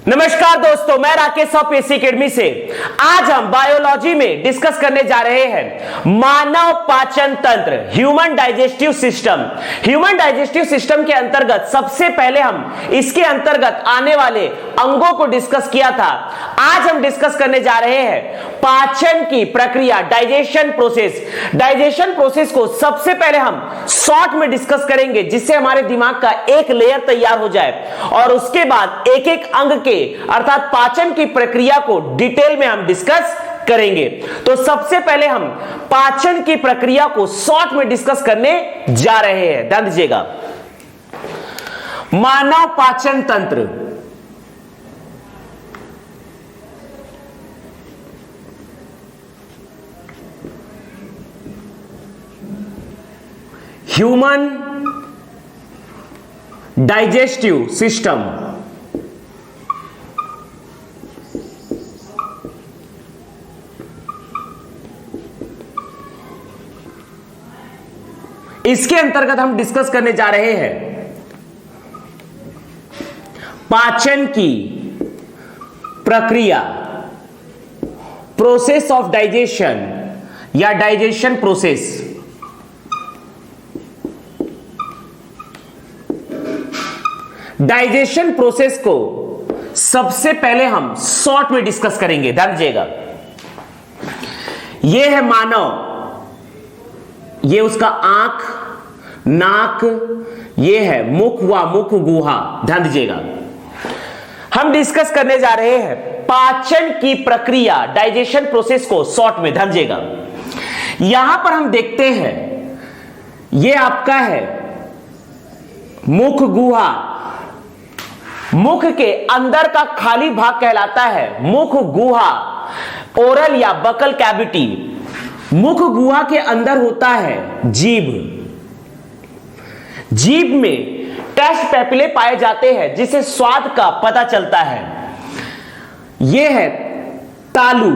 नमस्कार दोस्तों, मैं राकेश ऑफ एसी एकेडमी से। आज हम बायोलॉजी में डिस्कस करने जा रहे हैं मानव पाचन तंत्र, human digestive system. Human digestive system के अंतर्गत सबसे पहले हम इसके अंतर्गत आने वाले अंगों को डिस्कस किया था। आज हम डिस्कस करने जा रहे हैं पाचन की प्रक्रिया, डाइजेशन प्रोसेस। डाइजेशन प्रोसेस को सबसे पहले हम शॉर्ट में डिस्कस करेंगे, जिससे हमारे दिमाग का एक लेयर तैयार हो जाए, और उसके बाद एक एक अंग के अर्थात पाचन की प्रक्रिया को डिटेल में हम डिस्कस करेंगे। तो सबसे पहले हम पाचन की प्रक्रिया को शॉर्ट में डिस्कस करने जा रहे हैं। ध्यान दीजिएगा, मानव पाचन तंत्र। Human digestive system. इसके अंतर्गत हम डिस्कस करने जा रहे हैं पाचन की प्रक्रिया, प्रोसेस ऑफ डाइजेशन या डाइजेशन प्रोसेस। डाइजेशन प्रोसेस को सबसे पहले हम शॉर्ट में डिस्कस करेंगे। ध्यान दीजिएगा, यह है मानव, ये उसका आंख, नाक, ये है मुख व मुख गुहा। ध्यान दीजिएगा, हम डिस्कस करने जा रहे हैं पाचन की प्रक्रिया, डाइजेशन प्रोसेस को शॉर्ट में। ध्यान दीजिएगा, यहां पर हम देखते हैं ये आपका है मुख गुहा। मुख के अंदर का खाली भाग कहलाता है मुख गुहा, ओरल या बकल कैविटी। मुख गुहा के अंदर होता है जीभ। जीभ में टेस्ट पैपिले पाए जाते हैं, जिससे स्वाद का पता चलता है। यह है तालू,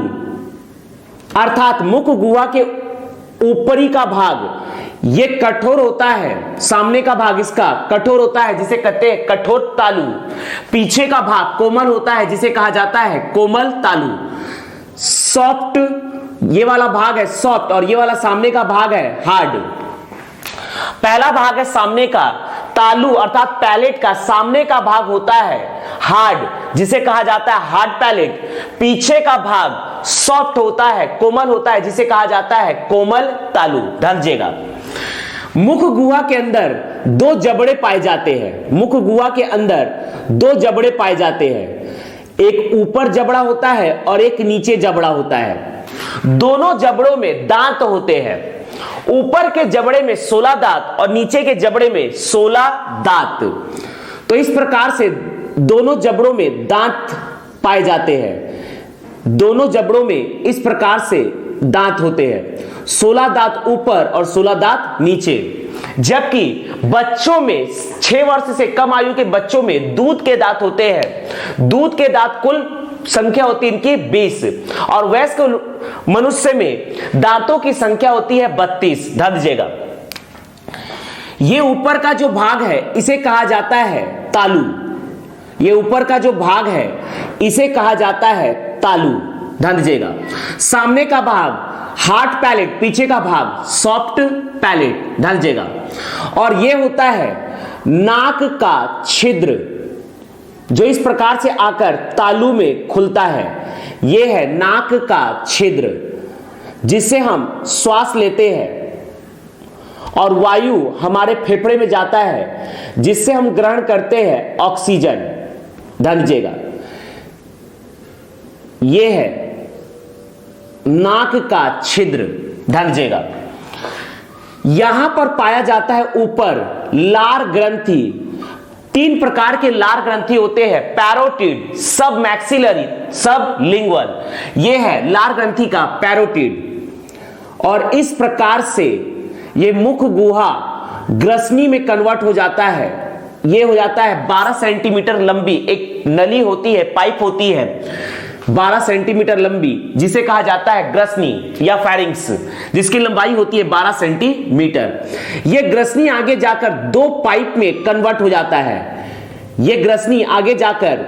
अर्थात मुख गुहा के ऊपरी का भाग ये कठोर होता है। सामने का भाग इसका कठोर होता है, जिसे कहते हैं कठोर तालु। पीछे का भाग कोमल होता है, जिसे कहा जाता है कोमल तालु। सॉफ्ट, ये वाला भाग है सॉफ्ट, और ये वाला सामने का भाग है हार्ड। पहला भाग है सामने का तालु, अर्थात पैलेट का सामने का भाग होता है हार्ड, जिसे कहा जाता है हार्ड पैलेट। पीछे का भाग सॉफ्ट होता है, कोमल होता है, जिसे कहा जाता है कोमल तालु। ध्यान दीजिएगा, मुख गुहा के अंदर दो जबड़े पाए जाते हैं। मुख गुहा के अंदर दो जबड़े पाए जाते हैं, एक ऊपर जबड़ा होता है और एक नीचे जबड़ा होता है। दोनों जबड़ों में दांत होते हैं। ऊपर के जबड़े में 16 दांत और नीचे के जबड़े में 16 दांत। तो इस प्रकार से दोनों जबड़ों में दांत पाए जाते हैं। दोनों जबड़ों में इस प्रकार से दांत होते हैं, 16 दांत ऊपर और 16 दांत नीचे। जबकि बच्चों में 6 वर्ष से कम आयु के बच्चों में दूध के दांत होते हैं। दूध के दांत कुल संख्या होती है इनकी 20, और वयस्क मनुष्य में दांतों की संख्या होती है 32। ध्यान दीजिएगा, ये ऊपर का जो भाग है इसे कहा जाता है तालु। ये ऊपर का जो भाग है इसे कहा जाता है तालु। ध्यान दीजिएगा, सामने का भाग हार्ड पैलेट, पीछे का भाग सॉफ्ट पैलेट। ध्यान दीजिएगा, और यह होता है नाक का छिद्र, जो इस प्रकार से आकर तालु में खुलता है। यह है नाक का छिद्र, जिससे हम श्वास लेते हैं और वायु हमारे फेफड़े में जाता है, जिससे हम ग्रहण करते हैं ऑक्सीजन। ध्यान दीजिएगा, यह है नाक का छिद्र। ध्यान दीजिएगा, यहां पर पाया जाता है ऊपर लार ग्रंथि। 3 प्रकार के लार ग्रंथि होते हैं, पैरोटिड, सब मैक्सिलरी, सब लिंगुअल। यह है लार ग्रंथि का पैरोटिड, और इस प्रकार से यह मुख गुहा ग्रसनी में कन्वर्ट हो जाता है। यह हो जाता है 12 सेंटीमीटर लंबी एक नली होती है, पाइप होती है 12 सेंटीमीटर लंबी, जिसे कहा जाता है ग्रसनी या फैरिंक्स, जिसकी लंबाई होती है 12 सेंटीमीटर। यह ग्रसनी आगे जाकर 2 पाइप में कन्वर्ट हो जाता है। यह ग्रसनी आगे जाकर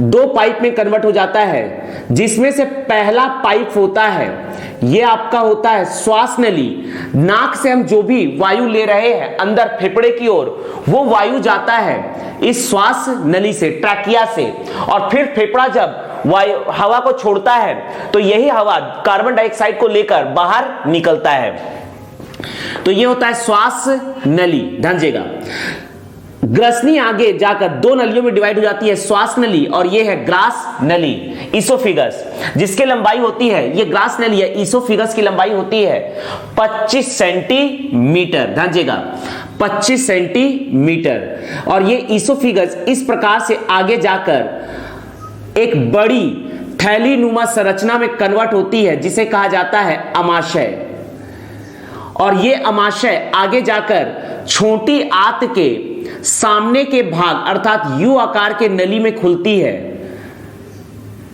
दो पाइप में कन्वर्ट हो जाता है, जिसमें से पहला पाइप होता है ये आपका होता है श्वास नली। नाक से हम जो भी वायु ले रहे हैं अंदर फेफड़े की ओर, वो वायु जाता है इस श्वास नली से, ट्रैकिया से, और फिर फेफड़ा जब वायु हवा को छोड़ता है तो यही हवा कार्बन डाइऑक्साइड को लेकर बाहर निकलता है। तो ये होता है श्वास नली। ध्यान दीजिएगा, ग्रसनी आगे जाकर दो नलियों में डिवाइड हो जाती है, श्वास नली और ये है ग्रास नली, ईसोफिगस, जिसकी लंबाई होती है, ये ग्रास नली है, ईसोफिगस की लंबाई होती है 25 सेंटीमीटर। ध्यान दीजिएगा 25 सेंटीमीटर। और ये ईसोफिगस इस प्रकार से आगे जाकर एक बड़ी थैली नुमा संरचना में कन्वर्ट होती है, जिसे कहा जाता है अमाशय। और ये अमाशय आगे जाकर छोटी आंत के सामने के भाग अर्थात यू आकार के नली में खुलती है,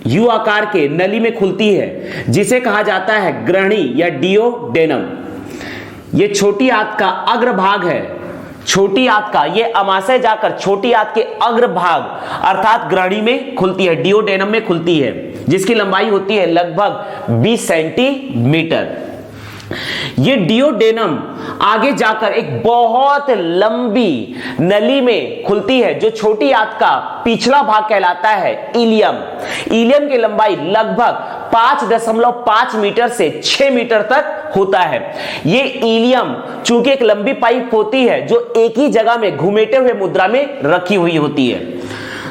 यू आकार के नली में खुलती है, जिसे कहा जाता है ग्रहणी या डियोडेनम। ये छोटी आंत का अग्रभाग है, छोटी आंत का ये अमाशय जाकर छोटी आंत के अग्रभाग अर्थात ग्रहणी में खुलती है, डियोडेनम में खुलती है, जिसकी लंबाई होती है लगभग 20 सेंटीमीटर। ये डियोडेनम आगे जाकर एक बहुत लंबी नली में खुलती है, जो छोटी आंत का पिछला भाग कहलाता है इलियम। इलियम की लंबाई लगभग 5.5 मीटर से 6 मीटर तक होता है। ये इलियम चूंकि एक लंबी पाइप होती है जो एक ही जगह में घुमेटे हुए मुद्रा में रखी हुई होती है।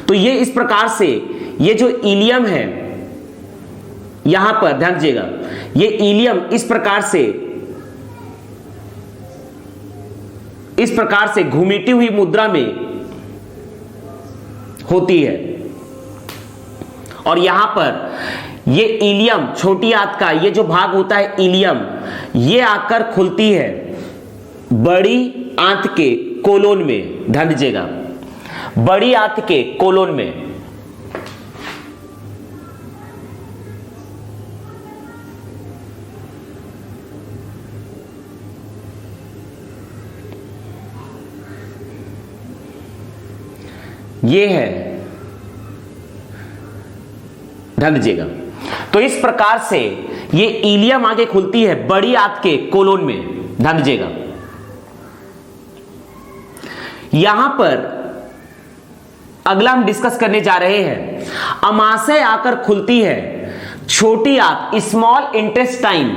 तो ये इस प्रकार से ये जो इलियम है यहां पर ध्यान दीजिएगा, ये इलियम इस प्रकार से घुमेटी हुई मुद्रा में होती है। और यहां पर ये इलियम छोटी आंत का ये जो भाग होता है इलियम, ये आकर खुलती है बड़ी आंत के कोलोन में। ध्यान दीजिएगा, बड़ी आंत के कोलोन में। ये है, ध्यान दीजिएगा। तो इस प्रकार से ये इलियम आगे खुलती है बड़ी आंत के कोलोन में। ध्यान दीजिएगा, यहां पर अगला हम डिस्कस करने जा रहे हैं, अमाशय आकर खुलती है छोटी आंत स्मॉल इंटेस्टाइन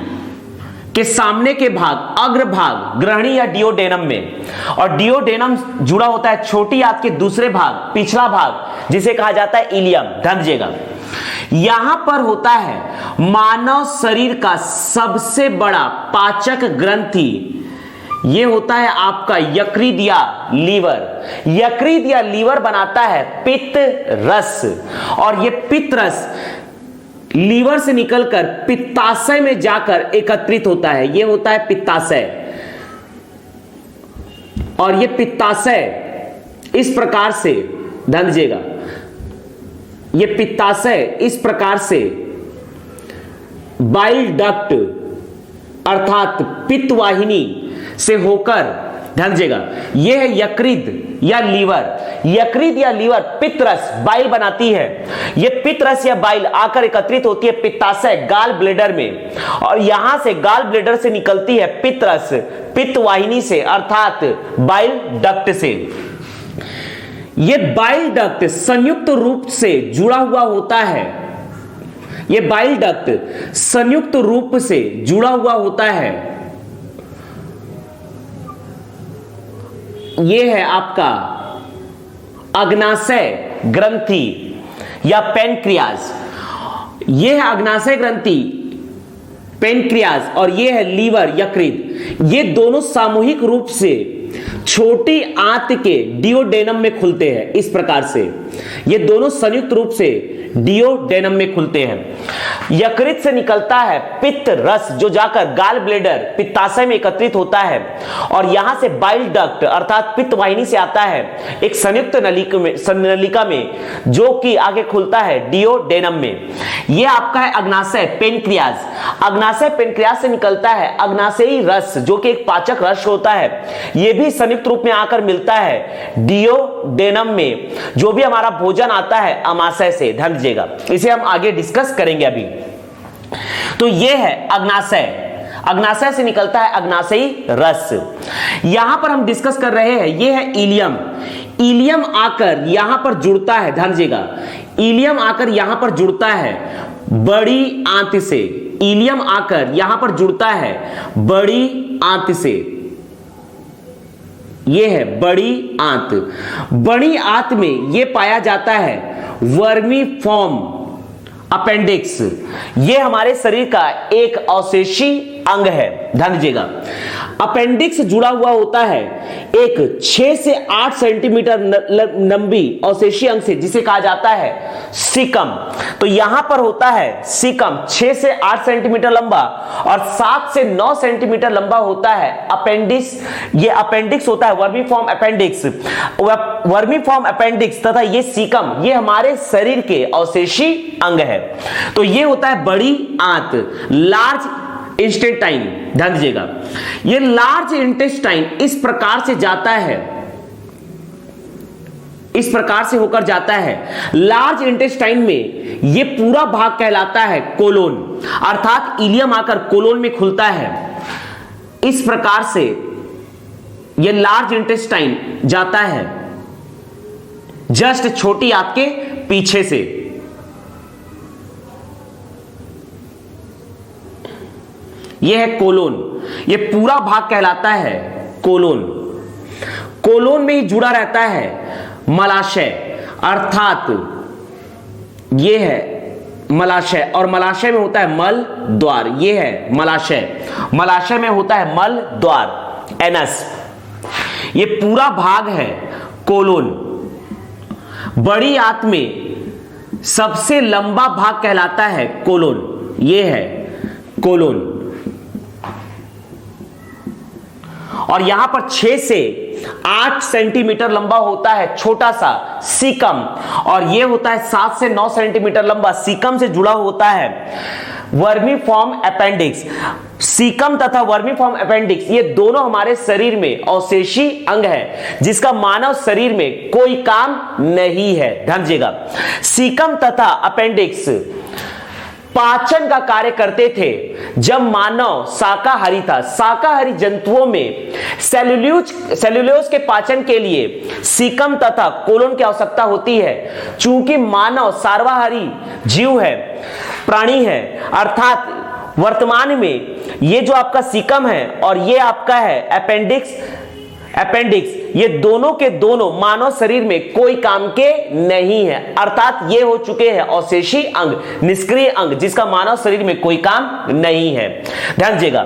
के सामने के भाग अग्रभाग ग्रहणी या डियोडेनम में। और डियोडेनम जुड़ा होता है छोटी आंत के दूसरे भाग पिछला भाग, जिसे कहा जाता है इलियम। ध्यान दीजिएगा, यहां पर होता है मानव शरीर का सबसे बड़ा पाचक ग्रंथि, ये होता है आपका यकृत या लीवर। यकृत या लीवर बनाता है पित्त रस, और ये पित्त रस लीवर से निकलकर पित्ताशय में जाकर एकत्रित होता है, ये होता है पित्ताशय। और ये पित्ताशय इस प्रकार से, ध्यान दीजिएगा, ये पित्ताशय इस प्रकार से बाइल डक्ट अर्थात पित्त वाहिनी से होकर, ध्यान दीजिएगा, यह है यकृत या लीवर। यकृत या लीवर पित्तरस बाइल बनाती है। यह पित्तरस या बाइल आकर एकत्रित होती है पित्ताशय गाल ब्लेडर में, और यहां से गाल ब्लेडर से निकलती है पित्तरस पित्त वाहिनी से अर्थात बाइल डक्ट से। यह बाइल डक्ट संयुक्त रूप से जुड़ा हुआ होता है, यह बाइल डक्ट संयुक्त रूप से जुड़ा हुआ होता है। यह है आपका अग्नाशय ग्रंथि या पेनक्रियाज। यह है अग्नाशय ग्रंथि पेनक्रियाज, और यह है लीवर यकृत। ये दोनों सामूहिक रूप से छोटी आंत के डियोडेनम में खुलते हैं। इस प्रकार से ये दोनों संयुक्त रूप से डियोडेनम में खुलते हैं। यकृत से निकलता है पित्त रस जो जाकर गाल ब्लेडर पित्ताशय में एकत्रित होता है और यहां से बाइल डक्ट अर्थात पित्त वाहिनी से आता है एक संयुक्त नलिका में जो कि आगे खुलता है डिओडेनम में। यह आपका है अग्नाशय पेनक्रियाज। अग्नाशय पेनक्रियाज से निकलता है अग्नाशयी रस जो कि एक पाचक रस होता है। यह भी संयुक्त रूप में आकर मिलता है डिओडेनम में। जो भी हमारा भोजन आता है अमाशय से, ध्यान दीजिएगा, इसे हम आगे डिस्कस करेंगे अभी। तो यह है अग्नाशय। अग्नाशय से निकलता है अग्नाशयी रस। यहां पर हम डिस्कस कर रहे हैं, यह है इलियम। इलियम आकर यहां पर जुड़ता है, ध्यान दीजिएगा, इलियम आकर यहां पर जुड़ता है बड़ी आंत से। इलियम आकर यहां पर जुड़ता है बड़ी आंत से। यह है बड़ी आंत। बड़ी आंत में यह पाया जाता है वर्मीफॉर्म अपेंडिक्स। यह हमारे शरीर का एक अवशेषी अंग है, ध्यान दीजिएगा। अपेंडिक्स जुड़ा हुआ होता है एक 6 से 8 सेंटीमीटर लंबी अवशेषी अंग से जिसे कहा जाता है सीकम। तो यहां पर होता है सीकम 6 से 8 सेंटीमीटर लंबा और 7 से 9 सेंटीमीटर लंबा होता है अपेंडिक्स। ये अपेंडिक्स होता है वर्मीफॉर्म अपेंडिक्स। वर्मीफॉर्म अपेंडिक्स तथा ये सीकम ये हमारे शरीर के अवशेषी अंग है। तो ये होता है बड़ी आंत, लार्ज इंटेस्टाइन। ध्यान दीजिएगा, ये लार्ज इंटेस्टाइन इस प्रकार से जाता है, इस प्रकार से होकर जाता है। लार्ज इंटेस्टाइन में ये पूरा भाग कहलाता है कोलोन, अर्थात इलियम आकर कोलोन में खुलता है। इस प्रकार से ये लार्ज इंटेस्टाइन जाता है जस्ट छोटी आंत के पीछे से। यह है कोलोन। यह पूरा भाग कहलाता है कोलोन। कोलोन में ही जुड़ा रहता है मलाशय, अर्थात यह है मलाशय और मलाशय में होता है मल द्वार। यह है मलाशय, मलाशय में होता है मल द्वार, एनस। यह पूरा भाग है कोलोन। बड़ी आंत में सबसे लंबा भाग कहलाता है कोलोन। यह है कोलोन और यहां पर 6 से 8 सेंटीमीटर लंबा होता है छोटा सा सीकम और यह होता है 7 से 9 सेंटीमीटर लंबा। सीकम से जुड़ा होता है वर्मीफॉर्म अपेंडिक्स। सीकम तथा वर्मीफॉर्म अपेंडिक्स ये दोनों हमारे शरीर में अवशेषी अंग है जिसका मानव शरीर में कोई काम नहीं है। ध्यान दीजिएगा, सीकम तथा अपेंडिक्स पाचन का कार्य करते थे जब मानव शाकाहारी था। शाकाहारी जंतुओं में सेल्यूलोज के पाचन के लिए सीकम तथा कोलोन की आवश्यकता होती है। चूंकि मानव सर्वाहारी जीव है, प्राणी है, अर्थात वर्तमान में ये जो आपका सीकम है और ये आपका है अपेंडिक्स ये दोनों के दोनों मानव शरीर में कोई काम के नहीं है, अर्थात ये हो चुके हैं अवशेषी अंग, निष्क्रिय अंग जिसका मानव शरीर में कोई काम नहीं है। ध्यान दीजिएगा,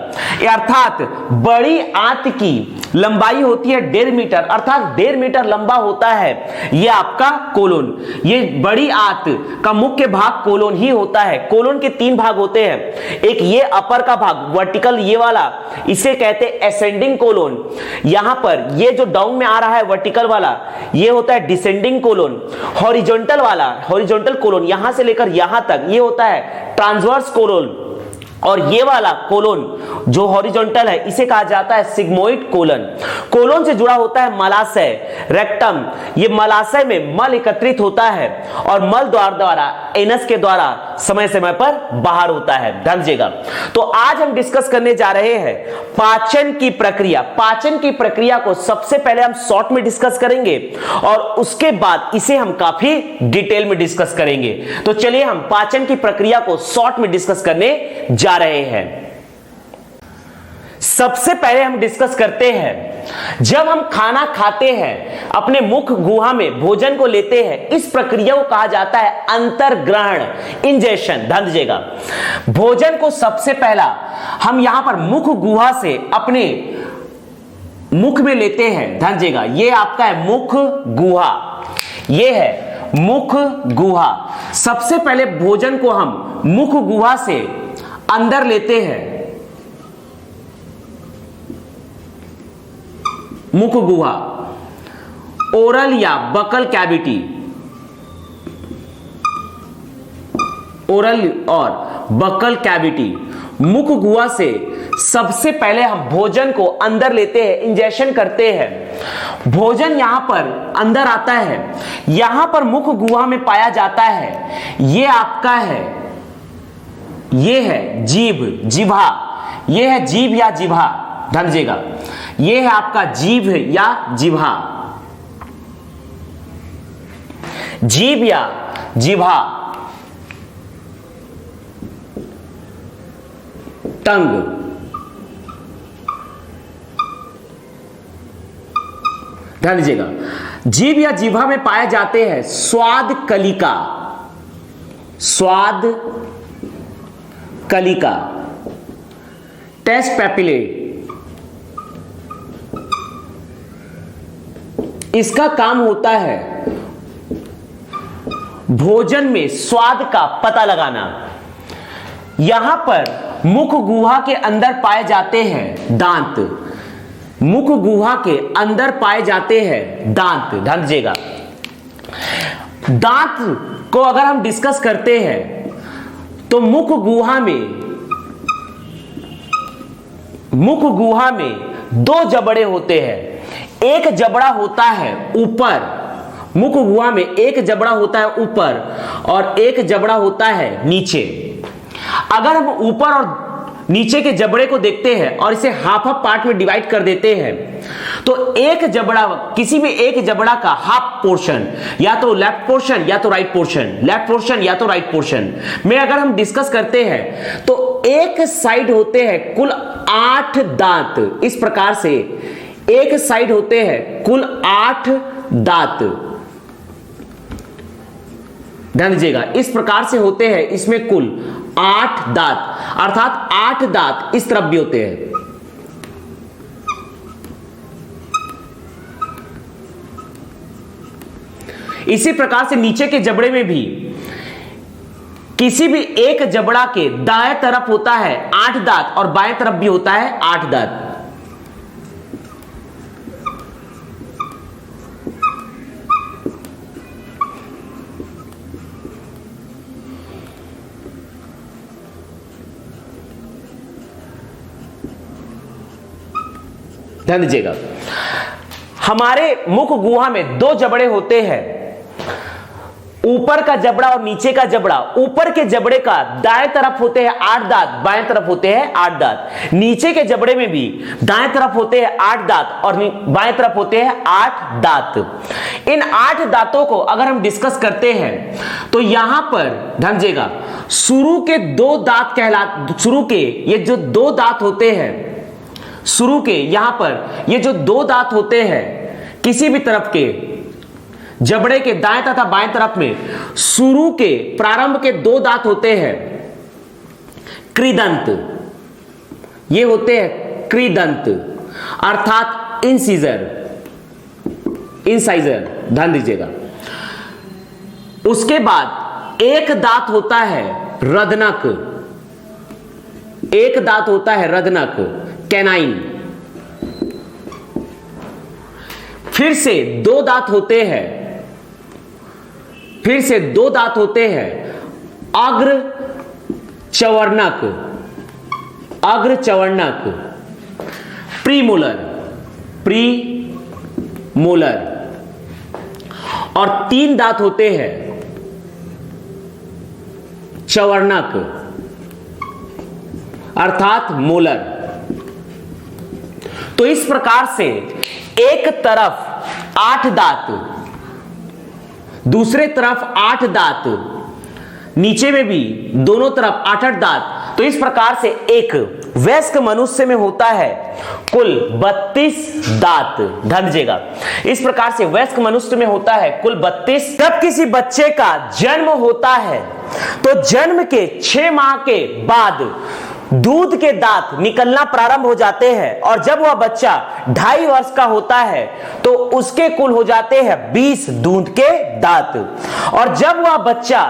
अर्थात बड़ी आंत की लंबाई होती है 1.5 मीटर, अर्थात 1.5 मीटर लंबा होता है ये आपका कोलोन। ये बड़ी आंत का मुख्य भाग कोलोन ही होता है। कोलोन के 3 भाग होते हैं, एक ये अपर का भाग वर्टिकल ये वाला, इसे कहते हैं असेंडिंग कोलोन। यहां पर ये जो डाउन में आ रहा है वर्टिकल वाला ये होता है डिसेंडिंग कोलोन। हॉरिजॉन्टल वाला, हॉरिजॉन्टल कोलोन यहां से लेकर यहां तक ये होता है ट्रांसवर्स कोलोन और ये वाला कोलोन जो हॉरिजॉन्टल है इसे कहा जाता है सिग्मोइड कोलन। कोलोन से जुड़ा होता है मलाशय, रेक्टम। ये मलाशय में मल एकत्रित होता है और मल द्वारा एनस के द्वारा समय समय पर बाहर होता है। ध्यान दीजिएगा, तो आज हम डिस्कस करने जा रहे हैं पाचन की प्रक्रिया। पाचन की प्रक्रिया को सबसे पहले हम शॉर्ट में डिस्कस करेंगे और उसके बाद इसे हम काफी डिटेल में डिस्कस करेंगे। तो चलिए हम पाचन की प्रक्रिया को शॉर्ट में डिस्कस करने जा रहे हैं। सबसे पहले हम डिस्कस करते हैं जब हम खाना खाते हैं, अपने मुख गुहा में भोजन को लेते हैं, इस प्रक्रिया को कहा जाता है अंतर्ग्रहण, इंजेक्शन। ध्यान दीजिएगा, भोजन को सबसे पहला हम यहां पर मुख गुहा से अपने मुख में लेते हैं। ध्यान दीजिएगा, यह आपका है मुख गुहा, यह है मुख गुहा। सबसे पहले भोजन को हम मुख गुहा से अंदर लेते हैं, मुख गुहा, ओरल या बकल कैविटी, ओरल और बकल कैविटी, मुख गुहा से सबसे पहले हम भोजन को अंदर लेते हैं, इंजेक्शन करते हैं। भोजन यहां पर अंदर आता है, यहां पर मुख गुहा में पाया जाता है। ये आपका है, ये है जीभ, जिभा, ये है जीभ या जिभा, ध्यान दीजिएगा, ये है आपका जीभ या जिभा, जीभ या जिभा, टंग, ध्यान दीजिएगा, जीभ या जिभा में पाए जाते हैं स्वाद कलिका, स्वाद कलिका, टेस्ट पैपिले, इसका काम होता है भोजन में स्वाद का पता लगाना। यहां पर मुख गुहा के अंदर पाए जाते हैं दांत, मुख गुहा के अंदर पाए जाते हैं दांत, ध्यान दीजिएगा। दांत को अगर हम डिस्कस करते हैं तो मुख गुहा में दो जबड़े होते हैं। एक जबड़ा होता है ऊपर, मुख गुहा में एक जबड़ा होता है ऊपर और एक जबड़ा होता है नीचे। अगर हम ऊपर और नीचे के जबड़े को देखते हैं और इसे हाफ हाफ पार्ट में डिवाइड कर देते हैं तो एक जबड़ा, किसी भी एक जबड़ा का हाफ पोर्शन, या तो लेफ्ट पोर्शन या तो राइट पोर्शन, लेफ्ट पोर्शन या तो राइट पोर्शन में अगर हम डिस्कस करते हैं तो एक साइड होते हैं कुल 8 दांत। इस प्रकार से एक साइड होते हैं कुल 8 दांत, ध्यान दीजिएगा, इस प्रकार से होते हैं इसमें कुल 8 दांत, अर्थात 8 दांत इस तरफ भी होते हैं। इसी प्रकार से नीचे के जबड़े में भी किसी भी एक जबड़ा के दाएं तरफ होता है 8 दांत और बाएं तरफ भी होता है 8 दांत। ध्यान दीजिएगा, हमारे मुख गुहा में 2 जबड़े होते हैं, ऊपर का जबड़ा और नीचे का जबड़ा। ऊपर के जबड़े का दाएं तरफ होते हैं 8 दांत, बाएं तरफ होते हैं 8 दांत। नीचे के जबड़े में भी दाएं तरफ होते हैं 8 दांत और बाएं तरफ होते हैं 8 दांत। इन 8 दांतों को अगर हम डिस्कस करते हैं तो यहां पर ध्यान दीजिएगा, शुरू के 2 दांत शुरू के ये जो 2 दांत होते हैं, शुरू के यहां पर ये जो 2 दांत होते हैं किसी भी तरफ के जबड़े के दाएं तथा बाएं तरफ में, शुरू के प्रारंभ के 2 दांत होते हैं कृदंत, ये होते हैं कृदंत, अर्थात इंसिजर, इंसाइजर, ध्यान दीजिएगा। उसके बाद एक दांत होता है रदनक, एक दांत होता है रदनक, कैनाइन। फिर से 2 दांत होते हैं, फिर से 2 दांत होते हैं अग्र चवर्णक, अग्र चवर्णक, प्रीमोलर, प्रीमोलर। और 3 दांत होते हैं चवर्णक, अर्थात मोलर। तो इस प्रकार से एक तरफ 8 दांत, दूसरे तरफ 8 दांत, नीचे में भी दोनों तरफ 8-8 दांत। तो इस प्रकार से एक वयस्क मनुष्य में होता है कुल 32 दांत, ध्यान दीजिएगा। इस प्रकार से वयस्क मनुष्य में होता है कुल 32। जब किसी बच्चे का जन्म होता है तो जन्म के 6 माह के बाद दूध के दांत निकलना प्रारंभ हो जाते हैं और जब वह बच्चा 2.5 वर्ष का होता है तो उसके कुल हो जाते हैं 20 दूध के दांत। और जब वह बच्चा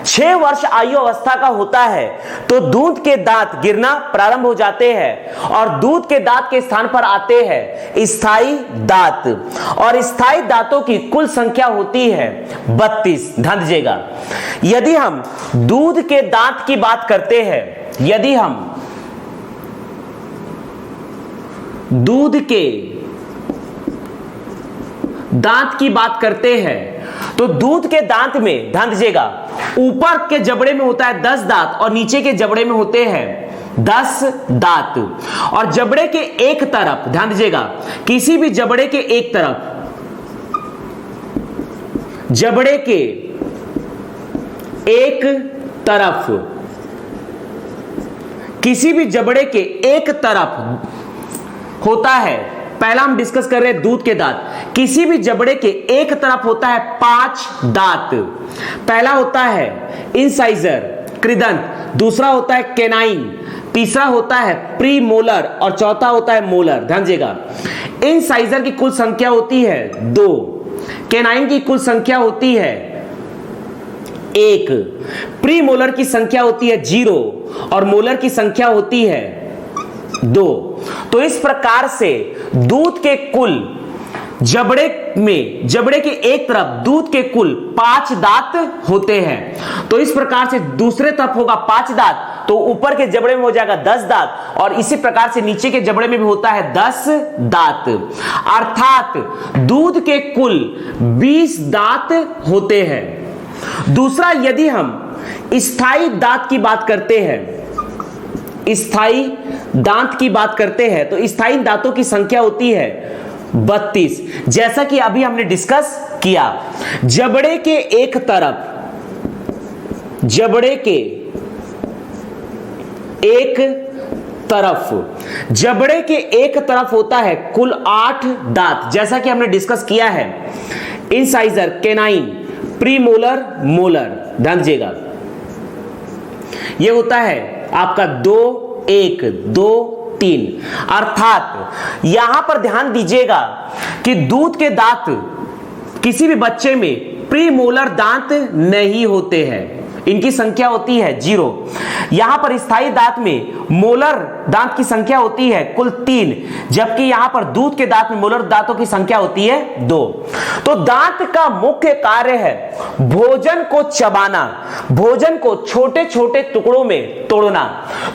6 वर्ष आयु अवस्था का होता है तो दूध के दांत गिरना प्रारंभ हो जाते हैं और दूध के दांत के स्थान पर आते हैं स्थायी दांत, और स्थायी दांतों की कुल संख्या होती है 32। ध्यान दीजिएगा, यदि हम दूध के दांत की बात करते हैं, यदि हम दूध के दांत की बात करते हैं तो दूध के दांत में, ध्यान दीजिएगा, ऊपर के जबड़े में होता है 10 दांत और नीचे के जबड़े में होते हैं 10 दांत, और जबड़े के एक तरफ, ध्यान दीजिएगा, किसी भी जबड़े के एक तरफ, जबड़े के एक तरफ, किसी भी जबड़े के एक तरफ होता है, पहला हम डिस्कस कर रहे हैं दूध के दांत, किसी भी जबड़े के एक तरफ होता है 5 दांत। पहला होता है इंसाइजर, कृदंत, दूसरा होता है केनाइन, तीसरा होता है प्री मोलर और चौथा होता है मोलर। ध्यान दीजिएगा, इंसाइजर की कुल संख्या होती है 2, केनाइन की कुल संख्या होती है 1, प्री मोलर की संख्या होती है 0 और मोलर की संख्या होती है 2। तो इस प्रकार से दूध के कुल जबड़े में, जबड़े के एक तरफ दूध के कुल 5 दांत होते हैं। तो इस प्रकार से दूसरे तरफ होगा 5 दांत, तो ऊपर के जबड़े में हो जाएगा 10 दांत, और इसी प्रकार से नीचे के जबड़े में भी होता है 10 दांत, अर्थात दूध के कुल 20 दांत होते हैं। दूसरा, यदि हम स्थायी दांत की बात करते हैं, स्थायी दांत की बात करते हैं तो स्थायी दांतों की संख्या होती है 32, जैसा कि अभी हमने डिस्कस किया। जबड़े के एक तरफ, जबड़े के एक तरफ, जबड़े के एक तरफ होता है कुल 8 दांत, जैसा कि हमने डिस्कस किया है, इंसाइजर, केनाइन, प्रीमोलर, मोलर। ध्यान दीजिएगा, यह होता है आपका 2, 1, 2, 3, अर्थात यहां पर ध्यान दीजिएगा कि दूध के दांत, किसी भी बच्चे में प्रीमोलर दांत नहीं होते हैं, इनकी संख्या होती है 0। यहां पर स्थायी दांत में मोलर दांत की संख्या होती है कुल 3, जबकि यहां पर दूध के दांत में मोलर दांतों की संख्या होती है 2। तो दांत का मुख्य कार्य है भोजन को चबाना, भोजन को छोटे छोटे टुकड़ों में तोड़ना।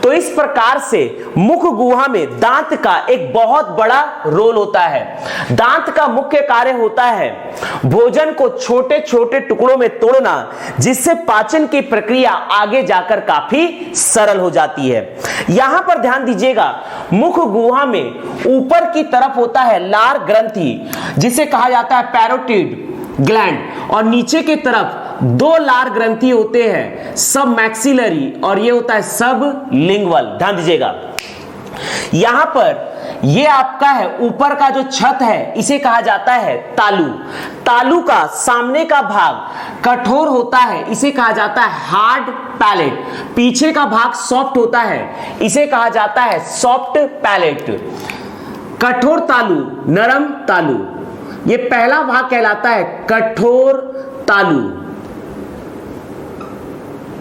तो इस प्रकार से मुख गुहा में दांत का एक बहुत बड़ा रोल होता है। दांत का मुख्य कार्य होता है भोजन को छोटे छोटे टुकड़ों में तोड़ना, जिससे पाचन की प्रक्रिया आगे जाकर काफी सरल हो जाती है। यहां पर ध्यान दीजिएगा, मुख गुहा में ऊपर की तरफ होता है लार ग्रंथि, जिसे कहा जाता है पैरोटिड ग्लैंड, और नीचे की तरफ 2 लार ग्रंथि होते हैं, सब मैक्सिलरी और ये होता है सब लिंगुअल। ध्यान दीजिएगा, यहां पर ये आपका है ऊपर का जो छत है, इसे कहा जाता है तालू। तालू का सामने का भाग कठोर होता है, इसे कहा जाता है हार्ड पैलेट। पीछे का भाग सॉफ्ट होता है, इसे कहा जाता है सॉफ्ट पैलेट। कठोर तालू, नरम तालू, ये पहला भाग कहलाता है कठोर तालू,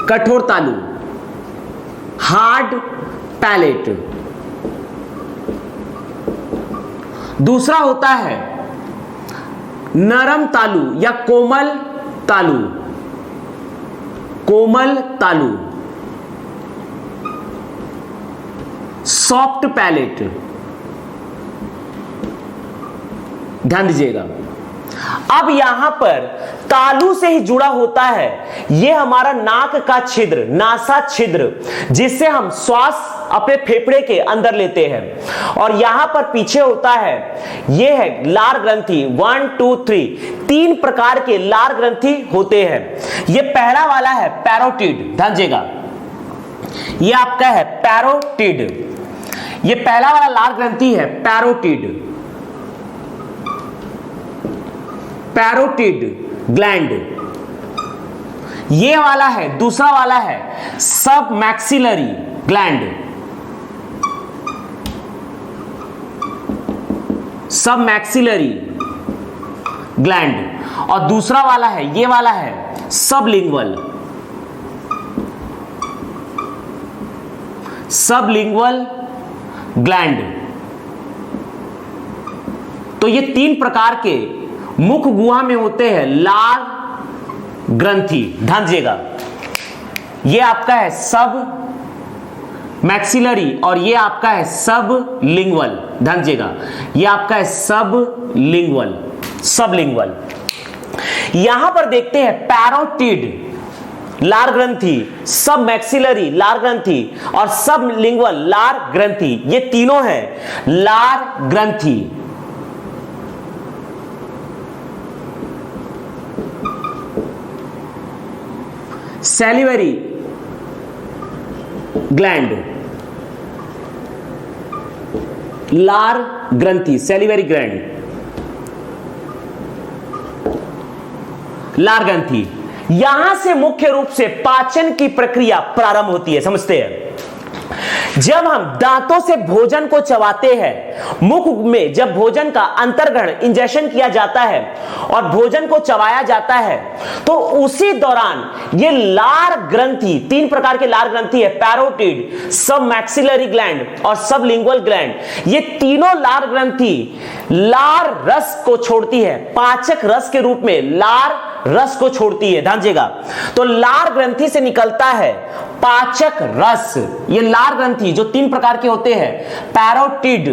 कठोर तालू, हार्ड पैलेट। दूसरा होता है नरम तालू या कोमल तालू, कोमल तालू, सॉफ्ट पैलेट। ध्यान दीजिएगा, अब यहां पर तालू से ही जुड़ा होता है यह हमारा नाक का छिद्र, नासा छिद्र, जिससे हम श्वास अपने फेफड़े के अंदर लेते हैं। और यहां पर पीछे होता है यह है लार ग्रंथि, 1, 2, 3 प्रकार के लार ग्रंथि होते हैं। यह पहला वाला है पैरोटिड। ध्यान दीजिएगा, यह आपका है पैरोटिड, यह पहला वाला लार ग्रंथि है पैरोटिड, पैरोटिड ग्लैंड। ये वाला है, दूसरा वाला है सब मैक्सिलरी ग्लैंड, सब मैक्सिलरी ग्लैंड, और दूसरा वाला है, ये वाला है सबलिंगुअल सबलिंगुअल ग्लैंड। तो ये 3 प्रकार के मुख गुहा में होते हैं लार ग्रंथि। ध्यान दीजिएगा, ये आपका है सब मैक्सिलरी और ये आपका है सब लिंगुअल। ध्यान दीजिएगा, ये आपका है सब लिंगुअल। यहां पर देखते हैं पैरोटिड लार ग्रंथि, सब मैक्सिलरी लार ग्रंथि और सब लिंगुअल लार ग्रंथि, ये तीनों है लार ग्रंथि। सैलिवरी ग्लैंड, लार ग्रंथि, सैलिवरी ग्लैंड, लार ग्रंथि। यहां से मुख्य रूप से पाचन की प्रक्रिया प्रारंभ होती है। समझते हैं, जब हम दांतों से भोजन को चबाते हैं, मुख में जब भोजन का अंतर्ग्रहण इंजेक्शन किया जाता है और भोजन को चबाया जाता है, तो उसी दौरान ये लार ग्रंथि, 3 प्रकार के लार ग्रंथि है, पैरोटिड, सब मैक्सिलरी ग्लैंड और सब लिंगुअल ग्लैंड। ये तीनों लार ग्रंथि लार रस को छोड़ती है, पाचक रस के रूप में लार रस को छोड़ती है। ध्यान दीजिएगा, तो लार ग्रंथि से निकलता है पाचक रस। ये लार ग्रंथि जो 3 प्रकार के होते हैं, पैरोटिड,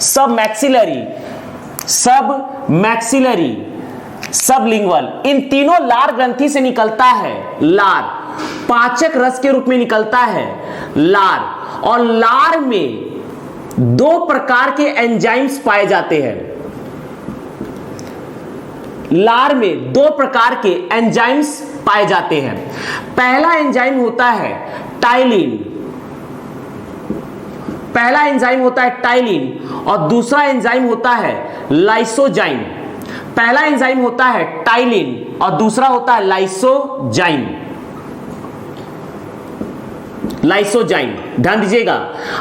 सब मैक्सिलरी, सब लिंगुअल, इन तीनों लार ग्रंथि से निकलता है लार, पाचक रस के रूप में निकलता है लार। और लार में 2 प्रकार के एंजाइम्स पाए जाते हैं। लार में 2 प्रकार के एंजाइम्स पाए जाते हैं। पहला एंजाइम होता है टाइलिन, और दूसरा एंजाइम होता है लाइसोजाइम। पहला एंजाइम होता है टाइलिन और दूसरा होता है लाइसोजाइम। ध्यान दीजिएगा,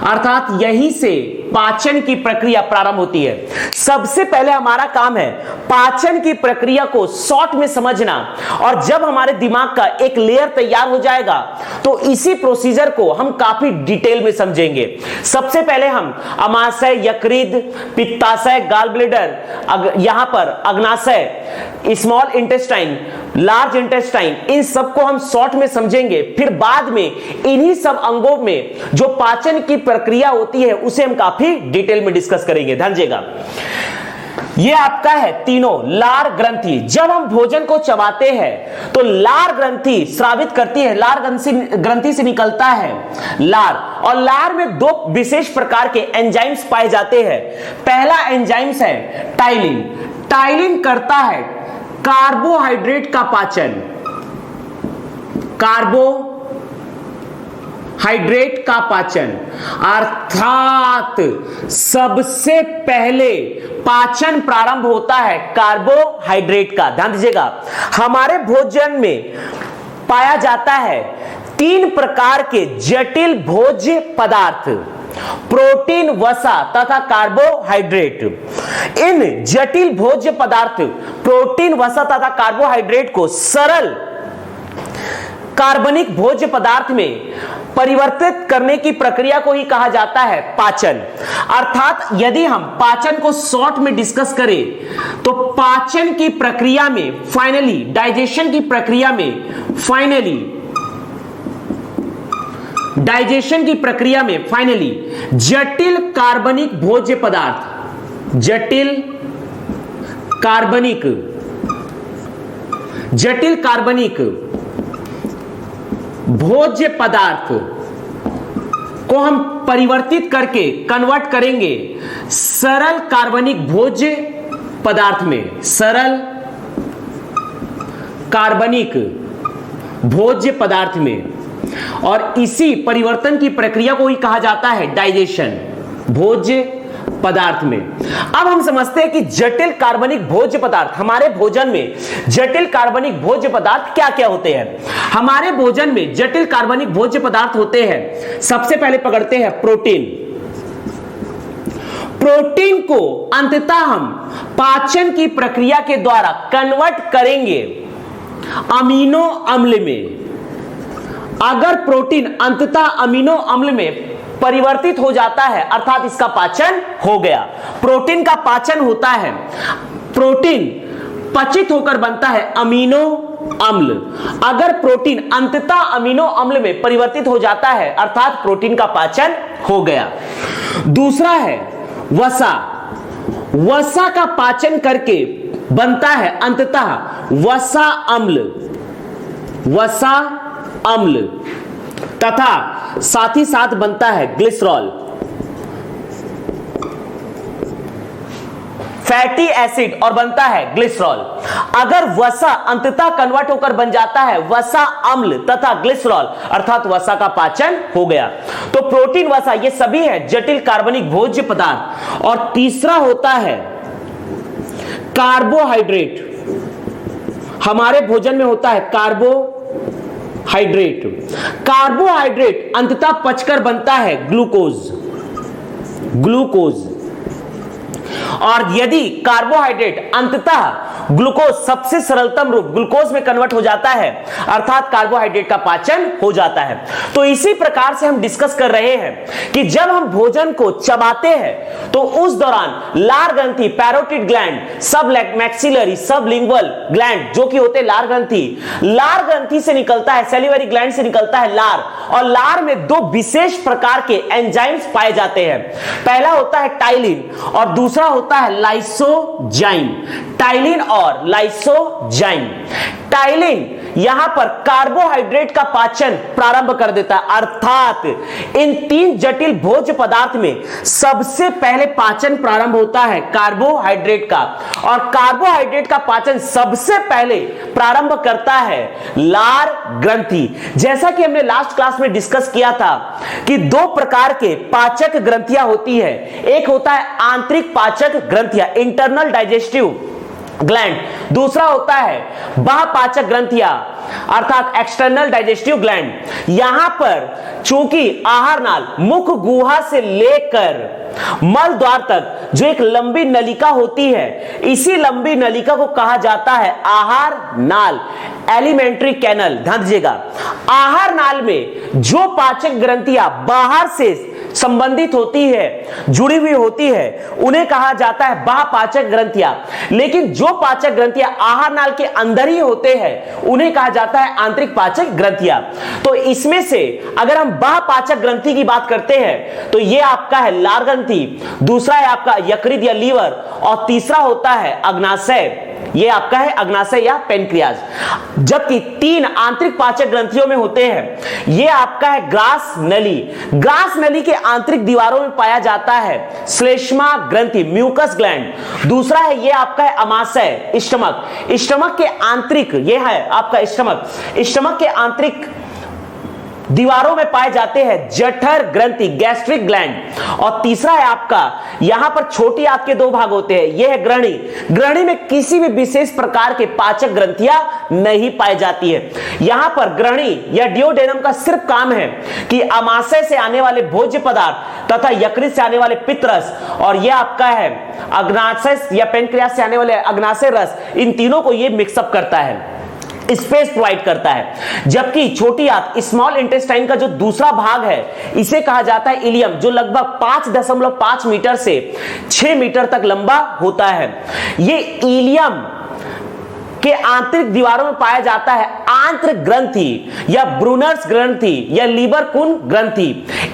अर्थात यहीं से पाचन की प्रक्रिया प्रारंभ होती है। सबसे पहले हमारा काम है पाचन की प्रक्रिया को शॉर्ट में समझना, और जब हमारे दिमाग का एक लेयर तैयार हो जाएगा तो इसी प्रोसीजर को हम काफी डिटेल में समझेंगे। सबसे पहले हम अमाशय, यकृत, पित्ताशय, गाल ब्लेडर, यहां पर अग्नाशय, स्मॉल इंटेस्टाइन, लार्ज इंटेस्टाइन, इन सबको हम शॉर्ट में समझेंगे। फिर बाद में इन्हीं सब अंगों में जो पाचन की प्रक्रिया होती है उसे हम काफी डिटेल में डिस्कस करेंगे। ध्यान दीजिएगा, ये आपका है तीनों लार ग्रंथि। जब हम भोजन को चबाते हैं तो लार ग्रंथि स्रावित करती है, लार ग्रंथि से निकलता है लार, और लार में 2 विशेष प्रकार के एंजाइम्स पाए जाते हैं। पहला एंजाइम्स है टाइलिन। टाइलिन करता है कार्बोहाइड्रेट का पाचन, कार्बोहाइड्रेट का पाचन, अर्थात सबसे पहले पाचन प्रारंभ होता है कार्बोहाइड्रेट का। ध्यान दीजिएगा, हमारे भोजन में पाया जाता है 3 प्रकार के जटिल भोज्य पदार्थ, प्रोटीन, वसा तथा कार्बोहाइड्रेट। इन जटिल भोज्य पदार्थ प्रोटीन, वसा तथा कार्बोहाइड्रेट को सरल कार्बनिक भोज्य पदार्थ में परिवर्तित करने की प्रक्रिया को ही कहा जाता है पाचन। अर्थात यदि हम पाचन को शॉर्ट में डिस्कस करें तो पाचन की प्रक्रिया में फाइनली, डाइजेशन की प्रक्रिया में फाइनली जटिल कार्बनिक भोज्य पदार्थ, जटिल कार्बनिक भोज्य पदार्थ को हम परिवर्तित करके कन्वर्ट करेंगे सरल कार्बनिक भोज्य पदार्थ में, सरल कार्बनिक भोज्य पदार्थ में, और इसी परिवर्तन की प्रक्रिया को ही कहा जाता है डाइजेशन, भोज्य पदार्थ में। अब हम समझते हैं कि जटिल कार्बनिक भोज्य पदार्थ, हमारे भोजन में जटिल कार्बनिक भोज्य पदार्थ क्या क्या होते हैं। हमारे भोजन में जटिल कार्बनिक भोज्य पदार्थ होते हैं, सबसे पहले पकड़ते हैं प्रोटीन। प्रोटीन को अंततः हम पाचन की प्रक्रिया के द्वारा कन्वर्ट करेंगे अमीनो अम्ल में। अगर प्रोटीन अंततः अमीनो अम्ल में परिवर्तित हो जाता है, अर्थात इसका पाचन हो गया। प्रोटीन का पाचन होता है, प्रोटीन पचित होकर बनता है अमीनो अम्ल। अगर प्रोटीन अंततः अमीनो अम्ल में परिवर्तित हो जाता है, अर्थात प्रोटीन का पाचन हो गया। दूसरा है वसा। वसा का पाचन करके बनता है अंततः वसा अम्ल, वसा अम्ल, तथा साथ ही साथ बनता है ग्लिसरॉल, फैटी एसिड, और बनता है ग्लिसरॉल। अगर वसा अंततः कन्वर्ट होकर बन जाता है वसा अम्ल तथा ग्लिसरॉल, अर्थात वसा का पाचन हो गया। तो प्रोटीन, वसा, ये सभी है जटिल कार्बनिक भोज्य पदार्थ। और तीसरा होता है कार्बोहाइड्रेट। हमारे भोजन में होता है कार्बोहाइड्रेट। कार्बोहाइड्रेट अंततः पचकर बनता है ग्लूकोज, ग्लूकोज। और यदि कार्बोहाइड्रेट अंततः ग्लूकोज, सबसे सरलतम रूप ग्लूकोज में कन्वर्ट हो जाता है, अर्थात कार्बोहाइड्रेट का पाचन हो जाता है। तो इसी प्रकार से हम डिस्कस कर रहे हैं कि जब हम भोजन को चबाते हैं तो उस दौरान लार ग्रंथि, पैरोटिड ग्लैंड, सब मैक्सिलरी, सबलिंगुअल ग्लैंड जो कि होते लार ग्रंथि, लार ग्रंथि से निकलता है, सैलिवरी ग्लैंड से निकलता है लार, और लार में दो विशेष प्रकार के एंजाइम्स पाए जाते हैं। पहला होता है टाइलिन और दूसरा होता है लाइसोजाइम। टाइलिन और लाइसोजाइम। टाइलिन यहां पर कार्बोहाइड्रेट का पाचन प्रारंभ कर देता है, अर्थात इन तीन जटिल भोज्य पदार्थ में सबसे पहले पाचन प्रारंभ होता है कार्बोहाइड्रेट का, और कार्बोहाइड्रेट का पाचन सबसे पहले प्रारंभ करता है लार ग्रंथि। जैसा कि हमने लास्ट क्लास में डिस्कस किया था कि दो प्रकार के पाचक ग्रंथियां होती है, एक होता है आंतरिक पाचक ग्रंथियां, इंटरनल डाइजेस्टिव ग्लैंड, दूसरा होता है बाह्य पाचक ग्रंथियां, अर्थात एक्सटर्नल डाइजेस्टिव ग्लैंड। यहां पर चूंकि आहार नाल मुख गुहा से लेकर मल द्वार तक जो एक लंबी नलिका होती है, इसी लंबी नलिका को कहा जाता है आहार नाल, एलिमेंट्री कैनल। ध्यान दीजिएगा, आहार नाल में जो पाचक ग्रंथियां बाहर से संबंधित होती है, जुड़ी हुई होती है, उन्हें कहा जाता है बाह्य पाचक ग्रंथियां। लेकिन जो पाचक ग्रंथियां आहार नाल के अंदर ही होते हैं, उन्हें कहा जाता है आंतरिक पाचक ग्रंथियां। तो इसमें से अगर हम बाह्य पाचक ग्रंथि की बात करते हैं तो यह आपका है लार ग्रंथि, दूसरा है आपका यकृत या लीवर, और तीसरा होता है अग्नाशय, ये आपका है अग्नाशय या पेनक्रियाज। जबकि तीन आंतरिक पाचक ग्रंथियों में होते हैं, ये आपका है ग्रास नली। ग्रास नली के आंतरिक दीवारों में पाया जाता है श्लेष्मा ग्रंथि, म्यूकस ग्लैंड। दूसरा है ये आपका है अमाशय, स्टमक। स्टमक के आंतरिक, ये है आपका स्टमक, स्टमक के आंतरिक दीवारों में पाए जाते हैं जठर ग्रंथि, गैस्ट्रिक ग्लैंड। और तीसरा है आपका, यहां पर छोटी आंत के दो भाग होते हैं, यह है ग्रहणी। ग्रहणी में किसी भी विशेष प्रकार के पाचक ग्रंथियां नहीं पाई जाती है। यहां पर ग्रहणी या डियोडेनम का सिर्फ काम है कि अमाशय से आने वाले भोज्य पदार्थ तथा यकृत से आने वाले पित्तरस, और यह आपका है अग्नाशय या पेनक्रियास से आने वाले अग्नाशय रस, इन तीनों को यह मिक्सअप करता है, स्पेस प्रोवाइड करता है। जबकि छोटी आंत, स्मॉल इंटेस्टाइन का जो दूसरा भाग है, इसे कहा जाता है इलियम, जो लगभग 5.5 मीटर से 6 मीटर तक लंबा होता है। ये इलियम के आंतरिक दीवारों में पाया जाता है आंत्र ग्रंथि या ब्रूनर्स ग्रंथि या लीवर कुन ग्रंथि।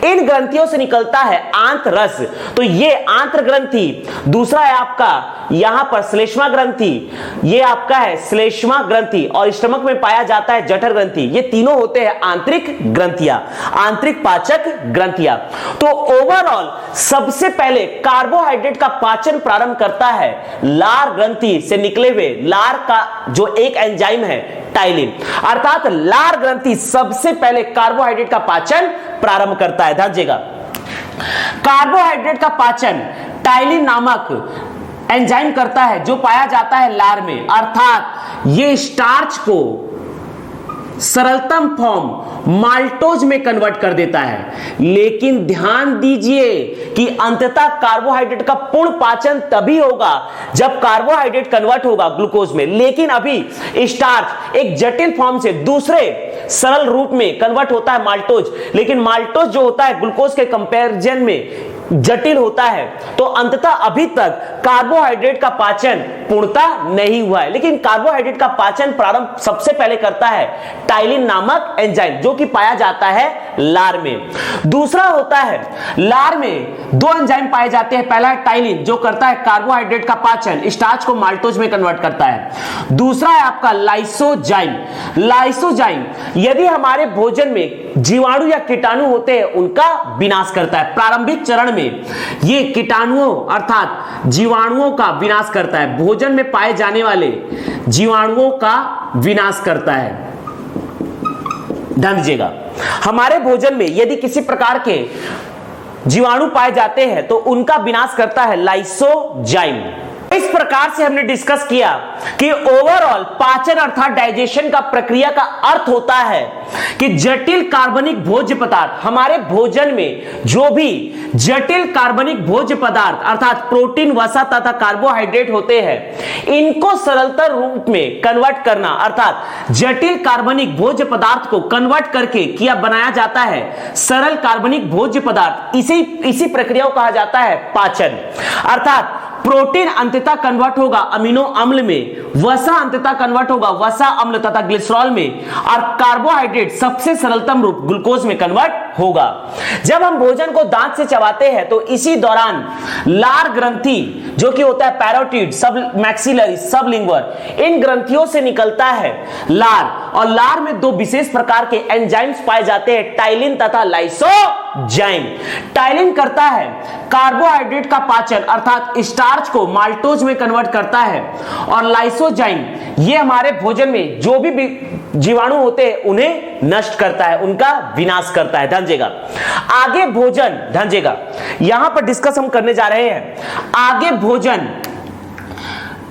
इन ग्रंथियों से निकलता है आंत्र रस। तो ये आंत्र ग्रंथि, दूसरा है आपका यहां पर श्लेष्मा ग्रंथि, ये आपका है श्लेष्मा ग्रंथि, और स्टमक में पाया जाता है जठर ग्रंथि। ये तीनों होते हैं आंतरिक ग्रंथियां, आंतरिक पाचक ग्रंथियां। तो ओवरऑल सबसे पहले कार्बोहाइड्रेट का पाचन प्रारंभ करता है लार ग्रंथि से निकले हुए लार का जो एक एंजाइम है टाइलिन, अर्थात लार ग्रंथि सबसे पहले कार्बोहाइड्रेट का पाचन प्रारंभ करता है। ध्यान दीजिएगा, कार्बोहाइड्रेट का पाचन टाइलिन नामक एंजाइम करता है जो पाया जाता है लार में, अर्थात ये स्टार्च को सरलतम फॉर्म माल्टोज में कन्वर्ट कर देता है। लेकिन ध्यान दीजिए कि अंततः कार्बोहाइड्रेट का पूर्ण पाचन तभी होगा जब कार्बोहाइड्रेट कन्वर्ट होगा ग्लूकोज में। लेकिन अभी स्टार्च एक जटिल फॉर्म से दूसरे सरल रूप में कन्वर्ट होता है माल्टोज, लेकिन माल्टोज जो होता है ग्लूकोज के कंपैरिजन में जटिल होता है। तो अंततः अभी तक कार्बोहाइड्रेट का पाचन पूर्णतः नहीं हुआ है। लेकिन कार्बोहाइड्रेट का पाचन प्रारंभ सबसे पहले करता है टाइलिन नामक एंजाइम, जो कि पाया जाता है लार में। दूसरा होता है, लार में दो एंजाइम पाए जाते हैं। पहला है टाइलिन, जो करता है कार्बोहाइड्रेट का पाचन, स्टार्च को माल्टोज में कन्वर्ट करता है। दूसरा है आपका लाइसोजाइम। लाइसोजाइम यदि हमारे भोजन में जीवाणु या कीटाणु होते हैं उनका विनाश करता है। प्रारंभिक चरण में ये कीटाणुओं अर्थात जीवाणुओं का विनाश करता है, भोजन में पाए जाने वाले जीवाणुओं का विनाश करता है। ध्यान दीजिएगा, हमारे भोजन में यदि किसी प्रकार के जीवाणु पाए जाते हैं तो उनका विनाश करता है लाइसोजाइम। इस प्रकार से हमने डिस्कस किया कि ओवरऑल पाचन अर्थात डाइजेशन का प्रक्रिया का अर्थ होता है कि जटिल कार्बनिक भोज्य पदार्थ, हमारे भोजन में जो भी जटिल कार्बनिक भोज्य पदार्थ अर्थात प्रोटीन, वसा तथा कार्बोहाइड्रेट होते हैं, इनको सरलतर रूप में कन्वर्ट करना अर्थात जटिल कार्बनिक भोज्य पदार्थ को कन्वर्ट करके किया बनाया जाता है सरल कार्बनिक भोज्य पदार्थ। इसी प्रक्रिया को कहा जाता है पाचन। अर्थात प्रोटीन अंततः कन्वर्ट होगा अमीनो अम्ल में, वसा अंततः कन्वर्ट होगा वसा अम्ल तथा ग्लिसरॉल में, और कार्बोहाइड्रेट सबसे सरलतम रूप ग्लूकोज में कन्वर्ट होगा। जब हम भोजन को दांत से चबाते हैं तो इसी दौरान लार ग्रंथि, जो कि होता है पैरोटिड, सब मैक्सिलरी, सबलिंगुअर, इन ग्रंथियों से निकलता है लार, और लार में दो विशेष प्रकार के एंजाइम्स पाए जाते हैं, टाइलिन तथा लाइसोजाइम। टाइलिन करता है कार्बोहाइड्रेट का पाचन अर्थात स्टार्च को माल्टोज में कन्वर्ट करता है, और लाइसोजाइम ये हमारे भोजन में जो भी जीवाणु होते हैं उन्हें नष्ट करता है, उनका विनाश करता है। ध्यान दीजिएगा, आगे भोजन, ध्यान दीजिएगा यहां पर डिस्कस हम करने जा रहे हैं। आगे भोजन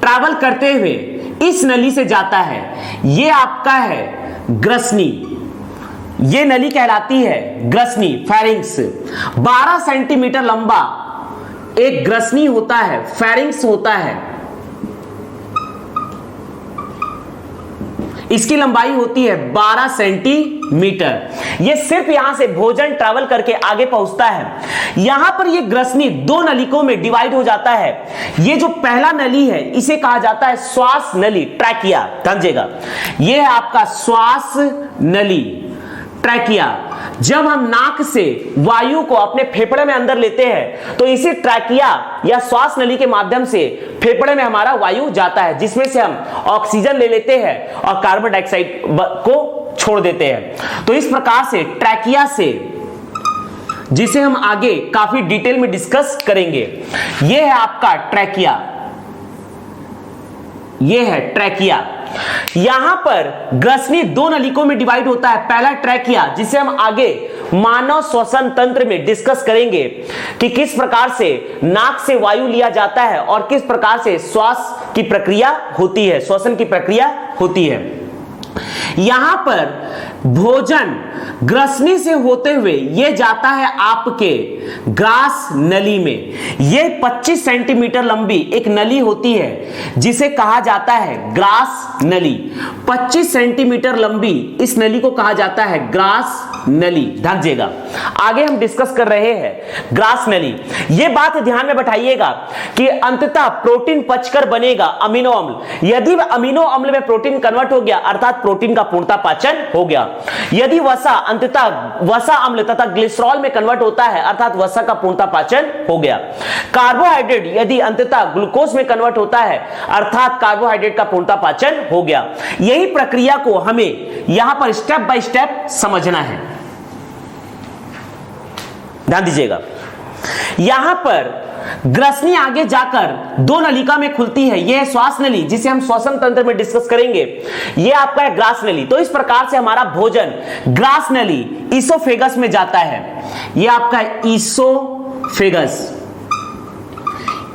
ट्रैवल करते हुए इस नली से जाता है, ये आपका है ग्रसनी, ये नली कहलाती है ग्रसनी, फेरिंक्स। 12 सेंटीमीटर लंबा एक ग्रसनी होता है, फेरिंक्स होता है, इसकी लंबाई होती है 12 सेंटीमीटर। यह सिर्फ यहां से भोजन ट्रैवल करके आगे पहुंचता है। यहां पर यह ग्रसनी दो नलिकों में डिवाइड हो जाता है। यह जो पहला नली है इसे कहा जाता है श्वास नली, ट्रैकिया। समझिएगा, यह है आपका श्वास नली, ट्रैकिया। जब हम नाक से वायु को अपने फेफड़े में अंदर लेते हैं तो इसी ट्रैकिया या श्वास नली के माध्यम से फेफड़े में हमारा वायु जाता है, जिसमें से हम ऑक्सीजन ले लेते हैं और कार्बन डाइऑक्साइड को छोड़ देते हैं। तो इस प्रकार से ट्रैकिया से, जिसे हम आगे काफी डिटेल में डिस्कस करेंगे, यह है आपका ट्रैकिया, यह है ट्रैकिया। यहां पर ग्रसनी दो नलिकों में डिवाइड होता है। पहला ट्रैकिया, जिसे हम आगे मानव श्वसन तंत्र में डिस्कस करेंगे कि किस प्रकार से नाक से वायु लिया जाता है और किस प्रकार से श्वास की प्रक्रिया होती है, श्वसन की प्रक्रिया होती है। यहां पर भोजन ग्रसनी से होते हुए यह जाता है आपके ग्रास नली में। यह 25 सेंटीमीटर लंबी एक नली होती है जिसे कहा जाता है ग्रास नली। 25 सेंटीमीटर लंबी इस नली को कहा जाता है ग्रास नली। ध्यान दीजिएगा, आगे हम डिस्कस कर रहे हैं ग्रास नली। यह बात ध्यान में बैठाइएगा कि अंततः प्रोटीन पचकर बनेगा अमीनो अम्ल। यदि अमीनो अम्ल में प्रोटीन कन्वर्ट हो गया अर्थात प्रोटीन का पूर्णता पाचन हो गया। यदि वसा अंततः वसा अम्ल तथा ग्लिसरॉल में कन्वर्ट होता है अर्थात वसा का पूर्णता पाचन हो गया। कार्बोहाइड्रेट यदि अंततः ग्लूकोज में कन्वर्ट होता है अर्थात कार्बोहाइड्रेट का पूर्णता पाचन हो गया। यही प्रक्रिया को हमें यहां पर स्टेप बाय स्टेप समझना है। ध्यान दीजिएगा, यहां पर ग्रसनी आगे जाकर दो नलिका में खुलती है। यह है श्वास नली, जिसे हम श्वसन तंत्र में डिस्कस करेंगे। यह आपका है ग्रास नली। तो इस प्रकार से हमारा भोजन ग्रास नली ईसोफेगस में जाता है। यह आपका है ईसोफेगस।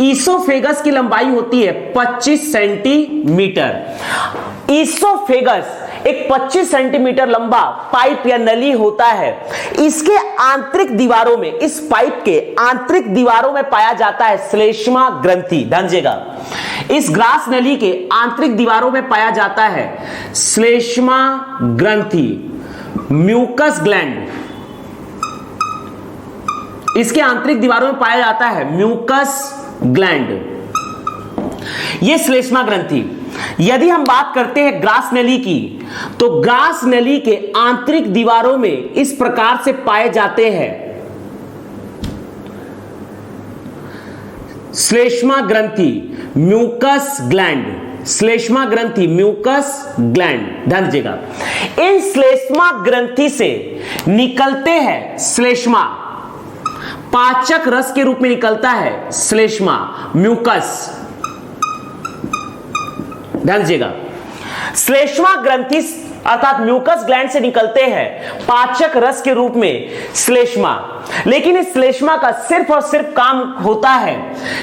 ईसोफेगस की लंबाई होती है 25 सेंटीमीटर। ईसोफेगस एक 25 सेंटीमीटर लंबा पाइप या नली होता है। इसके आंतरिक दीवारों में, इस पाइप के आंतरिक दीवारों में पाया जाता है श्लेष्मा ग्रंथि। ध्यान दीजिएगा, इस ग्रास नली के आंतरिक दीवारों में पाया जाता है श्लेष्मा ग्रंथि, म्यूकस ग्लैंड। इसके आंतरिक दीवारों में पाया जाता है म्यूकस ग्लैंड, यह श्लेष्मा ग्रंथि। यदि हम बात करते हैं ग्रास नली की, तो ग्रास नली के आंतरिक दीवारों में इस प्रकार से पाए जाते हैं श्लेष्मा ग्रंथि, म्यूकस ग्लैंड, श्लेष्मा ग्रंथि, म्यूकस ग्लैंड। ध्यान दीजिएगा, इन श्लेष्मा ग्रंथि से निकलते हैं श्लेष्मा, पाचक रस के रूप में निकलता है श्लेष्मा, म्यूकस। ध्यान दीजिएगा, श्लेष्मा ग्रंथि अर्थात म्यूकस ग्लैंड से निकलते हैं पाचक रस के रूप में श्लेष्मा। लेकिन इस श्लेष्मा का सिर्फ और सिर्फ काम होता है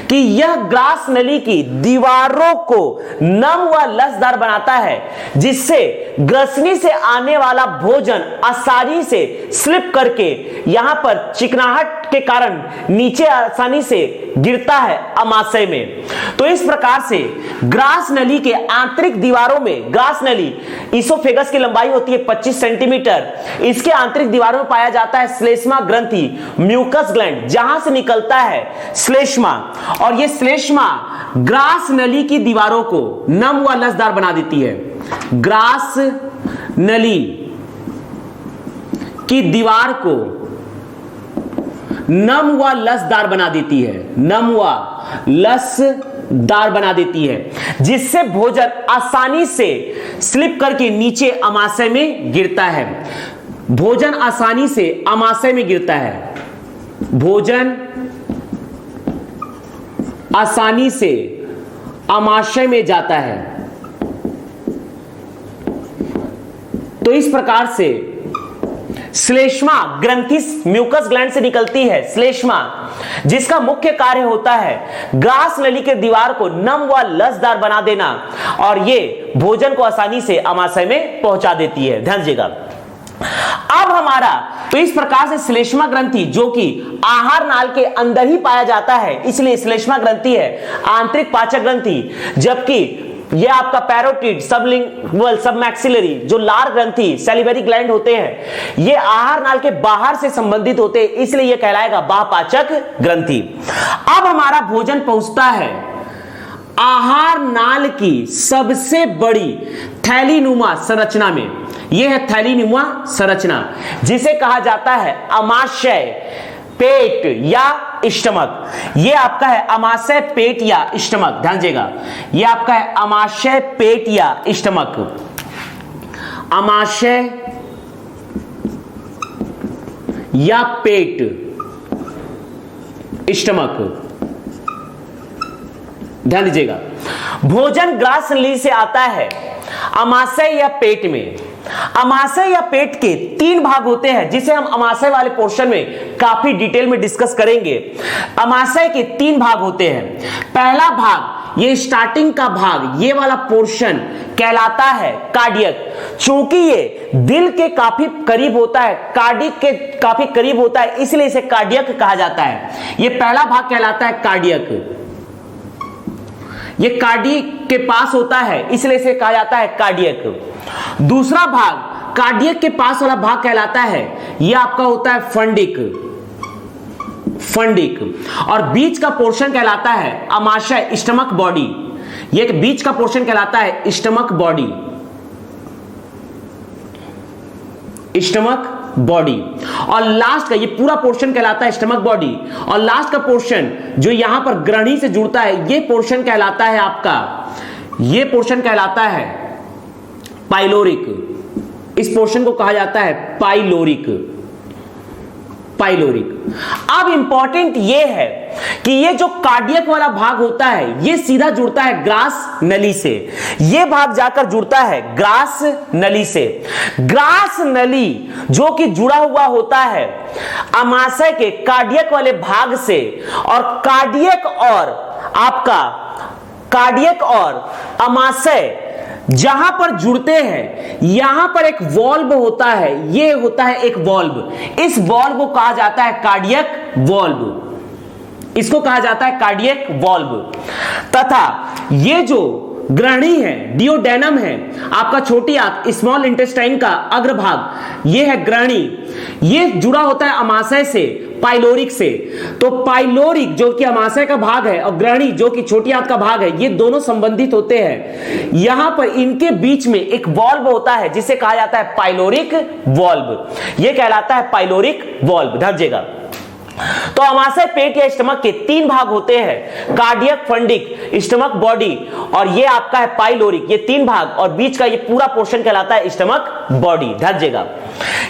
कि यह ग्रास नली की दीवारों को नम व लसदार बनाता है, जिससे ग्रसनी से आने वाला भोजन आसानी से स्लिप करके यहां पर चिकनाहट के कारण नीचे आसानी से गिरता है अमाशय में। तो इस प्रकार से ग्रास नली के आंतरिक दीवारों में, ग्रास नली इसोफेगस की लंबाई होती है 25 सेंटीमीटर, इसके आंतरिक दीवारों में पाया जाता है श्लेष्मा ग्रंथि, म्यूकस ग्लैंड, जहां से निकलता है श्लेष्मा, और यह श्लेष्मा ग्रास नली की दीवारों को नम व लसदार बना देती है। ग्रास नली की दीवार को नम व लसदार बना देती है, नम व लसदार बना देती है, जिससे भोजन आसानी से स्लिप करके नीचे अमाशय में गिरता है। भोजन आसानी से अमाशय में गिरता है, भोजन आसानी से अमाशय में जाता है। तो इस प्रकार से श्लेष्मा ग्रंथि म्यूकस ग्लैंड से निकलती है श्लेष्मा, जिसका मुख्य कार्य होता है ग्रास नली के दीवार को नम व लसदार बना देना, और ये भोजन को आसानी से अमाशय में पहुंचा देती है। ध्यान दीजिएगा, अब हमारा तो इस प्रकार से श्लेष्मा ग्रंथि जो कि आहार नाल के अंदर ही पाया जाता है, इसलिए श्लेष्मा ग्रंथि है आंतरिक पाचक ग्रंथि, जबकि यह आपका पैरोटिड, सबलिंगुअल, सबमैक्सिलरी जो लार ग्रंथि, सैलिवरी ग्लैंड होते हैं, ये आहार नाल के बाहर से संबंधित होते हैं, इसलिए यह कहलाएगा बाह्यपाचक ग्रंथि। अब हमारा भोजन पहुंचता है आहार नाल की सबसे बड़ी थैलीनुमा संरचना में। यह है थैलीनुमा संरचना, जिसे कहा जाता है अमाशय, पेट या स्टमक। यह आपका है अमाशय, पेट या स्टमक। ध्यान दीजिएगा, यह आपका है अमाशय, पेट या स्टमक। अमाशय या पेट, स्टमक। ध्यान दीजिएगा, भोजन ग्रास नली से आता है अमाशय या पेट में। अमाशय या पेट के 3 भाग होते हैं, जिसे हम अमाशय वाले पोर्शन में काफी डिटेल में डिस्कस करेंगे। अमाशय के 3 भाग होते हैं। पहला भाग, ये स्टार्टिंग का भाग, ये वाला पोर्शन कहलाता है कार्डियक। चूंकि ये दिल के काफी करीब होता है, कार्डियक के काफी करीब होता है, इसलिए इसे कार्डियक कहा जाता है। ये पहला भाग कहलाता है कार्डियक। ये कार्डियक के पास होता है, इसलिए इसे कहा जाता है कार्डियक। दूसरा भाग, कार्डियक के पास वाला भाग कहलाता है, यह आपका होता है फंडिक, फंडिक। और बीच का पोर्शन कहलाता है अमाशय, स्टमक बॉडी। यह बीच का पोर्शन कहलाता है स्टमक बॉडी, स्टमक बॉडी। और लास्ट का ये पूरा पोर्शन कहलाता है स्टमक बॉडी, और लास्ट का पोर्शन जो यहां पर ग्रहणी से जुड़ता है, ये पोर्शन कहलाता है आपका, ये पोर्शन कहलाता है पाइलोरिक। इस पोर्शन को कहा जाता है पाइलोरिक, पाइलोरिक। अब इंपॉर्टेंट यह है कि ये जो कार्डियक वाला भाग होता है, ये सीधा जुड़ता है ग्रास नली से। ये भाग जाकर जुड़ता है ग्रास नली से। ग्रास नली जो कि जुड़ा हुआ होता है अमाशय के कार्डियक वाले भाग से, और कार्डियक और आपका कार्डियक और अमाशय जहां पर जुड़ते हैं यहां पर एक वॉल्व होता है, ये होता है एक वॉल्व। इस वॉल्व को कहा जाता है कार्डियक वॉल्व, इसको कहा जाता है कार्डियक वॉल्व। तथा ये जो ग्रहणी है, डियोडेनम है, आपका छोटी आंत स्मॉल इंटेस्टाइन का अग्रभाग, ये है ग्रहणी, ये जुड़ा होता है अमाशय से, पाइलोरिक से। तो पाइलोरिक जो कि अमाशय का भाग है और ग्रहणी जो कि छोटी आंत का भाग है, ये दोनों संबंधित होते हैं। यहां पर इनके बीच में एक वॉल्व होता है जिसे कहा जाता है पाइलोरिक वॉल्व, ये कहलाता है पाइलोरिक वॉल्व। ध्यान। तो अमाशय पेट या स्टमक के 3 भाग होते हैं, कार्डियक, फंडिक, स्टमक बॉडी, और ये आपका है पाइलोरिक, ये 3 भाग, और बीच का ये पूरा पोर्शन कहलाता है स्टमक बॉडी। ध्यान देगा।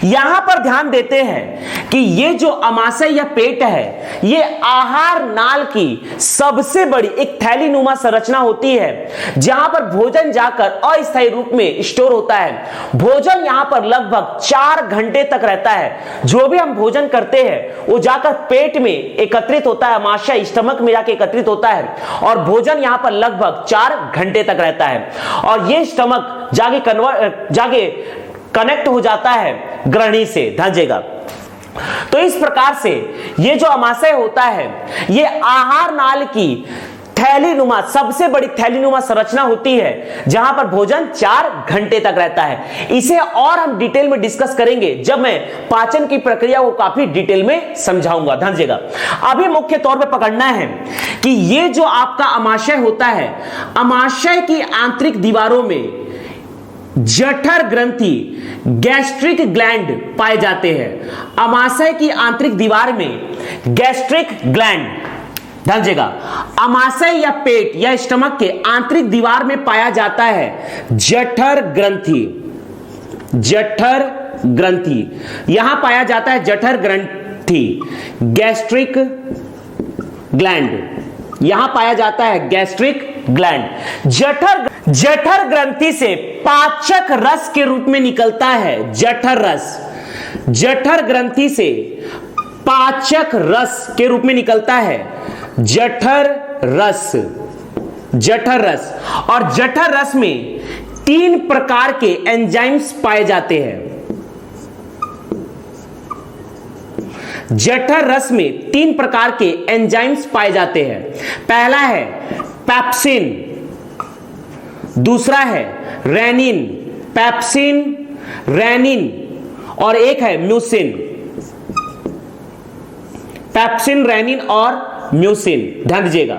यहां पर ध्यान देते हैं कि ये जो अमाशय या पेट है, ये आहार नाल की सबसे बड़ी एक थैलीनुमा संरचना होती है, जहां पर भोजन जाकर अस्थायी रूप में स्टोर होता है। भोजन यहां पर लगभग 4 घंटे तक रहता है। जो भी हम भोजन करते हैं वो जाकर पेट में एकत्रित होता है, अमाशय स्टमक में जाके एकत्रित होता है, और भोजन यहां पर लगभग 4 घंटे तक रहता है, और ये स्टमक जाके कनेक्ट हो जाता है ग्रहणी से। ध्यान। तो इस प्रकार से ये जो अमाशय होता है, ये आहार नाल की थैलीनुमा, सबसे बड़ी थैलीनुमा संरचना होती है, जहां पर भोजन 4 घंटे तक रहता है। इसे और हम डिटेल में डिस्कस करेंगे जब मैं पाचन की प्रक्रिया को काफी डिटेल में समझाऊंगा। ध्यान देगा। अभी मुख्य तौर पे पकड़ना है कि ये जो आपका अमाशय होता है, अमाशय की आंतरिक दीवारों में जठर ग्रंथि, गैस्ट्रिक ग्लैंड पाए जाते हैं। अमाशय की आंतरिक दीवार में गैस्ट्रिक ग्लैंड, ध्यान देगा, अमाशय या पेट या स्टमक के आंतरिक दीवार में पाया जाता है जठर ग्रंथि। जठर ग्रंथि, यहां पाया जाता है जठर ग्रंथि, गैस्ट्रिक ग्लैंड, यहां पाया जाता है गैस्ट्रिक ग्लैंड। जठर ग्रंथि से पाचक रस के रूप में निकलता है जठर रस। जठर ग्रंथि से पाचक रस के रूप में निकलता है जठर रस। जठर रस, और जठर रस में 3 प्रकार के एंजाइम्स पाए जाते हैं। जठर रस में 3 प्रकार के एंजाइम्स पाए जाते हैं। पहला है पेप्सिन, दूसरा है रेनिन, पेप्सिन, रेनिन, और एक है म्यूसिन। पेप्सिन, रेनिन और म्यूसिन, ध्यान दीजिएगा,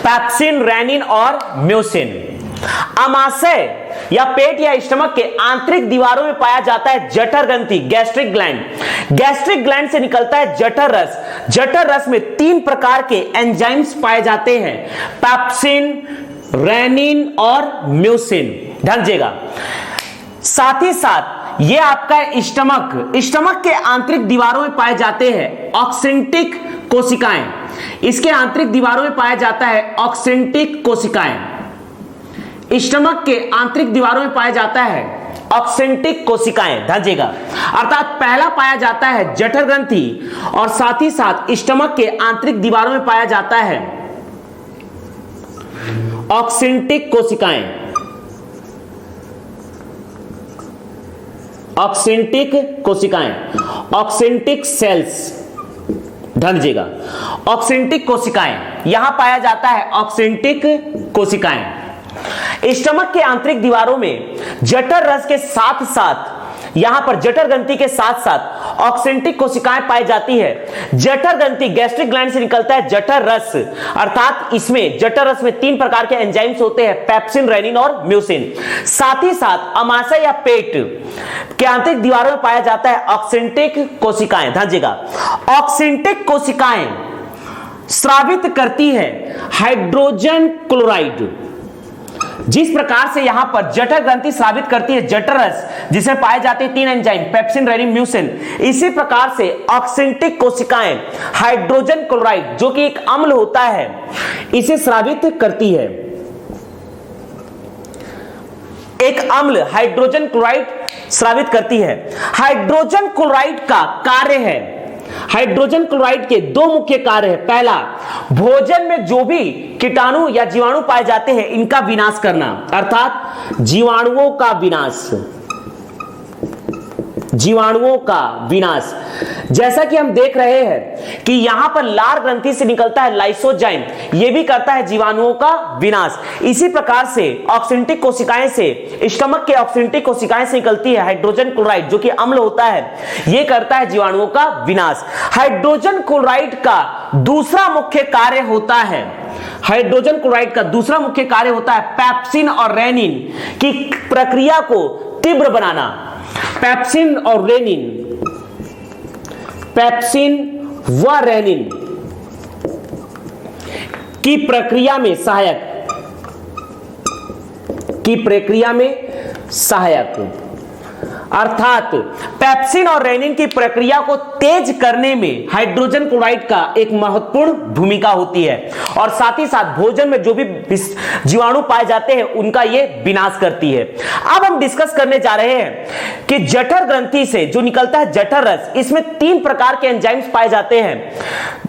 पेप्सिन, रेनिन और म्यूसिन। अमाशय या पेट या स्टमक के आंतरिक दीवारों में पाया जाता है जठर ग्रंथि, गैस्ट्रिक ग्लैंड। गैस्ट्रिक ग्लैंड से निकलता है जठर रस। जठर रस में 3 प्रकार के एंजाइम्स पाए जाते हैं, पेप्सिन, रेनिन और म्यूसिन। ध्यान दीजिएगा। साथ ही साथ ये आपका स्टमक के आंतरिक दीवारों में पाए जाते हैं ऑक्सेंटिक कोशिकाएं। इसके आंतरिक दीवारों में पाया जाता है ऑक्सेंटिक कोशिकाएं। स्टमक के आंतरिक दीवारों में पाया जाता है ऑक्सेंटिक कोशिकाएं। ध्यान दीजिएगा। अर्थात पहला पाया जाता है जठर ग्रंथि, और साथ ही साथ स्टमक के आंतरिक दीवारों में पाया जाता है ऑक्सेंटिक कोशिकाएं। ऑक्सेंटिक कोशिकाएं, ऑक्सेंटिक सेल्स, ध्यान दीजिएगा, ऑक्सेंटिक कोशिकाएं, यहां पाया जाता है ऑक्सेंटिक कोशिकाएं। स्टमक के आंतरिक दीवारों में जठर रस के साथ साथ, यहां पर जठर ग्रंथि के साथ साथ ऑक्सेंटिक कोशिकाएं पाई जाती है। जठर ग्रंथि, गैस्ट्रिक ग्लैंड से निकलता है जठर रस, अर्थात इसमें जठर रस में 3 प्रकार के एंजाइम्स होते हैं, पेप्सिन, रेनिन और म्यूसिन। साथ ही साथ अमाशय या पेट के आंतरिक दीवारों में पाया जाता है ऑक्सेंटिक कोशिकाएं। ध्यान दीजिएगा। ऑक्सेंटिक कोशिकाएं स्रावित करती है हाइड्रोजन क्लोराइड। जिस प्रकार से यहां पर जठर ग्रंथि स्रावित करती है जठर रस, जिसमें पाए जाते हैं 3 एंजाइम, पेप्सिन, रेनिन, म्यूसिन, इसी प्रकार से ऑक्सेंटिक कोशिकाएं हाइड्रोजन क्लोराइड, जो कि एक अम्ल होता है, इसे स्रावित करती है। एक अम्ल हाइड्रोजन क्लोराइड स्रावित करती है। हाइड्रोजन क्लोराइड का कार्य है, हाइड्रोजन क्लोराइड के दो मुख्य कार्य हैं। पहला, भोजन में जो भी कीटाणु या जीवाणु पाए जाते हैं इनका विनाश करना, अर्थात जीवाणुओं का विनाश, जीवाणुओं का विनाश। जैसा कि हम देख रहे हैं कि यहां पर लार ग्रंथि से निकलता है लाइसोजाइम, यह भी करता है जीवाणुओं का विनाश। इसी प्रकार से ऑक्सिंटिक कोशिकाएं से, स्टमक के ऑक्सिंटिक कोशिकाएं से निकलती है हाइड्रोजन क्लोराइड जो कि अम्ल होता है, यह करता है जीवाणुओं का विनाश। हाइड्रोजन क्लोराइड का दूसरा मुख्य कार्य होता है, हाइड्रोजन क्लोराइड का दूसरा मुख्य कार्य होता है पेप्सिन और रेनिन की प्रक्रिया को तीव्र बनाना। पेप्सिन और रेनिन, पेप्सिन व रेनिन की प्रक्रिया में सहायक, की प्रक्रिया में सहायक, अर्थात पेप्सिन और रेनिन की प्रक्रिया को तेज करने में हाइड्रोजन क्लोराइड का एक महत्वपूर्ण भूमिका होती है और साथ ही साथ भोजन में जो भी जीवाणु पाए जाते हैं उनका यह विनाश करती है। अब हम डिस्कस करने जा रहे हैं कि जठर ग्रंथि से जो निकलता है जठर रस, इसमें 3 प्रकार के एंजाइम्स पाए जाते हैं,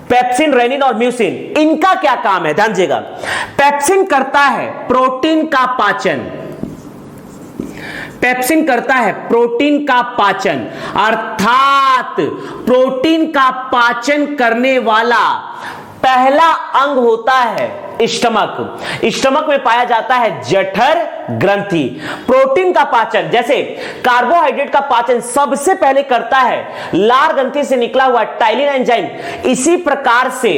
पेप्सिन, रेनिन और म्यूसिन। इनका क्या काम है, ध्यान दीजिएगा। पेप्सिन करता है प्रोटीन का पाचन, पेप्सिन करता है प्रोटीन का पाचन, अर्थात प्रोटीन का पाचन करने वाला पहला अंग होता है स्टमक। स्टमक में पाया जाता है जठर ग्रंथि। प्रोटीन का पाचन, जैसे कार्बोहाइड्रेट का पाचन सबसे पहले करता है लार ग्रंथि से निकला हुआ टाइलिन एंजाइम, इसी प्रकार से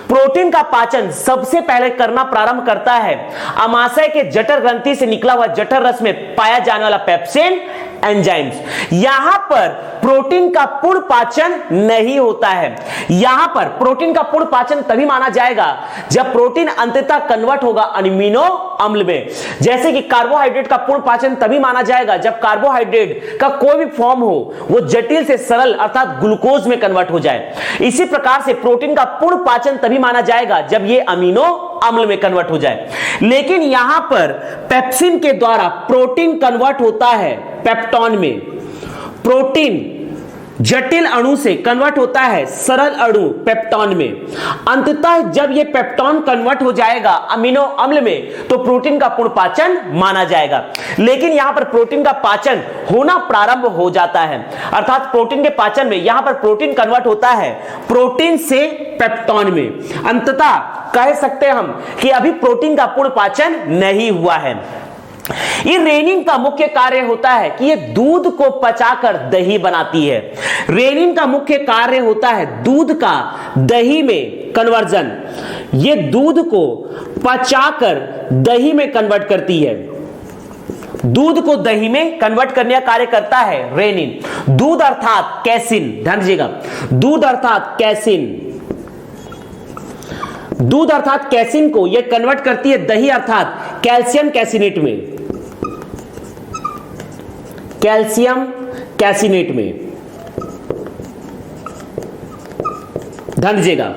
प्रोटीन का पाचन सबसे पहले करना प्रारंभ करता है अमाशय के जठर ग्रंथि से निकला हुआ जठर रस में पाया जाने वाला पेप्सिन एंजाइम्स। यहां पर प्रोटीन का पूर्ण पाचन नहीं होता है। यहां पर प्रोटीन का पूर्ण पाचन तभी माना जाएगा जब प्रोटीन अंततः कन्वर्ट होगा अमीनो अम्ल में। जैसे कि कार्बोहाइड्रेट का पूर्ण पाचन तभी माना जाएगा जब कार्बोहाइड्रेट का कोई भी फॉर्म हो वो जटिल से सरल अर्थात ग्लूकोज में कन्वर्ट हो जाए। इसी प्रकार से प्रोटीन का पूर्ण पाचन तभी माना जाएगा जब ये अमीनो अम्ल में कन्वर्ट हो जाए। लेकिन यहां पर पेप्सिन के द्वारा प्रोटीन कन्वर्ट होता है पेप्टॉन में। प्रोटीन जटिल अणु से कन्वर्ट होता है सरल अणु पेप्टॉन में। अंततः जब यह पेप्टॉन कन्वर्ट हो जाएगा अमीनो अम्ल में तो प्रोटीन का पूर्ण पाचन माना जाएगा। लेकिन यहां पर प्रोटीन का पाचन होना प्रारंभ हो जाता है, अर्थात प्रोटीन के पाचन में यहां पर प्रोटीन कन्वर्ट होता है प्रोटीन से पेप्टॉन में। अंततः कह सकते हैं हम कि अभी प्रोटीन का पूर्ण पाचन नहीं हुआ है। ये रेनिन का मुख्य कार्य होता है कि ये दूध को पचाकर दही बनाती है। रेनिन का मुख्य कार्य होता है दूध का दही में कन्वर्जन। ये दूध को पचाकर दही में कन्वर्ट करती है। दूध को दही में कन्वर्ट करने का कार्य करता है रेनिन। दूध अर्थात कैसिन, ध्यान दीजिएगा, दूध अर्थात कैसिन, दूध अर्थात कैसिन को यह कन्वर्ट करती है दही अर्थात कैल्शियम कैसिनेट में, कैल्शियम कैसिनेट में। ध्यान दीजिएगा,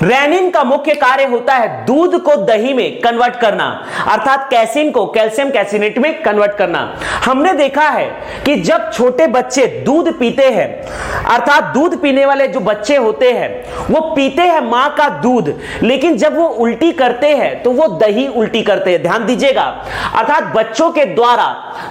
रेनिन का मुख्य कार्य होता है दूध को दही में कन्वर्ट करना, अर्थात कैसिन को कैल्शियम कैसिनेट में कन्वर्ट करना। हमने देखा है कि जब छोटे बच्चे दूध पीते हैं, अर्थात दूध पीने वाले जो बच्चे होते हैं वो पीते हैं मां का दूध, लेकिन जब वो उल्टी करते हैं तो वो दही उल्टी करते हैं। ध्यान दीजिएगा, अर्थात बच्चों के द्वारा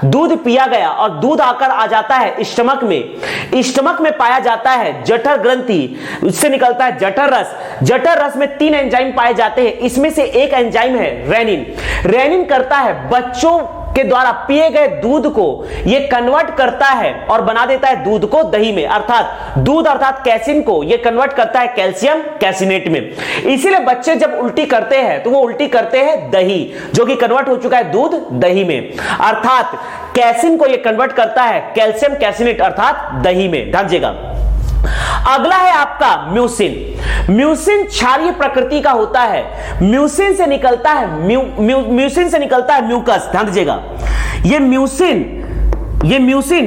दूध पिया गया और दूध आकर आ जाता है स्टमक में। स्टमक में पाया जाता है जठर ग्रंथि, उससे निकलता है जठर रस। जठर रस में 3 एंजाइम पाए जाते हैं, इसमें से एक एंजाइम है रेनिन। रेनिन करता है बच्चों के द्वारा पिए गए दूध को यह कन्वर्ट करता है और बना देता है दूध को दही में, अर्थात दूध अर्थात कैसिन को यह कन्वर्ट करता है कैल्शियम कैसिनेट में। इसीलिए बच्चे जब उल्टी करते हैं तो वो उल्टी करते हैं दही, जो कि कन्वर्ट हो चुका है दूध दही में, अर्थात कैसिन को यह कन्वर्ट करता है कैल्शियम कैसिनेट अर्थात दही में। ध्यान दीजिएगा, अगला है आपका म्यूसिन। म्यूसिन क्षारीय प्रकृति का होता है। म्यूसिन से निकलता है म्यूसिन से निकलता है म्यूकस। ध्यान दीजिएगा, ये म्यूसिन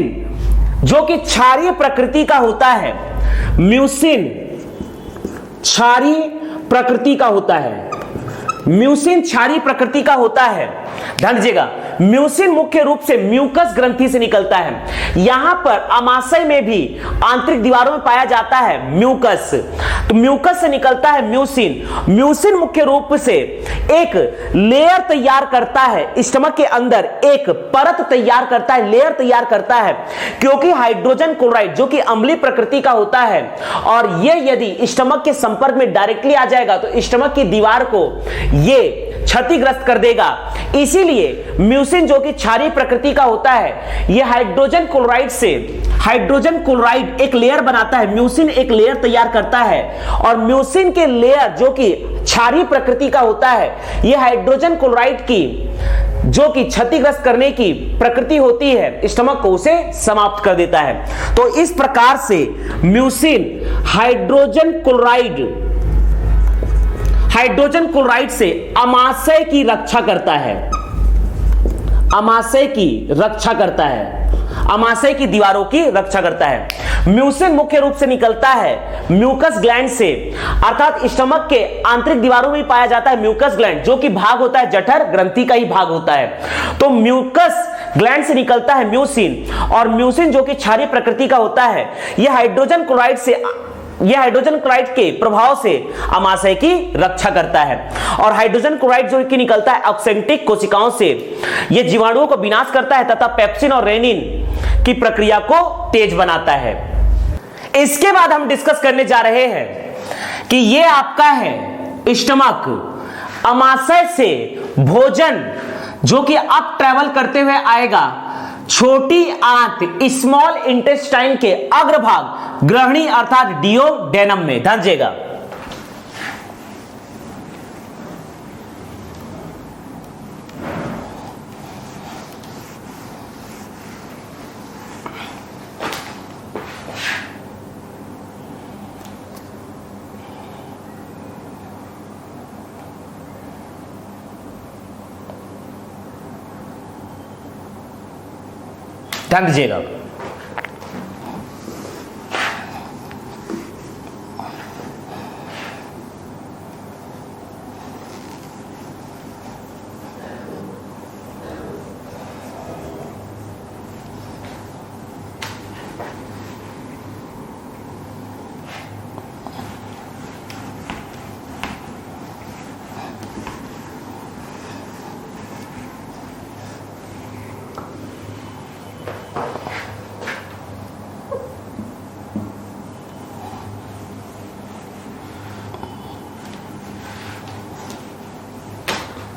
जो कि क्षारीय प्रकृति का होता है, म्यूसिन क्षारीय प्रकृति का होता है। म्यूसिन क्षारीय प्रकृति का होता है। ध्यान दीजिएगा, म्यूसिन मुख्य रूप से म्यूकस ग्रंथि से निकलता है। यहां पर अमाशय में भी आंतरिक दीवारों में पाया जाता है म्यूकस, तो म्यूकस से निकलता है म्यूसिन। म्यूसिन मुख्य रूप से एक लेयर तैयार करता है, स्टमक के अंदर एक परत तैयार करता है, लेयर तैयार करता है, क्योंकि हाइड्रोजन क्लोराइड जो कि अम्लीय प्रकृति का होता है और ये यदि स्टमक के संपर्क में डायरेक्टली आ जाएगा तो स्टमक की दीवार को ये क्षतिग्रस्त कर देगा। इसीलिए म्यूसिन जो कि क्षारीय प्रकृति का होता है, यह हाइड्रोजन क्लोराइड एक लेयर बनाता है, म्यूसिन एक लेयर तैयार करता है और म्यूसिन के लेयर जो कि क्षारीय प्रकृति का होता है, यह हाइड्रोजन क्लोराइड की जो कि क्षतिग्रस्त करने की प्रकृति होती है, स्टमक को उसे समाप्त कर देता है। तो इस प्रकार से म्यूसिन हाइड्रोजन क्लोराइड से अमाशय की रक्षा करता है, अमाशय की रक्षा करता है, अमाशय की दीवारों की रक्षा करता है। म्यूसिन मुख्य रूप से निकलता है म्यूकस ग्लैंड से, अर्थात स्टमक के आंतरिक दीवारों में पाया जाता है म्यूकस ग्लैंड जो कि भाग होता है जठर ग्रंथि का ही भाग होता है। तो म्यूकस ग्लैंड से निकलता है म्यूसिन और म्यूसिन जो कि क्षारीय प्रकृति का होता है, यह हाइड्रोजन क्लोराइड के प्रभाव से अमाशय की रक्षा करता है। और हाइड्रोजन क्लोराइड जो कि निकलता है ऑक्सेंटिक कोशिकाओं से, यह जीवाणुओं को विनाश करता है तथा पेप्सिन और रेनिन की प्रक्रिया को तेज बनाता है। इसके बाद हम डिस्कस करने जा रहे हैं कि यह आपका है स्टमक, अमाशय से भोजन जो कि अब ट्रेवल करते हुए आएगा छोटी आंत स्मॉल इंटेस्टाइन के अग्रभाग ग्रहणी अर्थात डियोडेनम में। ध्यान दीजिएगा, ध्यान दीजिएगा।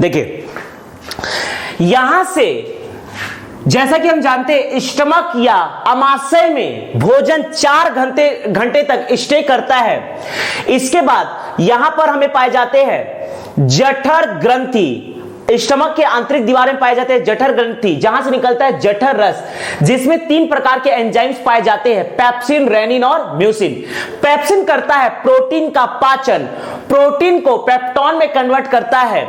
देखिए, यहां से जैसा कि हम जानते हैं स्टमक या अमाशय में भोजन 4 घंटे तक स्टे करता है। इसके बाद यहां पर हमें पाए जाते हैं जठर ग्रंथि, स्टमक के आंतरिक दीवार में पाए जाते हैं जठर ग्रंथि, जहां से निकलता है जठर रस, जिसमें 3 प्रकार के एंजाइम्स पाए जाते हैं, पेप्सिन, रेनिन और म्यूसिन। पेप्सिन करता है प्रोटीन का पाचन, प्रोटीन को पेप्टोन में कन्वर्ट करता है।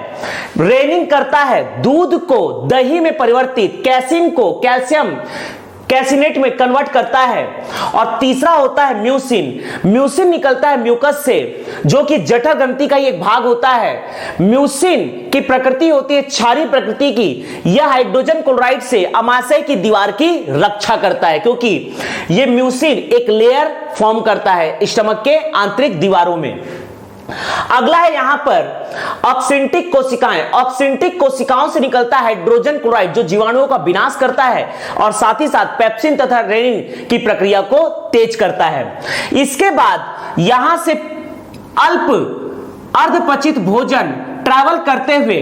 रेनिन करता है दूध को दही में परिवर्तित, कैसिन को कैल्शियम कैसिनेट में कन्वर्ट करता है। और तीसरा होता है म्यूसिन। म्यूसिन निकलता है म्यूकस से जो कि जठर ग्रंथि का ही एक भाग होता है। म्यूसिन की प्रकृति होती है क्षारीय प्रकृति की। यह हाइड्रोजन क्लोराइड से अमाशय की दीवार की रक्षा करता है, क्योंकि यह म्यूसिन एक लेयर फॉर्म करता है स्टमक के आंतरिक दीवारों में। अगला है यहां पर ऑक्सेंटिक कोशिकाएं। ऑक्सेंटिक कोशिकाओं से निकलता है हाइड्रोजन क्लोराइड जो जीवाणुओं का विनाश करता है और साथ ही साथ पेप्सिन तथा रेनिन की प्रक्रिया को तेज करता है। इसके बाद यहां से अल्प अर्धपचित भोजन ट्रैवल करते हुए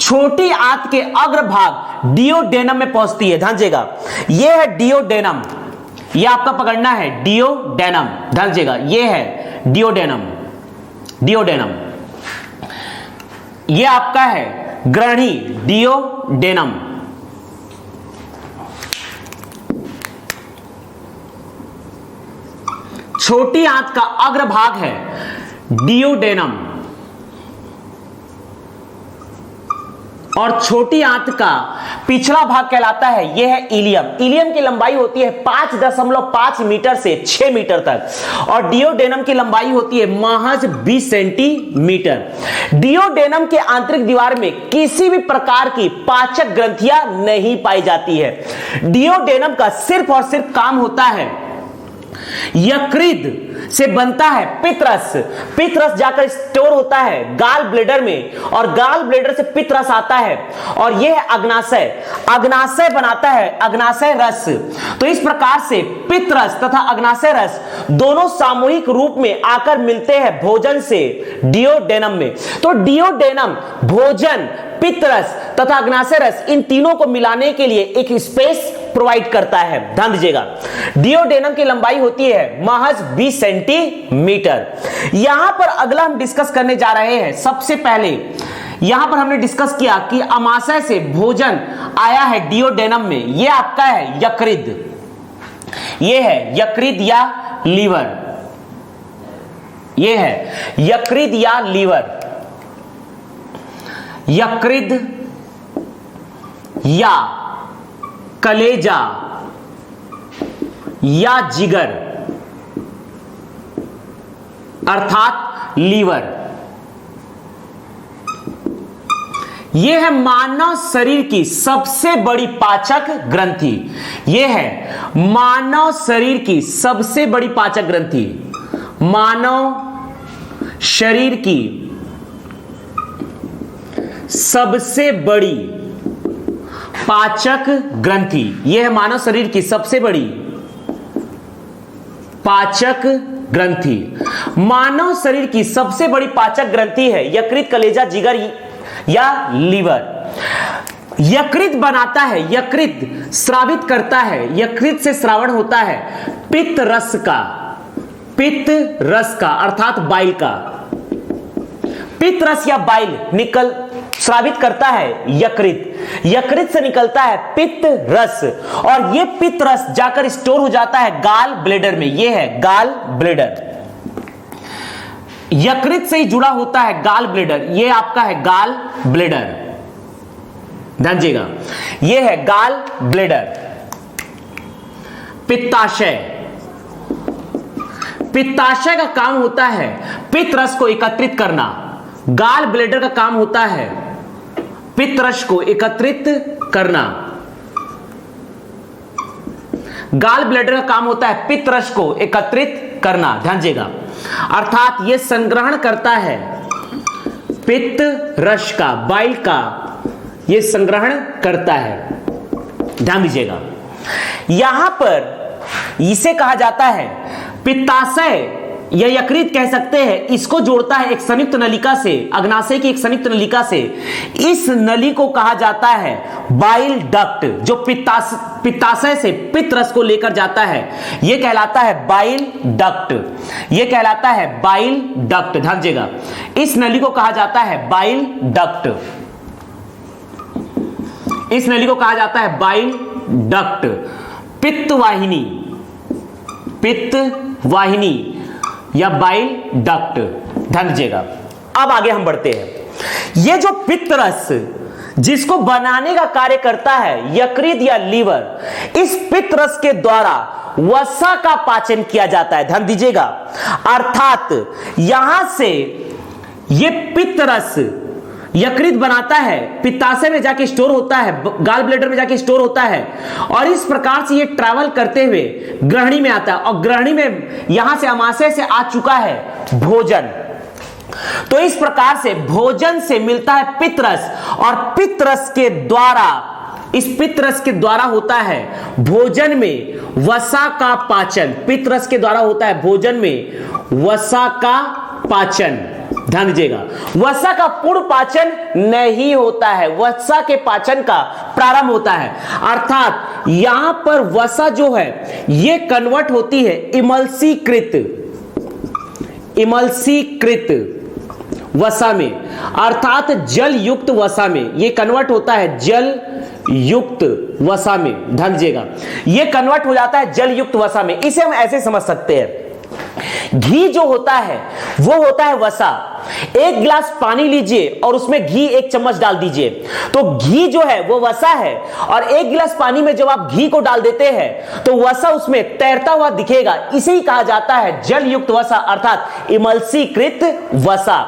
छोटी आंत के अग्रभाग डियोडेनम में पहुंचती है। ध्यान दीजिएगा, यह है डियोडेनम, यह आपका पकड़ना है डियोडेनम। ध्यान दीजिएगा, यह है डियोडेनम। डियोडेनम यह आपका है ग्रहणी डियोडेनम। छोटी आंत का अग्रभाग है डियोडेनम और छोटी आंत का पिछला भाग कहलाता है, यह है इलियम। इलियम की लंबाई होती है 5.5 मीटर से 6 मीटर तक और डियोडेनम की लंबाई होती है महज 20 सेंटीमीटर। डियोडेनम के आंतरिक दीवार में किसी भी प्रकार की पाचक ग्रंथियां नहीं पाई जाती है। डियोडेनम का सिर्फ और सिर्फ काम होता है, यकृत से बनता है पित्तरस। पित्तरस जाकर स्टोर होता है गाल ब्लेडर में और गाल ब्लेडर से पित्तरस आता है और यह अग्नाशय, अग्नाशय बनाता है अग्नाशय रस। तो इस प्रकार से पित्तरस तथा अग्नाशय रस दोनों सामूहिक रूप में आकर मिलते हैं भोजन से डियोडेनम में। तो डियोडेनम भोजन, पित्तरस तथा अग्नाशय रस इन तीनों को मिलाने के लिए एक स्पेस प्रोवाइड करता है। ध्यान दीजिएगा, डियोडेनम की लंबाई होती है महज 20 सेंटीमीटर। यहां पर अगला हम डिस्कस करने जा रहे हैं, सबसे पहले यहां पर हमने डिस्कस किया कि अमाशय से भोजन आया है डियोडेनम में। यह आपका है यकृत, यह है यकृत या लीवर, यह है यकृत या लीवर, यकृत या कलेजा या जिगर अर्थात लीवर। यह है मानव शरीर की सबसे बड़ी पाचक ग्रंथि। यह है मानव शरीर की सबसे बड़ी पाचक ग्रंथि, मानव शरीर की सबसे बड़ी पाचक ग्रंथि। यह है मानव शरीर की सबसे बड़ी पाचक ग्रंथि। मानव शरीर की सबसे बड़ी पाचक ग्रंथि है यकृत, कलेजा, जिगर या लीवर। यकृत बनाता है, यकृत स्रावित करता है, यकृत से स्रावण होता है पित्त रस का, पित्त रस का अर्थात बाइल का। पित्त रस या बाइल निकल स्रावित करता है यकृत, यकृत से निकलता है पित्त रस और यह पित्त रस जाकर स्टोर हो जाता है गाल ब्लेडर में। यह है गाल ब्लेडर, यकृत से ही जुड़ा होता है गाल ब्लेडर। यह आपका है गाल ब्लेडर, ध्यान दीजिएगा, यह है गाल ब्लेडर। पित्ताशय, पित्ताशय का काम होता है पित्त रस को एकत्रित करना। गाल ब्लेडर का काम होता है पित्त रस को एकत्रित करना। गाल ब्लेडर का काम होता है पित्त रस को एकत्रित करना, ध्यान दीजिएगा, अर्थात यह संग्रहण करता है पित्त रस का, बाइल का यह संग्रहण करता है। ध्यान दीजिएगा, यहां पर इसे कहा जाता है पित्ताशय या यकृत कह सकते हैं। इसको जोड़ता है एक संयुक्त नलिका से, अग्नाशय की एक संयुक्त नलिका से। इस नली को कहा जाता है बाइल डक्ट, जो पित्ताशय से पित्त रस को लेकर जाता है, यह कहलाता है बाइल डक्ट, यह कहलाता है बाइल डक्ट। ध्यान दीजिएगा, इस नली को कहा जाता है बाइल डक्ट, इस नली को कहा जाता है बाइल डक्ट। पित्त वाहिनी, पित्त वाहिनी या बाइल डक्ट, ध्यान दीजिएगा। अब आगे हम बढ़ते हैं। यह जो पित्त रस जिसको बनाने का कार्य करता है यकृत या लीवर, इस पित्त रस के द्वारा वसा का पाचन किया जाता है। ध्यान दीजिएगा, अर्थात यहां से यह पित्त रस यकृत बनाता है, पित्ताशय में जाके स्टोर होता है, गाल ब्लेडर में जाके स्टोर होता है और इस प्रकार से ये ट्रैवल करते हुए ग्रहणी में आता है और ग्रहणी में यहां से अमाशय से आ चुका है भोजन। तो इस प्रकार से भोजन से मिलता है पित्त रस और पित्त रस के द्वारा, इस पित्त रस के द्वारा होता है भोजन में वसा का पाचन। पित्त रस के द्वारा होता है भोजन में वसा का पाचन। ध्यान दीजिएगा, वसा का पूर्ण पाचन नहीं होता है, वसा के पाचन का प्रारंभ होता है। अर्थात यहां पर वसा जो है यह कन्वर्ट होती है इमल्सीकृत, इमल्सीकृत वसा में, अर्थात जल युक्त वसा में। यह कन्वर्ट होता है जल युक्त वसा में। ध्यान दीजिएगा, यह कन्वर्ट हो जाता है जल युक्त वसा में। इसे हम ऐसे समझ सकते हैं घी जो होता है वो होता है वसा। एक गिलास पानी लीजिए और उसमें घी 1 चम्मच डाल दीजिए, तो घी जो है वो वसा है। और 1 गिलास पानी में जब आप घी को डाल देते हैं तो वसा उसमें तैरता हुआ दिखेगा, इसे ही कहा जाता है जल युक्त वसा, अर्थात इमल्सीकृत वसा।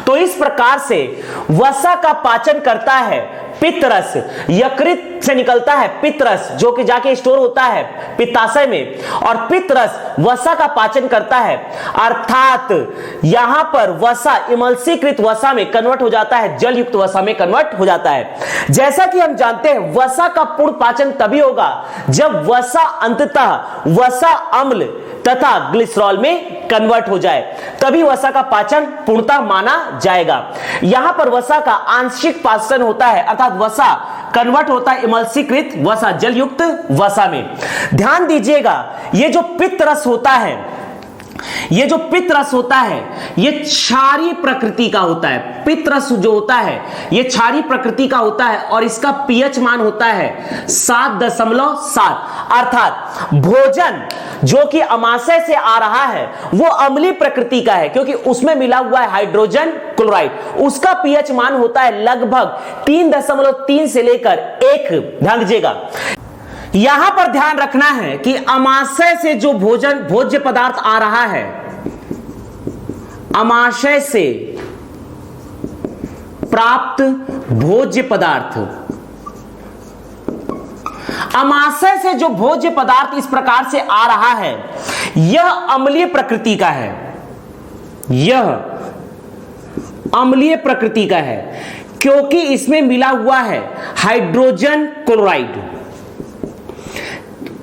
तो इस प्रकार से वसा का पाचन करता है पित्तरस। यकृत से निकलता है पित्तरस जो कि जाके स्टोर होता है पित्ताशय में, और पित्तरस वसा का पाचन करता है, अर्थात यहां पर वसा इमल्सीकृत वसा में कन्वर्ट हो जाता है, जल युक्त वसा में कन्वर्ट हो जाता है। जैसा कि हम जानते हैं वसा का पूर्ण पाचन तभी होगा जब वसा अंततः वसा अम्ल तथा ग्लिसरॉल में कन्वर्ट हो जाए, तभी वसा का पाचन पूर्णतः माना जाएगा। यहां पर वसा का आंशिक पाचन होता है, अर्थात वसा कन्वर्ट होता है इमल्सीकृत वसा, जल युक्त वसा में। ध्यान दीजिएगा, ये जो पित्तरस होता है, ये जो पित्तरस होता है ये क्षारीय प्रकृति का होता है। पित्तरस जो होता है ये क्षारीय प्रकृति का होता है और इसका पीएच मान होता है 7.7, अर्थात भोजन जो कि अमाशय से आ रहा है वो अम्लीय प्रकृति का है, क्योंकि उसमें मिला हुआ है हाइड्रोजन क्लोराइड। उसका पीएच मान होता है लगभग 3.3 से लेकर 1। ध्यान दीजिएगा, यहां पर ध्यान रखना है कि अमाशय से जो भोज्य पदार्थ आ रहा है, अमाशय से प्राप्त भोज्य पदार्थ, अमाशय से जो भोज्य पदार्थ इस प्रकार से आ रहा है यह अम्लीय प्रकृति का है, यह अम्लीय प्रकृति का है, क्योंकि इसमें मिला हुआ है हाइड्रोजन क्लोराइड।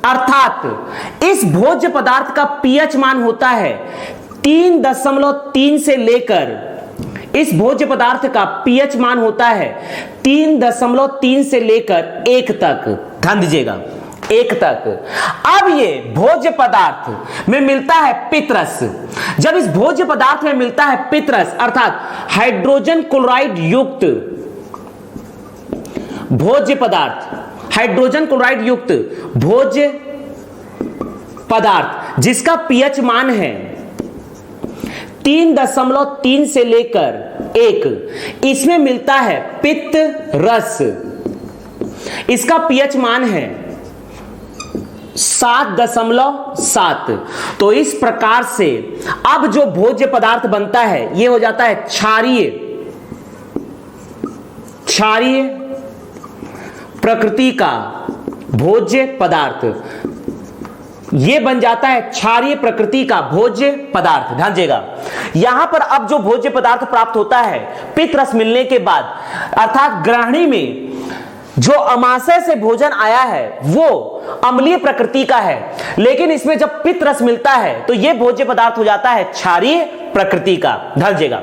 अर्थात इस भोज्य पदार्थ का पीएच मान होता है 3.3 से लेकर, इस भोज्य पदार्थ का पीएच मान होता है 3.3 से लेकर 1 तक। ध्यान दीजिएगा, 1 तक। अब ये भोज्य पदार्थ में मिलता है पित्तरस। जब इस भोज्य पदार्थ में मिलता है पित्तरस, अर्थात हाइड्रोजन क्लोराइड युक्त भोज्य पदार्थ, हाइड्रोजन क्लोराइड युक्त भोज्य पदार्थ जिसका पीएच मान है 3.3 से लेकर 1, इसमें मिलता है पित्त रस। इसका पीएच मान है 7.7। तो इस प्रकार से अब जो भोज्य पदार्थ बनता है यह हो जाता है क्षारीय प्रकृति का भोज्य पदार्थ। यह बन जाता है क्षारीय प्रकृति का भोज्य पदार्थ। ध्यान दीजिएगा, यहां पर अब जो भोज्य पदार्थ प्राप्त होता है पित्तरस मिलने के बाद, अर्थात ग्रहणी में जो अमाशय से भोजन आया है वो अम्लीय प्रकृति का है, लेकिन इसमें जब पित्तरस मिलता है तो यह भोज्य पदार्थ हो जाता है क्षारीय प्रकृति का। ध्यान दीजिएगा,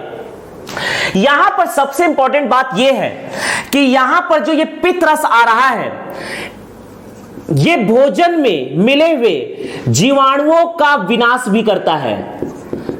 यहां पर सबसे इंपॉर्टेंट बात यह है कि यहां पर जो ये पित्तरस आ रहा है ये भोजन में मिले हुए जीवाणुओं का विनाश भी करता है,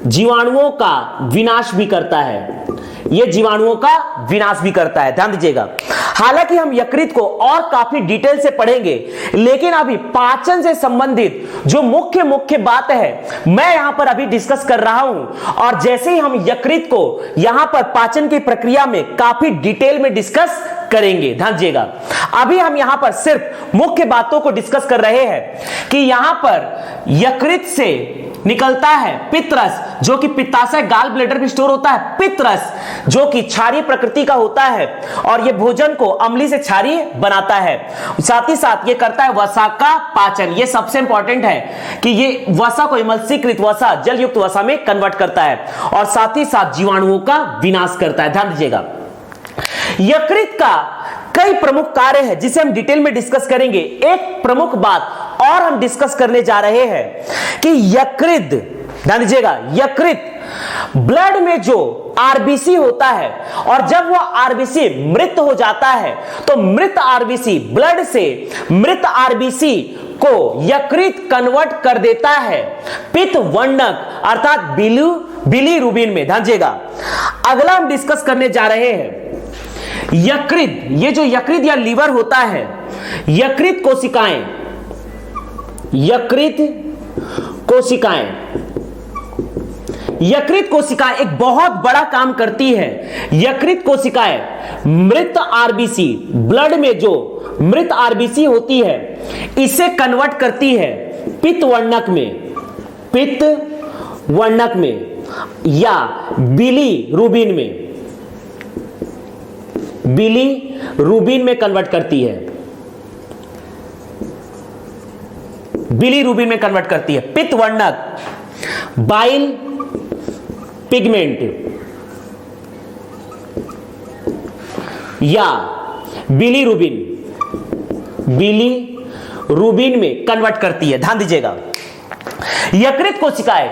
जीवाणुओं का विनाश भी करता है, यह जीवाणुओं का विनाश भी करता है। ध्यान दीजिएगा, हालांकि हम यकृत को और काफी डिटेल से पढ़ेंगे, लेकिन अभी पाचन से संबंधित जो मुख्य बात है मैं यहां पर अभी डिस्कस कर रहा हूं, और जैसे ही हम यकृत को यहां पर पाचन की प्रक्रिया में काफी डिटेल में डिस्कस करेंगे। ध्यान दीजिएगा, अभी हम यहां पर सिर्फ मुख्य बातों को डिस्कस कर रहे हैं कि यहां पर यकृत से निकलता है पित्तरस जो कि पित्ताशय गाल ब्लेडर में स्टोर होता है, पित्तरस जो कि क्षारीय प्रकृति का होता है और यह भोजन को अम्लीय से क्षारीय बनाता है। साथ ही साथ यह करता है वसा का पाचन। यह सबसे इंपॉर्टेंट है कि यह वसा को इमल्सीकृत वसा, जल युक्त वसा में कन्वर्ट करता है और साथ ही साथ जीवाणुओं का विनाश करता है। ध्यान दीजिएगा, यकृत का कई प्रमुख कार्य है जिसे हम डिटेल में डिस्कस करेंगे। एक प्रमुख बात और हम डिस्कस करने जा रहे हैं कि यकृत, ध्यान दीजिएगा, यकृत ब्लड में जो आरबीसी होता है और जब वो आरबीसी मृत हो जाता है तो मृत आरबीसी, ब्लड से मृत आरबीसी को यकृत कन्वर्ट कर देता है पित्त वर्णक अर्थात बिलीरुबिन में। ध्यान दीजिएगा, अगला हम डिस्कस करने जा रहे हैं यकृत। ये जो यकृत या लीवर होता है, यकृत कोशिकाएं यकृत कोशिकाएं एक बहुत बड़ा काम करती है। यकृत कोशिकाएं मृत आरबीसी, ब्लड में जो मृत आरबीसी होती है, इसे कन्वर्ट करती है पित्त वर्णक में, पित्त वर्णक में या बिलीरुबिन में, बिलीरुबिन में कन्वर्ट करती है, बिलीरुबिन में कन्वर्ट करती है। पित्त वर्णक, बाइल पिगमेंट या बिलीरुबिन, बिलीरुबिन में कन्वर्ट करती है। ध्यान दीजिएगा, यकृत कोशिकाएं,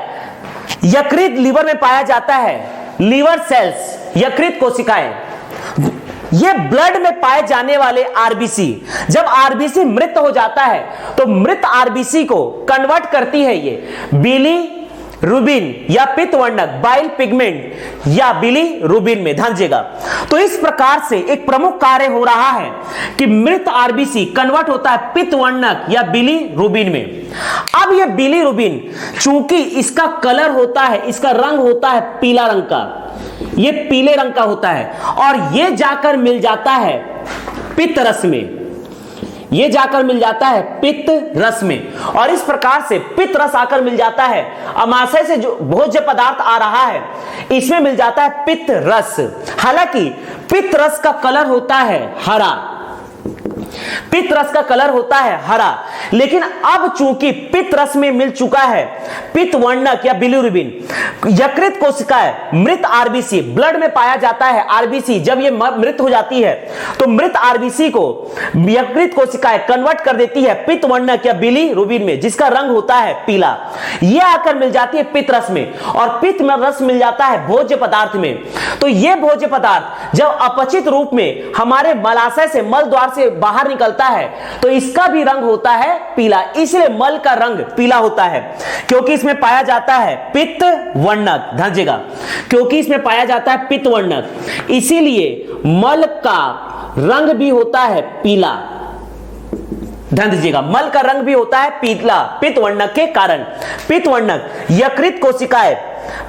यकृत लीवर में पाया जाता है, लीवर सेल्स, यकृत कोशिकाएं, ये ब्लड में पाए जाने वाले आरबीसी, जब आरबीसी मृत हो जाता है तो मृत आरबीसी को कन्वर्ट करती है ये बिलीरुबिन या पित्त वर्णक, बाइल पिगमेंट या बिलीरुबिन में। ध्यान दीजिएगा, तो इस प्रकार से एक प्रमुख कार्य हो रहा है कि मृत आरबीसी कन्वर्ट होता है पित्त वर्णक या बिलीरुबिन में। अब ये बिलीरुबिन, चूंकि इसका कलर होता है, इसका रंग होता है पीला रंग का, ये पीले रंग का होता है और ये जाकर मिल जाता है पित्त रस में, ये जाकर मिल जाता है पित्त रस में, और इस प्रकार से पित्त रस आकर मिल जाता है अमाशय से जो भोज्य पदार्थ आ रहा है, इसमें मिल जाता है पित्त रस। हालांकि पित्त रस का कलर होता है हरा, पित्त रस का कलर होता है हरा, लेकिन अब चूंकि पित्त रस में मिल चुका है पित्त वर्णक या बिलीरुबिन, यकृत कोशिकाएं मृत आरबीसी, ब्लड में पाया जाता है आरबीसी, जब ये मृत हो जाती है तो मृत आरबीसी को यकृत कोशिकाएं कन्वर्ट कर देती है पित्त वर्णक या बिलीरुबिन में, जिसका रंग होता है पीला। ये आकर मिल जाती है पित्त रस में और पित्त में रस मिल जाता है भोज्य पदार्थ में। तो ये भोज्य पदार्थ जब अपचित रूप में हमारे मलाशय से, मल द्वार से बाहर निकलता है तो इसका भी रंग होता है पीला, इसलिए मल का रंग पीला होता है, क्योंकि इसमें पाया जाता है पित्त वर्णक। ध्यान दीजिएगा, क्योंकि इसमें पाया जाता है पित्त वर्णक, इसीलिए मल का रंग भी होता है पीला। ध्यान दीजिएगा, मल का रंग भी होता है पीला पित्त वर्णक के कारण। पित्त वर्णक यकृत कोशिकाएं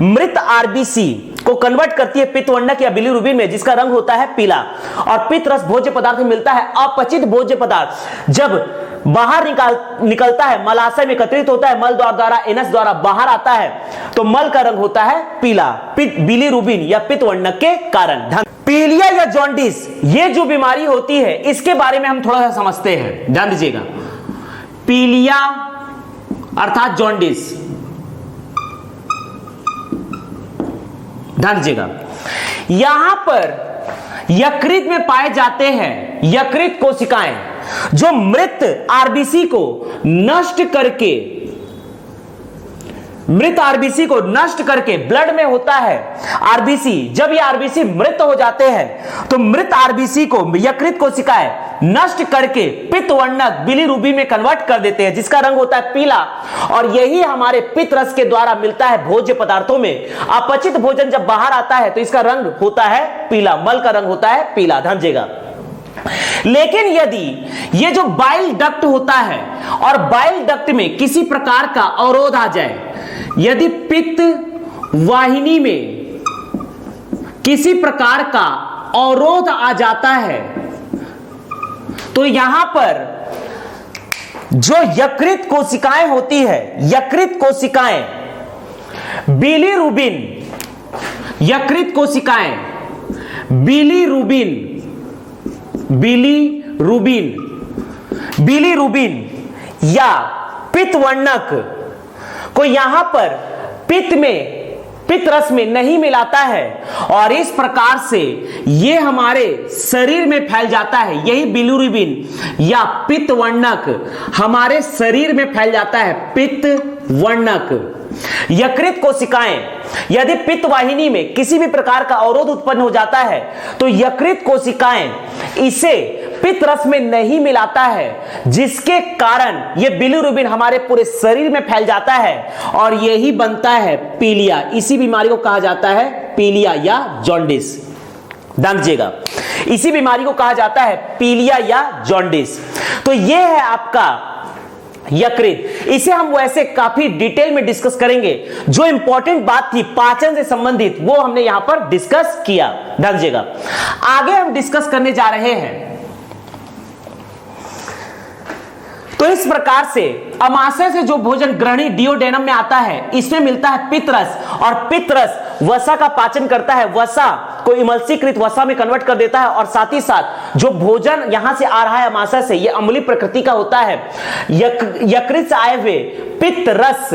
मृत आरबीसी को कन्वर्ट करती है पित्त वर्णक या बिलीरुबिन में, जिसका रंग होता है पीला, और पित्त रस भोज्य पदार्थ में मिलता है अपचित भोज्य पदार्थ, जब बाहर निकलता है, मलाशय में एकत्रित होता है, मल द्वारा, एनस द्वारा बाहर आता है, तो मल का रंग होता है पीला बिलीरुबिन या पित्त वर्णक के कारण। पीलिया या जॉन्डिस, ये जो बीमारी होती है इसके बारे में हम थोड़ा सा समझते हैं। ध्यान दीजिएगा, पीलिया अर्थात जॉन्डिस, ध्यान दीजिएगा, यहां पर यकृत में पाए जाते हैं यकृत कोशिकाएं जो मृत आरबीसी को नष्ट करके, मृत आरबीसी को नष्ट करके, ब्लड में होता है आरबीसी, जब ये आरबीसी मृत हो जाते हैं तो मृत आरबीसी को यकृत कोशिकाएं नष्ट करके पित्त वर्णक बिलीरुबिन में कन्वर्ट कर देते हैं, जिसका रंग होता है पीला, और यही हमारे पित्त रस के द्वारा मिलता है भोज्य पदार्थों में। अपचित भोजन जब बाहर आता है तो इसका रंग होता है पीला, मल का रंग होता है पीला। ध्यान दीजिएगा, लेकिन यदि ये जो बाइल डक्ट होता है और बाइल डक्ट में किसी प्रकार का अवरोध आ जाए, यदि पित्त वाहिनी में किसी प्रकार का अवरोध आ जाता है तो यहां पर जो यकृत कोशिकाएं होती है, यकृत कोशिकाएं बिलीरुबिन, यकृत कोशिकाएं बिलीरुबिन, बिलीरुबिन, बिलीरुबिन या पित्त वर्णक को यहां पर पित्त में, पित्त रस में नहीं मिलाता है, और इस प्रकार से ये हमारे शरीर में फैल जाता है। यही बिलीरुबिन या पित्त वर्णक हमारे शरीर में फैल जाता है, पित्त वर्णक। यकृत कोशिकाएं यदि पित्त वाहिनी में किसी भी प्रकार का अवरोध उत्पन्न हो जाता है तो यकृत कोशिकाएं इसे पित्त रस में नहीं मिलाता है, जिसके कारण यह बिलीरुबिन हमारे पूरे शरीर में फैल जाता है और यही बनता है पीलिया। इसी बीमारी को कहा जाता है पीलिया या जॉन्डिस। ध्यान दीजिएगा, इसी बीमारी को कहा जाता है पीलिया या जॉन्डिस। तो यह है आपका यकृत। इसे हम वैसे काफी डिटेल में डिस्कस करेंगे। जो इंपॉर्टेंट बात थी पाचन से संबंधित वो हमने यहां पर डिस्कस किया। ध्यान दीजिएगा, आगे हम डिस्कस करने जा रहे हैं। तो इस प्रकार से अमाशय से जो भोजन ग्रहणी डियोडेनम में आता है, इसमें मिलता है पित्तरस, और पित्तरस वसा का पाचन करता है, वसा को इमल्सीकृत वसा में कन्वर्ट कर देता है, और साथ ही साथ जो भोजन यहां से आ रहा है अमाशय से, यह अम्लीय प्रकृति का होता है। यकृत से आए हुए पित्त रस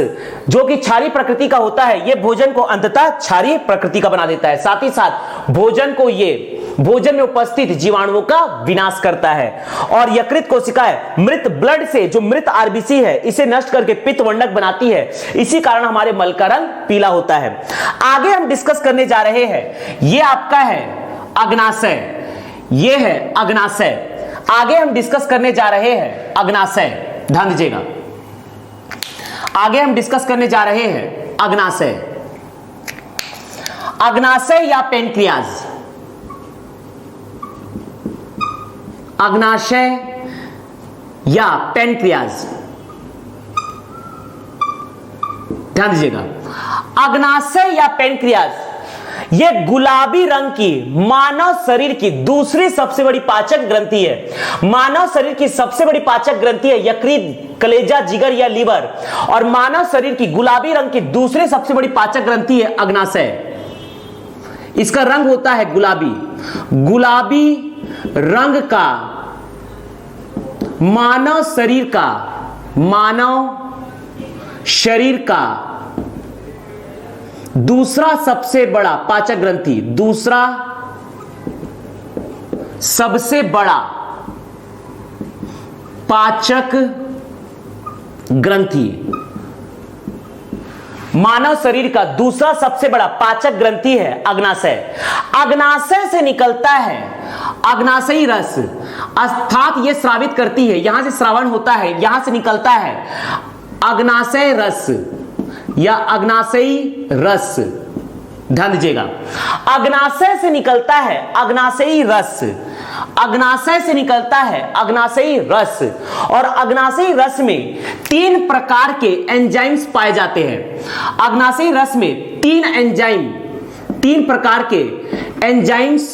जो कि क्षारीय प्रकृति का होता है, यह भोजन को अंततः क्षारीय प्रकृति का बना देता है। साथ ही साथ भोजन में उपस्थित जीवाणुओं का विनाश करता है। और यकृत कोशिकाएं मृत ब्लड से, जो मृत आरबीसी है, इसे नष्ट करके पित्त वर्णक बनाती है। इसी कारण हमारे मल का रंग पीला होता है। आगे हम डिस्कस करने जा रहे हैं, ये आपका है अग्नाशय, ये है अग्नाशय। आगे हम डिस्कस करने जा रहे हैं अग्नाशय। ध्यान दीजिएगा, आगे हम डिस्कस करने जा रहे हैं अग्नाशय। अग्नाशय या पेनक्रियाज, अग्नाशय या पेनक्रियाज। ध्यान दीजिएगा, अग्नाशय या पेनक्रियाज यह गुलाबी रंग की मानव शरीर की दूसरी सबसे बड़ी पाचक ग्रंथि है। मानव शरीर की सबसे बड़ी पाचक ग्रंथि है यकृत, कलेजा, जिगर या लीवर, और मानव शरीर की गुलाबी रंग की दूसरी सबसे बड़ी पाचक ग्रंथि है अग्नाशय। इसका रंग होता है गुलाबी। गुलाबी रंग का मानव शरीर का दूसरा सबसे बड़ा पाचक ग्रंथि, दूसरा सबसे बड़ा पाचक ग्रंथि, मानव शरीर का दूसरा सबसे बड़ा पाचक ग्रंथि है अग्नाशय। अग्नाशय से निकलता है अग्नाशयी रस, अर्थात यह स्रावित करती है, यहां से श्रावण होता है, यहां से निकलता है अग्नाशय रस या अग्नाशयी रस। ध्यान दीजिएगा, अग्नाशय से निकलता है अग्नाशयी रस, अग्नाशय से निकलता है अग्नाशयी रस, और अग्नाशयी रस में 3 प्रकार के एंजाइम्स पाए जाते हैं। अग्नाशयी रस में 3 प्रकार के एंजाइम्स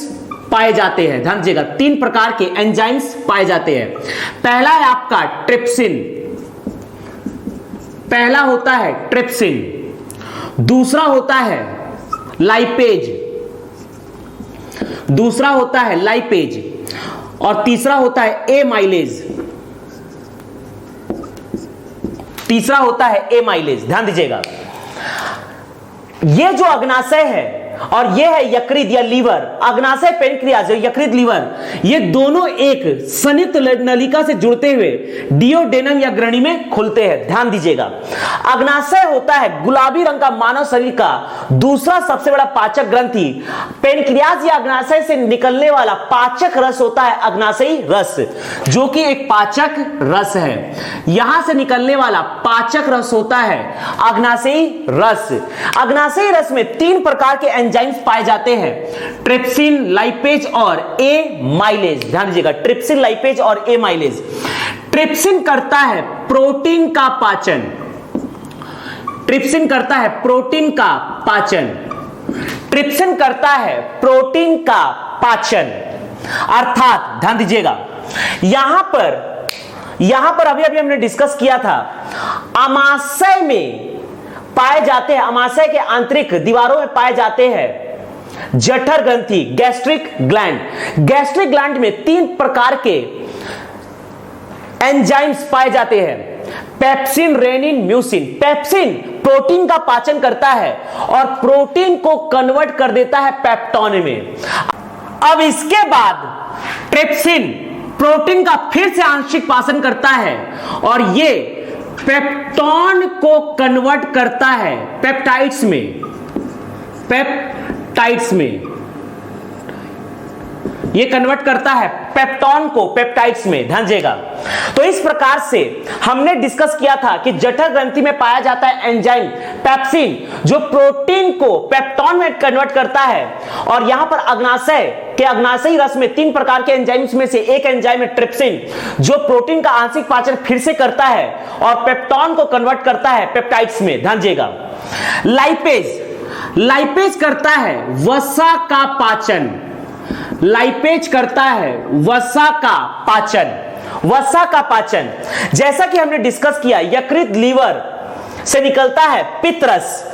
पाए जाते हैं। ध्यान दीजिएगा, 3 प्रकार के एंजाइम्स पाए जाते हैं। पहला है आपका ट्रिप्सिन, पहला होता है ट्रिप्सिन, दूसरा होता है लाइपेज, दूसरा होता है लाइपेज, और तीसरा होता है एमाइलेज, तीसरा होता है एमाइलेज। ध्यान दीजिएगा, ये जो अग्नाशय है और ये है यकृत या लीवर, अग्नाशय पेनक्रियाज, यकृत लीवर, ये दोनों एक संयुक्त नलिका से जुड़ते हुए डियोडेनम या ग्रहणी में खुलते हैं। ध्यान दीजिएगा, अग्नाशय होता है गुलाबी रंग का मानव शरीर का दूसरा सबसे बड़ा पाचक ग्रंथि। पेनक्रियाज या अग्नाशय से निकलने वाला पाचक रस होता है अग्नाशयी रस, जो कि एक पाचक रस है। यहां से निकलने वाला पाचक रस होता है अग्नाशयी रस। अग्नाशयी रस में 3 प्रकार के एंजाइम्स पाए जाते हैं, ट्रिप्सिन, लाइपेज और एमाइलेज। ध्यान दीजिएगा, ट्रिप्सिन, लाइपेज और एमाइलेज। ट्रिप्सिन करता है प्रोटीन का पाचन, ट्रिप्सिन करता है प्रोटीन का पाचन, ट्रिप्सिन करता है प्रोटीन का पाचन। अर्थात ध्यान दीजिएगा, यहां पर अभी हमने डिस्कस किया था, अमाशय में पाए जाते हैं, अमाशय के आंतरिक दीवारों में पाए जाते हैं जठर ग्रंथि, गैस्ट्रिक ग्लैंड। गैस्ट्रिक ग्लैंड में 3 प्रकार के एंजाइम्स पाए जाते हैं, pepsin, rennin, mucin. Pepsin protein का पाचन करता है और प्रोटीन को कन्वर्ट कर देता है पेप्टोन में। अब इसके बाद ट्रिप्सिन प्रोटीन का फिर से आंशिक पाचन करता है और ये पेप्टोन को कन्वर्ट करता है पेप्टाइड्स में, पेप्टाइड्स में ये कन्वर्ट करता है पेप्टोन को पेप्टाइड्स में। ध्यान दीजिएगा, तो इस प्रकार से हमने डिस्कस किया था कि जठर ग्रंथि में पाया जाता है एंजाइम पेप्सिन, जो प्रोटीन को पेप्टोन में कन्वर्ट करता है, और यहां पर अग्नाशय कि अग्नाशयी रस में 3 प्रकार के एंजाइम्स में से एक एंजाइम है ट्रिप्सिन, जो प्रोटीन का आंशिक पाचन फिर से करता है और पेप्टॉन को कन्वर्ट करता है पेप्टाइड्स में। ध्यान दीजिएगा, लाइपेज करता है वसा का पाचन, लाइपेज करता है वसा का पाचन। जैसा कि हमने डिस्कस किया, यकृत लीवर से निकलता है पित्त रस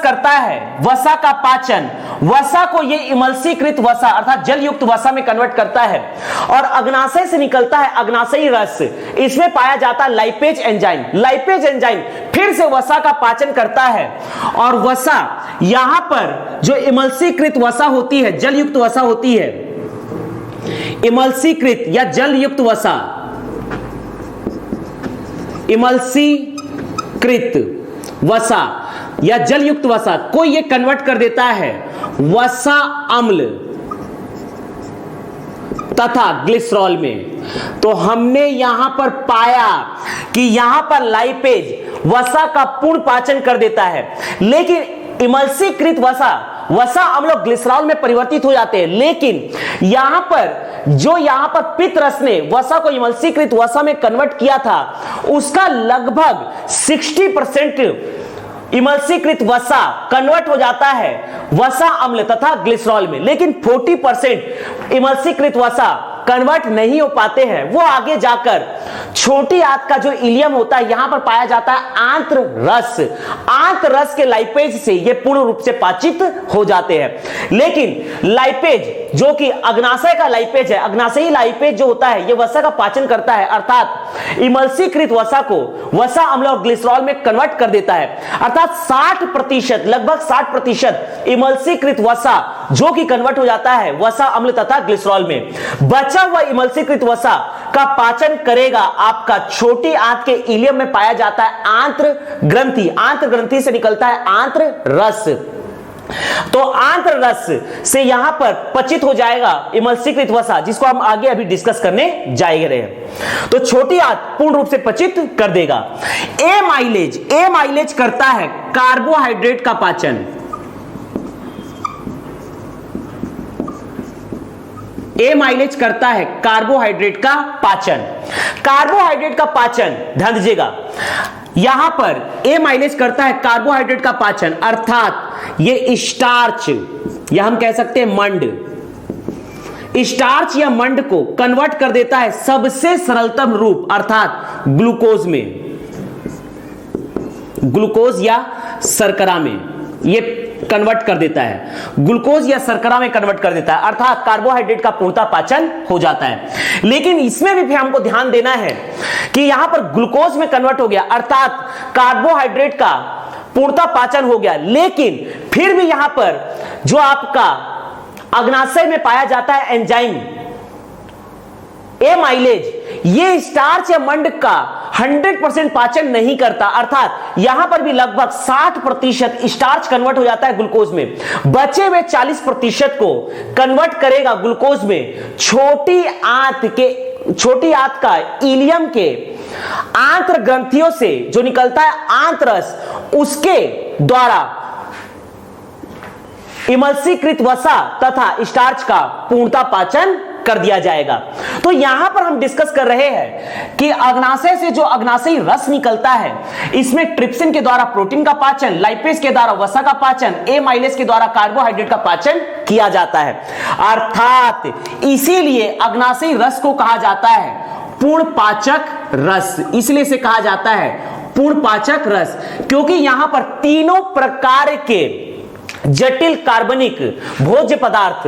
करता है वसा का पाचन, वसा को ये इमल्सीकृत वसा अर्थात जल युक्त वसा में कन्वर्ट करता है, और अग्नाशय से निकलता है अग्नाशयी रस, इसमें पाया जाता है लाइपेज एंजाइम फिर से वसा का पाचन करता है, और वसा यहां पर जो इमल्सीकृत वसा होती है, जल युक्त वसा होती है, इमल्सीकृत या जल युक्त वसा, इमल्सीकृत वसा या जल युक्त वसा को यह कन्वर्ट कर देता है वसा अम्ल तथा ग्लिसरॉल में। तो हमने यहां पर पाया कि यहां पर लाइपेज वसा का पूर्ण पाचन कर देता है, लेकिन इमल्सीकृत वसा अम्ल ग्लिसरॉल में परिवर्तित हो जाते हैं, लेकिन यहां पर पित्त रस ने वसा को इमल्सीकृत वसा में कन्वर्ट किया था, उसका लगभग 60% इमल्सीकृत वसा कन्वर्ट हो जाता है वसा अम्ल तथा ग्लिसरॉल में, लेकिन 40% इमल्सीकृत वसा कन्वर्ट नहीं हो पाते हैं। वो आगे जाकर छोटी आंत का जो इलियम होता है, यहां पर पाया जाता है आंत्र रस के लाइपेज से ये पूर्ण रूप से पाचित हो जाते हैं। लेकिन लाइपेज जो कि अग्नाशय का लाइपेज है, अग्नाशयी लाइपेज जो होता है, ये वसा का पाचन करता है, अर्थात इमल्सीकृत वसा को वसा अम्ल और ग्लिसरॉल में कन्वर्ट कर देता है, अर्थात 60%, लगभग 60% इमल्सीकृत वसा जो कि कन्वर्ट हो जाता है वसा अम्ल तथा ग्लिसरॉल में। बचा हुआ इमल्सीकृत वसा का पाचन करेगा आपका छोटी आंत के इलियम में पाया जाता है आंत्र ग्रंथि से निकलता है आंत्र रस। तो आंत्र रस से यहां पर पचित हो जाएगा इमल्सीकृत वसा, जिसको हम आगे अभी डिस्कस करने जाएंगे। तो छोटी आंत पूर्ण रूप से पचित कर देगा। ए माइलेज करता है कार्बोहाइड्रेट का पाचन। ए माइलेज करता है कार्बोहाइड्रेट का पाचन। ध्यान दीजिएगा, यहां पर ए माइलेज करता है कार्बोहाइड्रेट का पाचन, अर्थात ये स्टार्च या हम कह सकते हैं स्टार्च या मंड को कन्वर्ट कर देता है सबसे सरलतम रूप अर्थात ग्लूकोज या शर्करा में ये कन्वर्ट कर देता है, ग्लूकोज या शर्करा में कन्वर्ट कर देता है, अर्थात कार्बोहाइड्रेट का पूर्णतः पाचन हो जाता है। लेकिन इसमें भी हमको ध्यान देना है कि यहां पर ग्लूकोज में कन्वर्ट हो गया, अर्थात कार्बोहाइड्रेट का पूर्णतः पाचन हो गया, लेकिन फिर भी यहां पर जो आपका अग्नाशय में पाया जाता है एंजाइम ए माइलेज, ये स्टार्च या मंड का 100% पाचन नहीं करता, अर्थात यहां पर भी लगभग 60% स्टार्च कन्वर्ट हो जाता है ग्लूकोज में, बचे हुए 40% को कन्वर्ट करेगा ग्लूकोज में छोटी आंत का इलियम के आंत्र ग्रंथियों से जो निकलता है आंत्ररस, उसके द्वारा इमल्सीकृत वसा तथा स्टार्च का पूर्णतः पाचन कर दिया जाएगा। तो यहां पर हम डिस्कस कर रहे हैं कि अग्नाशय से जो अग्नाशयी रस निकलता है, इसमें ट्रिप्सिन के द्वारा प्रोटीन का पाचन, लाइपेज के द्वारा वसा का पाचन, ए माइलेज के द्वारा कार्बोहाइड्रेट का पाचन किया जाता है, अर्थात इसीलिए अग्नाशयी रस को कहा जाता है पूर्ण पाचक रस। इसलिए से कहा जाता है पूर्ण पाचक रस, क्योंकि यहां पर तीनों प्रकार के जटिल कार्बनिक भोज्य पदार्थ,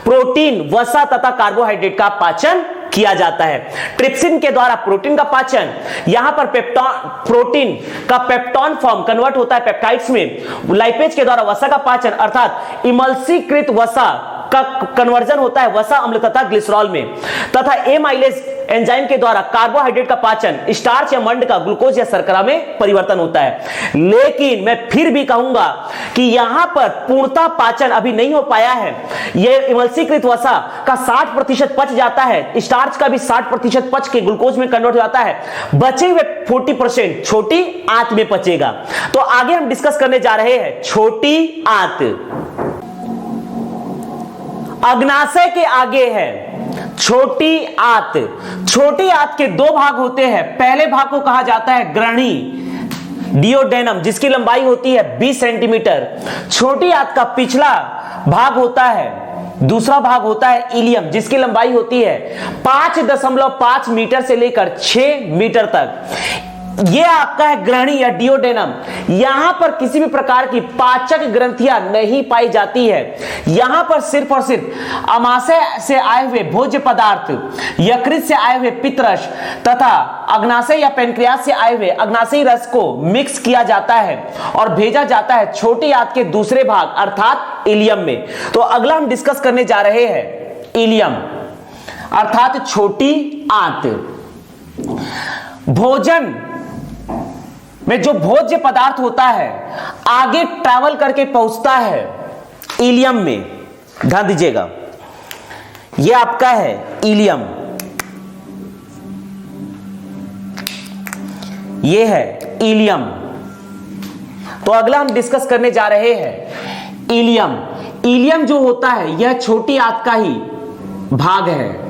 प्रोटीन, वसा तथा कार्बोहाइड्रेट का पाचन किया जाता है। ट्रिप्सिन के द्वारा प्रोटीन का पाचन, यहां पर प्रोटीन का पेप्टॉन फॉर्म कन्वर्ट होता है पेप्टाइड्स में, लाइपेज के द्वारा वसा का पाचन अर्थात इमल्सीकृत वसा का कन्वर्जन होता है वसा अम्ल तथा ग्लिसरॉल में, तथा ए माइलेज एंजाइम के द्वारा कार्बोहाइड्रेट का पाचन स्टार्च या मंड का ग्लूकोज या शर्करा में परिवर्तन होता है। लेकिन मैं फिर भी कहूंगा कि यहां पर पूर्णतः पाचन अभी नहीं हो पाया है। यह इमल्सीकृत वसा का 60% पच जाता है, स्टार्च का भी 60% पच के ग्लूकोज में कन्वर्ट हो जाता है, बचे हुए 40% छोटी आंत में पचेगा। तो आगे हम डिस्कस करने जा रहे हैं छोटी आंत। अग्नाशय के आगे है छोटी आंत। छोटी आंत के दो भाग होते हैं। पहले भाग को कहा जाता है ग्रहणी डियोडेनम, जिसकी लंबाई होती है 20 सेंटीमीटर। छोटी आंत का पिछला भाग होता है, दूसरा भाग होता है इलियम, जिसकी लंबाई होती है 5.5 मीटर से लेकर 6 मीटर तक। यह आपका है ग्रहणी या डियोडेनम। यहां पर किसी भी प्रकार की पाचक ग्रंथियां नहीं पाई जाती है। यहां पर सिर्फ और सिर्फ अमाशय से आए हुए भोज्य पदार्थ, यकृत से आए हुए पित्तरस तथा अग्नाशय या पेनक्रियास से आए हुए अग्नाशयी रस को मिक्स किया जाता है और भेजा जाता है छोटी आंत के दूसरे भाग अर्थात इलियम में। तो अगला हम डिस्कस करने जा रहे हैं इलियम अर्थात छोटी आंत। भोजन में जो भोज्य पदार्थ होता है आगे ट्रैवल करके पहुंचता है इलियम में। ध्यान दीजिएगा, यह आपका है इलियम, यह है इलियम। तो अगला हम डिस्कस करने जा रहे हैं इलियम। इलियम जो होता है यह छोटी आंत का ही भाग है।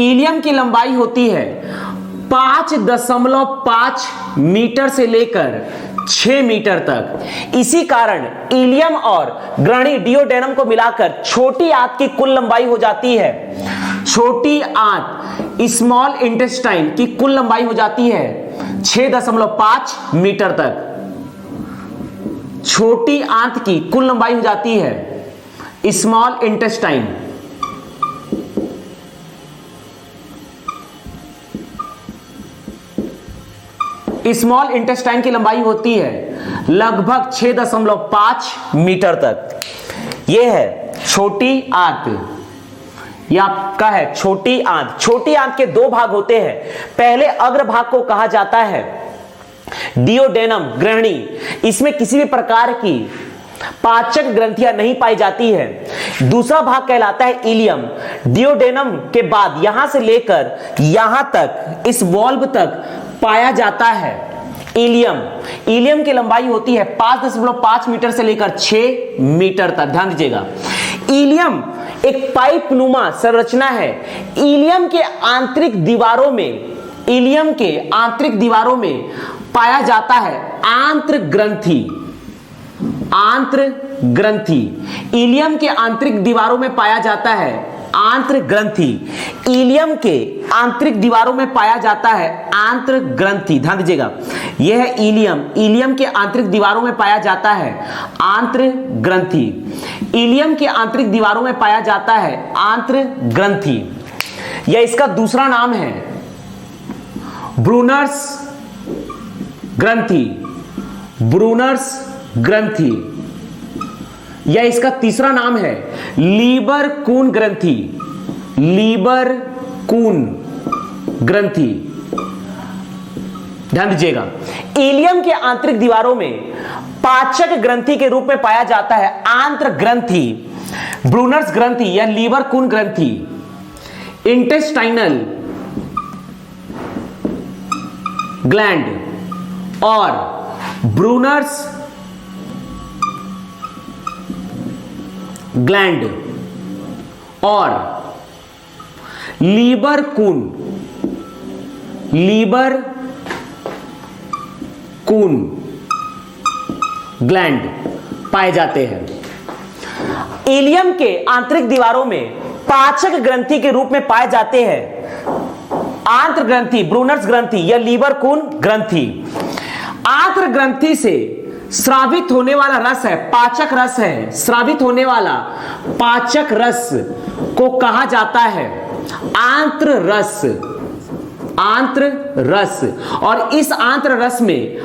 इलियम की लंबाई होती है 5.5 मीटर से लेकर 6 मीटर तक। इसी कारण इलियम और ग्रहणी डियोडेनम को मिलाकर छोटी आंत की कुल लंबाई हो जाती है। छोटी आंत स्मॉल इंटेस्टाइन की कुल लंबाई हो जाती है 6.5 मीटर तक। छोटी आंत की कुल लंबाई हो जाती है स्मॉल इंटेस्टाइन स्मॉल इंटेस्टाइन की लंबाई होती है लगभग 6.5 मीटर तक। यह है छोटी आंत, यह आपका है छोटी आंत। छोटी आंत के दो भाग होते हैं। पहले अग्र भाग को कहा जाता है डियोडेनम ग्रहणी। इसमें किसी भी प्रकार की पाचक ग्रंथियां नहीं पाई जाती है। दूसरा भाग कहलाता है इलियम। डियोडेनम के बाद यहां से लेकर यहां तक इस वॉल्व तक पाया जाता है इलियम। इलियम की लंबाई होती है 5.5 मीटर से लेकर 6 मीटर तक। ध्यान दीजिएगा, इलियम एक पाइप नुमा संरचना है। इलियम के आंतरिक दीवारों में पाया जाता है आंत्र ग्रंथि। इलियम के आंतरिक दीवारों में पाया जाता है आंत्र ग्रंथि। इलियम के आंतरिक दीवारों में पाया जाता है आंत्र ग्रंथि। ध्यान दीजिएगा, यह है इलियम के आंतरिक दीवारों में पाया जाता है आंत्र ग्रंथि। इलियम के आंतरिक दीवारों में पाया जाता है आंत्र ग्रंथि। यह इसका दूसरा नाम है ब्रूनर्स ग्रंथि। यह इसका तीसरा नाम है लीबर-कून ग्रंथि। ध्यान दीजिएगा, इलियम के आंतरिक दीवारों में पाचक ग्रंथि के रूप में पाया जाता है आंत्र ग्रंथि, ब्रूनर्स ग्रंथि या लीबर-कून ग्रंथि, इंटेस्टाइनल ग्लैंड और ब्रूनर्स ग्लैंड और लीबर-कून ग्लैंड पाए जाते हैं। इलियम के आंतरिक दीवारों में पाचक ग्रंथि के रूप में पाए जाते हैं आंत्र ग्रंथि, ब्रूनर्स ग्रंथि या लीबर-कून ग्रंथि। आंत्र ग्रंथि से स्रावित होने वाला रस है पाचक रस है। स्रावित होने वाला पाचक रस को कहा जाता है आंत्र रस। और इस आंत्र रस में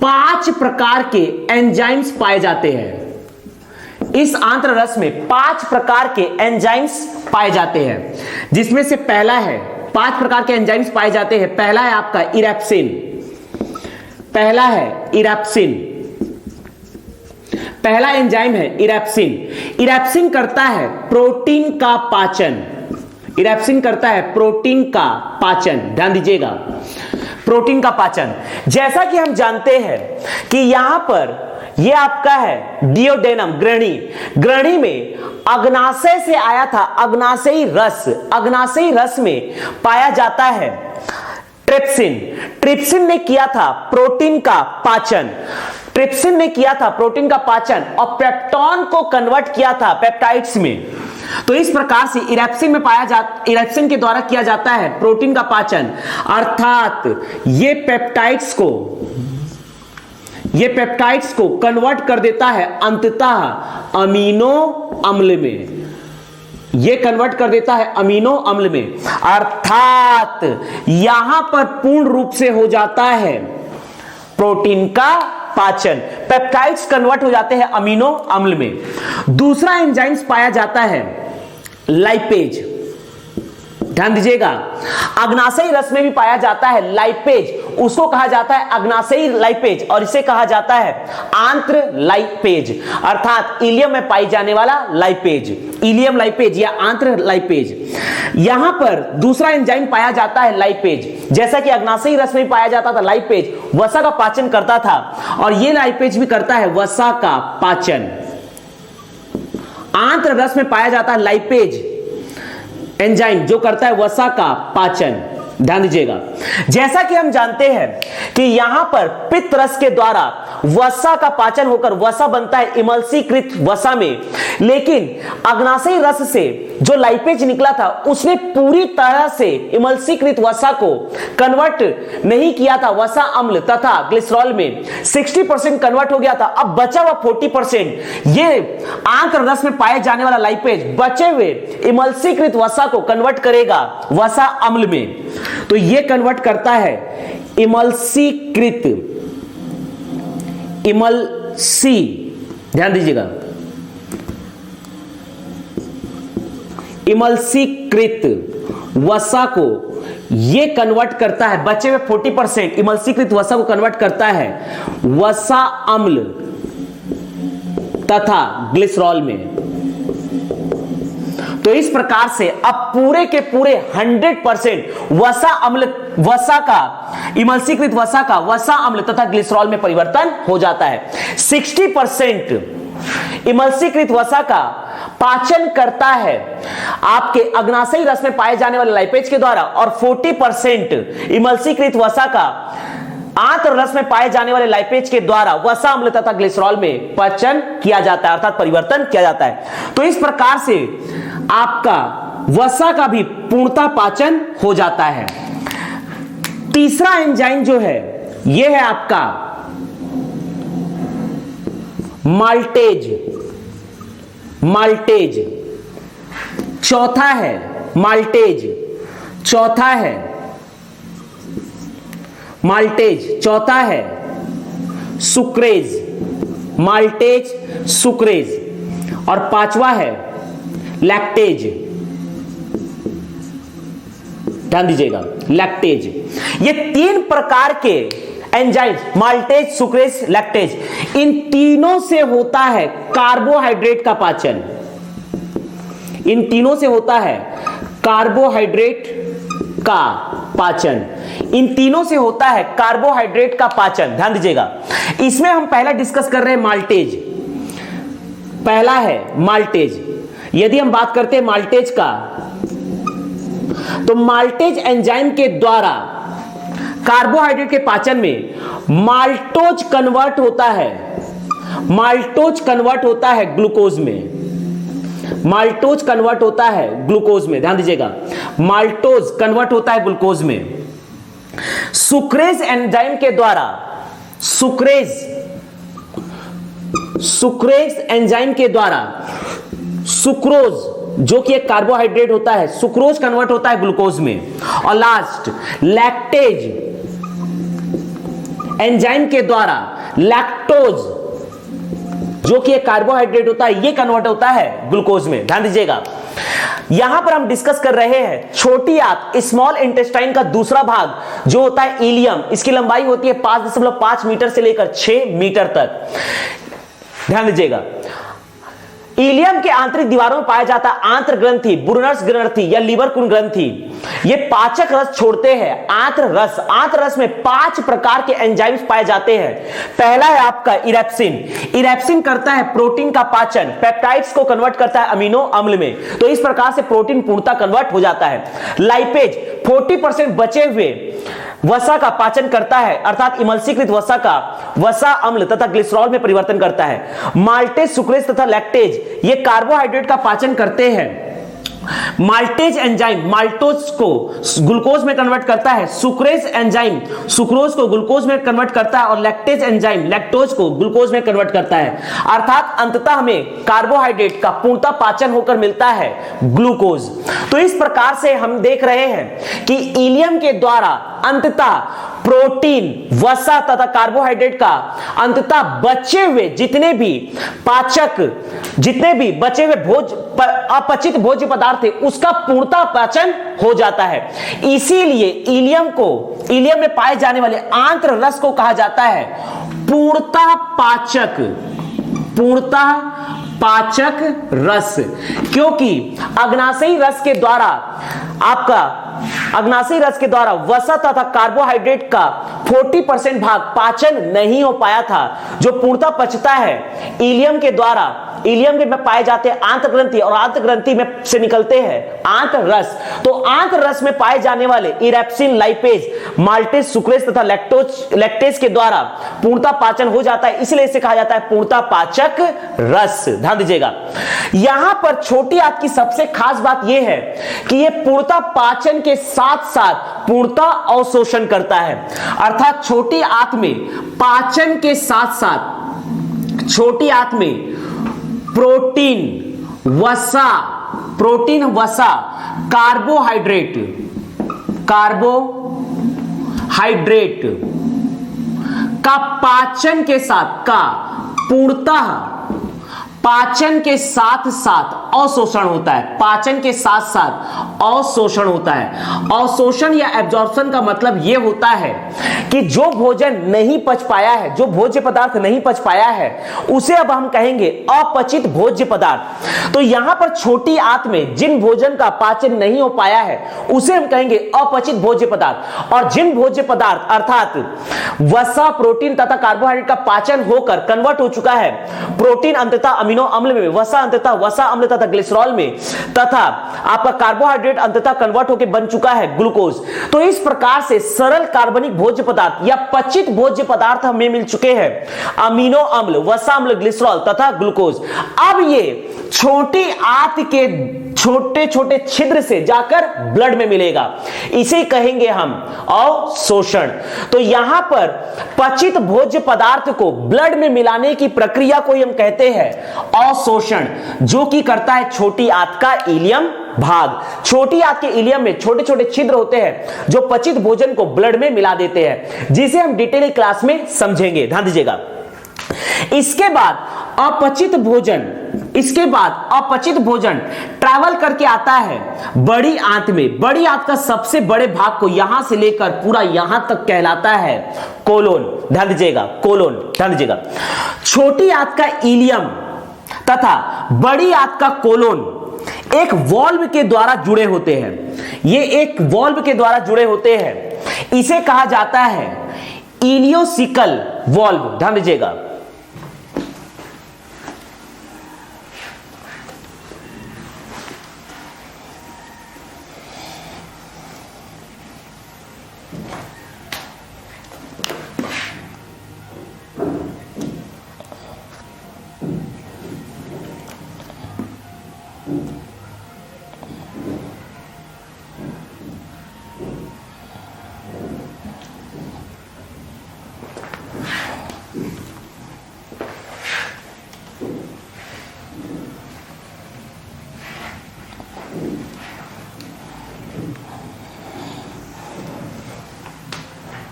5 प्रकार के एंजाइम्स पाए जाते हैं। इस आंत्र रस में 5 प्रकार के एंजाइम्स पाए जाते हैं, जिसमें से पहला है 5 प्रकार के एंजाइम्स पाए जाते हैं। पहला है आपका इरेप्सिन। पहला एंजाइम है इरेप्सिन। इरेप्सिन करता है प्रोटीन का पाचन। ध्यान दीजिएगा, प्रोटीन का पाचन। जैसा कि हम जानते हैं कि यहां पर ये आपका है डियोडेनम, ग्रहणी। ग्रहणी में अग्नाशय से आया था, अग्नाशयी रस। अग्नाशयी रस में पाया जाता है ट्रिप्सिन। ट्रिप्सिन ने किया था प्रोटीन का पाचन। ट्रिप्सिन ने किया था प्रोटीन का पाचन और पेप्टॉन को कन्वर्ट किया था पेप्टाइड्स में। तो इस प्रकार से इरेप्सिन में इरेप्सिन के द्वारा किया जाता है प्रोटीन का पाचन, अर्थात ये पेप्टाइड्स को कन्वर्ट कर देता है अंततः अमीनो अम्ल में। ये कन्वर्ट कर देता है अमीनो अम्ल में, अर्थात यहां पर पूर्ण रूप से हो जाता है प्रोटीन का पाचन। पेप्टाइड्स कन्वर्ट हो जाते हैं अमीनो अम्ल में। दूसरा एंजाइम्स पाया जाता है लाइपेज। ध्यान दीजिएगा, अग्नाशयी रस में भी पाया जाता है लाइपेज। उसको कहा जाता है अग्नाशयी लाइपेज और इसे कहा जाता है आंत्र लाइपेज, अर्थात इलियम में पाई जाने वाला लाइपेज, इलियम लाइपेज या आंत्र लाइपेज। यहां पर दूसरा एंजाइम पाया जाता है लाइपेज। जैसा कि अग्नाशयी रस में पाया जाता था लाइपेज, वसा का पाचन करता था, और यह लाइपेज भी करता है वसा का पाचन। आंत्र रस में पाया जाता है लाइपेज एंजाइम जो करता है वसा का पाचन। ध्यान दीजिएगा, जैसा कि हम जानते हैं कि यहां पर पित्त रस के द्वारा वसा का पाचन होकर वसा बनता है इमल्सीकृत वसा में, लेकिन अग्नाशयी रस से जो लाइपेज निकला था उसने पूरी तरह से इमल्सीकृत वसा को कन्वर्ट नहीं किया था वसा अम्ल तथा ग्लिसरॉल में। 60% कन्वर्ट हो गया था। अब बचा हुआ 40% ये आंत्र रस में पाए जाने वाला लाइपेज बचे हुए इमल्सीकृत वसा को कन्वर्ट करेगा वसा अम्ल में। तो ये कन्वर्ट करता है इमल्सीकृत, इमल्सी, ध्यान दीजिएगा, इमल्सीकृत वसा को ये कन्वर्ट करता है, बचे हुए 40% इमल्सीकृत वसा को कन्वर्ट करता है वसा अम्ल तथा ग्लिसरॉल में। तो इस प्रकार से अब पूरे के पूरे 100% वसा का इमल्सीकृत वसा का वसा अम्ल तथा ग्लिसरॉल में परिवर्तन हो जाता है। 60% इमल्सीकृत वसा का पाचन करता है आपके अग्नाशयी रस में पाए जाने वाले लाइपेज के द्वारा, और 40% इमल्सीकृत वसा का आंत्र रस में पाए जाने वाले लाइपेज के द्वारा वसा अम्ल तथा ग्लिसरॉल में पाचन किया जाता है, अर्थात परिवर्तन किया जाता है। तो इस प्रकार से आपका वसा का भी पूर्णता पाचन हो जाता है। तीसरा एंजाइम जो है यह है आपका माल्टेज। माल्टेज चौथा है, माल्टेज चौथा है, माल्टेज चौथा है सुक्रेज, माल्टेज सुक्रेज, और पांचवा है लैक्टेज। ध्यान दीजिएगा, लैक्टेज। ये तीन प्रकार के एंजाइम्स माल्टेज, सुक्रेज, लैक्टेज, इन तीनों से होता है कार्बोहाइड्रेट का पाचन। इन तीनों से होता है कार्बोहाइड्रेट का पाचन। इन तीनों से होता है कार्बोहाइड्रेट का पाचन। ध्यान दीजिएगा, इसमें हम पहला डिस्कस कर रहे हैं माल्टेज। पहला है माल्टेज। यदि हम बात करते हैं माल्टेज का, तो माल्टेज एंजाइम के द्वारा कार्बोहाइड्रेट के पाचन में माल्टोज कन्वर्ट होता है, माल्टोज कन्वर्ट होता है ग्लूकोज में, माल्टोज कन्वर्ट होता है ग्लूकोज में। ध्यान दीजिएगा, माल्टोज कन्वर्ट होता है ग्लूकोज में। सुक्रेज एंजाइम के द्वारा, सुक्रेज एंजाइम के द्वारा सुक्रोज जो कि एक कार्बोहाइड्रेट होता है, सुक्रोज कन्वर्ट होता है ग्लूकोज में। और लास्ट लैक्टेज एंजाइम के द्वारा लैक्टोज जो कि एक कार्बोहाइड्रेट होता है, ये कन्वर्ट होता है ग्लूकोज में। ध्यान दीजिएगा, यहां पर हम डिस्कस कर रहे हैं छोटी आंत, स्मॉल इंटेस्टाइन का दूसरा भाग जो होता है इलियम। इसकी लंबाई होती है 5.5 मीटर से लेकर 6 मीटर तक। ध्यान दीजिएगा, इलियम के आंतरिक दीवारों में पाया जाता है आंत्र ग्रंथि, बुरनर्स ग्रंथि या लीवर कुंड ग्रंथि। ये पाचक रस छोड़ते हैं। आंत्र रस, आंत्र रस में 5 प्रकार के एंजाइम्स पाए जाते हैं। पहला है आपका इरेप्सिन। इरेप्सिन करता है प्रोटीन का पाचन, पेप्टाइड्स को कन्वर्ट करता है अमीनो अम्ल में, तो इस प्रकार से प्रोटीन पूर्णतः कन्वर्ट हो जाता है। लाइपेज 40% बचे हुए वसा का पाचन करता है, अर्थात इमल्सीकृत वसा का वसा अम्ल तथा ग्लिसरॉल में परिवर्तन करता है। माल्टेज, सुक्रेज तथा लैक्टेज ये कार्बोहाइड्रेट का पाचन करते हैं। माल्टेज एंजाइम माल्टोज को ग्लूकोज में कन्वर्ट करता है, सुक्रेज एंजाइम सुक्रोज को ग्लूकोज में कन्वर्ट करता है और लैक्टेज एंजाइम लैक्टोज को ग्लूकोज में कन्वर्ट करता है। अर्थात अंततः हमें कार्बोहाइड्रेट का पूर्णतः पाचन होकर मिलता है ग्लूकोज। तो इस प्रकार से हम देख रहे हैं कि इलियम के द्वारा अंततः प्रोटीन, वसा तथा कार्बोहाइड्रेट का अंततः बचे हुए जितने भी पाचक, जितने भी बचे हुए अपचित भोज्य पदार्थ है उसका पूर्णतः पाचन हो जाता है। इसीलिए इलियम में पाए जाने वाले आंत्र रस को कहा जाता है पूर्णतः पाचक रस, क्योंकि अग्नाशयी रस के द्वारा वसा तथा कार्बोहाइड्रेट का 40% भाग पाचन नहीं हो पाया था, जो पूर्णतः पचता है इलियम के द्वारा। इलियम में पाए जाते हैं आंत्र ग्रंथि और आंत्र ग्रंथि में से निकलते हैं आंत्र रस। तो आंत्र रस में पाए जाने वाले इरेप्सिन, लाइपेज, माल्टेज, सुक्रेज तथा लैक्टेज के द्वारा पूर्णतः पाचन हो जाता है, इसलिए इसे कहा जाता है पूर्णतः पाचक रस। ध्यान दीजिएगा, यहां पर छोटी आंत की सबसे खास बात यह है कि यह पूर्णतः पाचन के साथ साथ पूर्णतः अवशोषण करता है। अर्थात छोटी आंत में पाचन के साथ साथ छोटी आंत में प्रोटीन, वसा, कार्बोहाइड्रेट का पाचन के साथ पूर्णतः पाचन के साथ साथ अवशोषण होता है। पाचन के साथ साथ अवशोषण होता है। अवशोषण या एब्जॉर्प्शन का मतलब यह होता है कि जो भोजन नहीं पच पाया है, जो भोज्य पदार्थ नहीं पच पाया है, उसे अब हम कहेंगे अपचित भोज्य पदार्थ। तो यहां पर छोटी आंत में जिन भोजन का पाचन नहीं हो पाया है उसे हम कहेंगे अपचित भोज्य पदार्थ, और जिन भोज्य पदार्थ अर्थात वसा, प्रोटीन तथा कार्बोहाइड्रेट का पाचन होकर कन्वर्ट हो चुका है प्रोटीन अंततः अमीनो अम्ल में, वसा अंततः वसा अम्ल तथा ग्लिसरॉल में, तथा आपका कार्बोहाइड्रेट अंततः कन्वर्ट होकर बन चुका है ग्लूकोज। तो इस प्रकार से सरल कार्बनिक भोज्य पदार्थ या पचित भोज्य पदार्थ हमें मिल चुके हैं अमीनो अम्ल, वसा अम्ल, ग्लिसरॉल तथा ग्लूकोज। अब ये छोटी आंत के छोटे छोटे छिद्र से जाकर ब्लड में मिलेगा, इसे कहेंगे हम अवशोषण। तो यहां पर पचित भोज्य पदार्थ को ब्लड में मिलाने की प्रक्रिया को हम कहते हैं अवशोषण, जो कि करता है छोटी आंत का इलियम भाग। छोटी आंत के इलियम में छोटे छोटे छिद्र होते हैं जो पचित भोजन को ब्लड में मिला देते हैं, जिसे हम डिटेल क्लास में समझेंगे। ध्यान दीजिएगा, इसके बाद अपचित भोजन ट्रैवल करके आता है बड़ी आंत में। बड़ी आंत का सबसे बड़े भाग को यहां से लेकर पूरा यहां तक कहलाता है कोलोन। ध्यान दीजिएगा, कोलोन। ध्यान दीजिएगा, छोटी आंत का इलियम तथा बड़ी आंत का कोलोन एक वॉल्व के द्वारा जुड़े होते हैं। ये एक वॉल्व के द्वारा जुड़े होते हैं, इसे कहा जाता है इलियोसिकल वॉल्व। ध्यान दीजिएगा,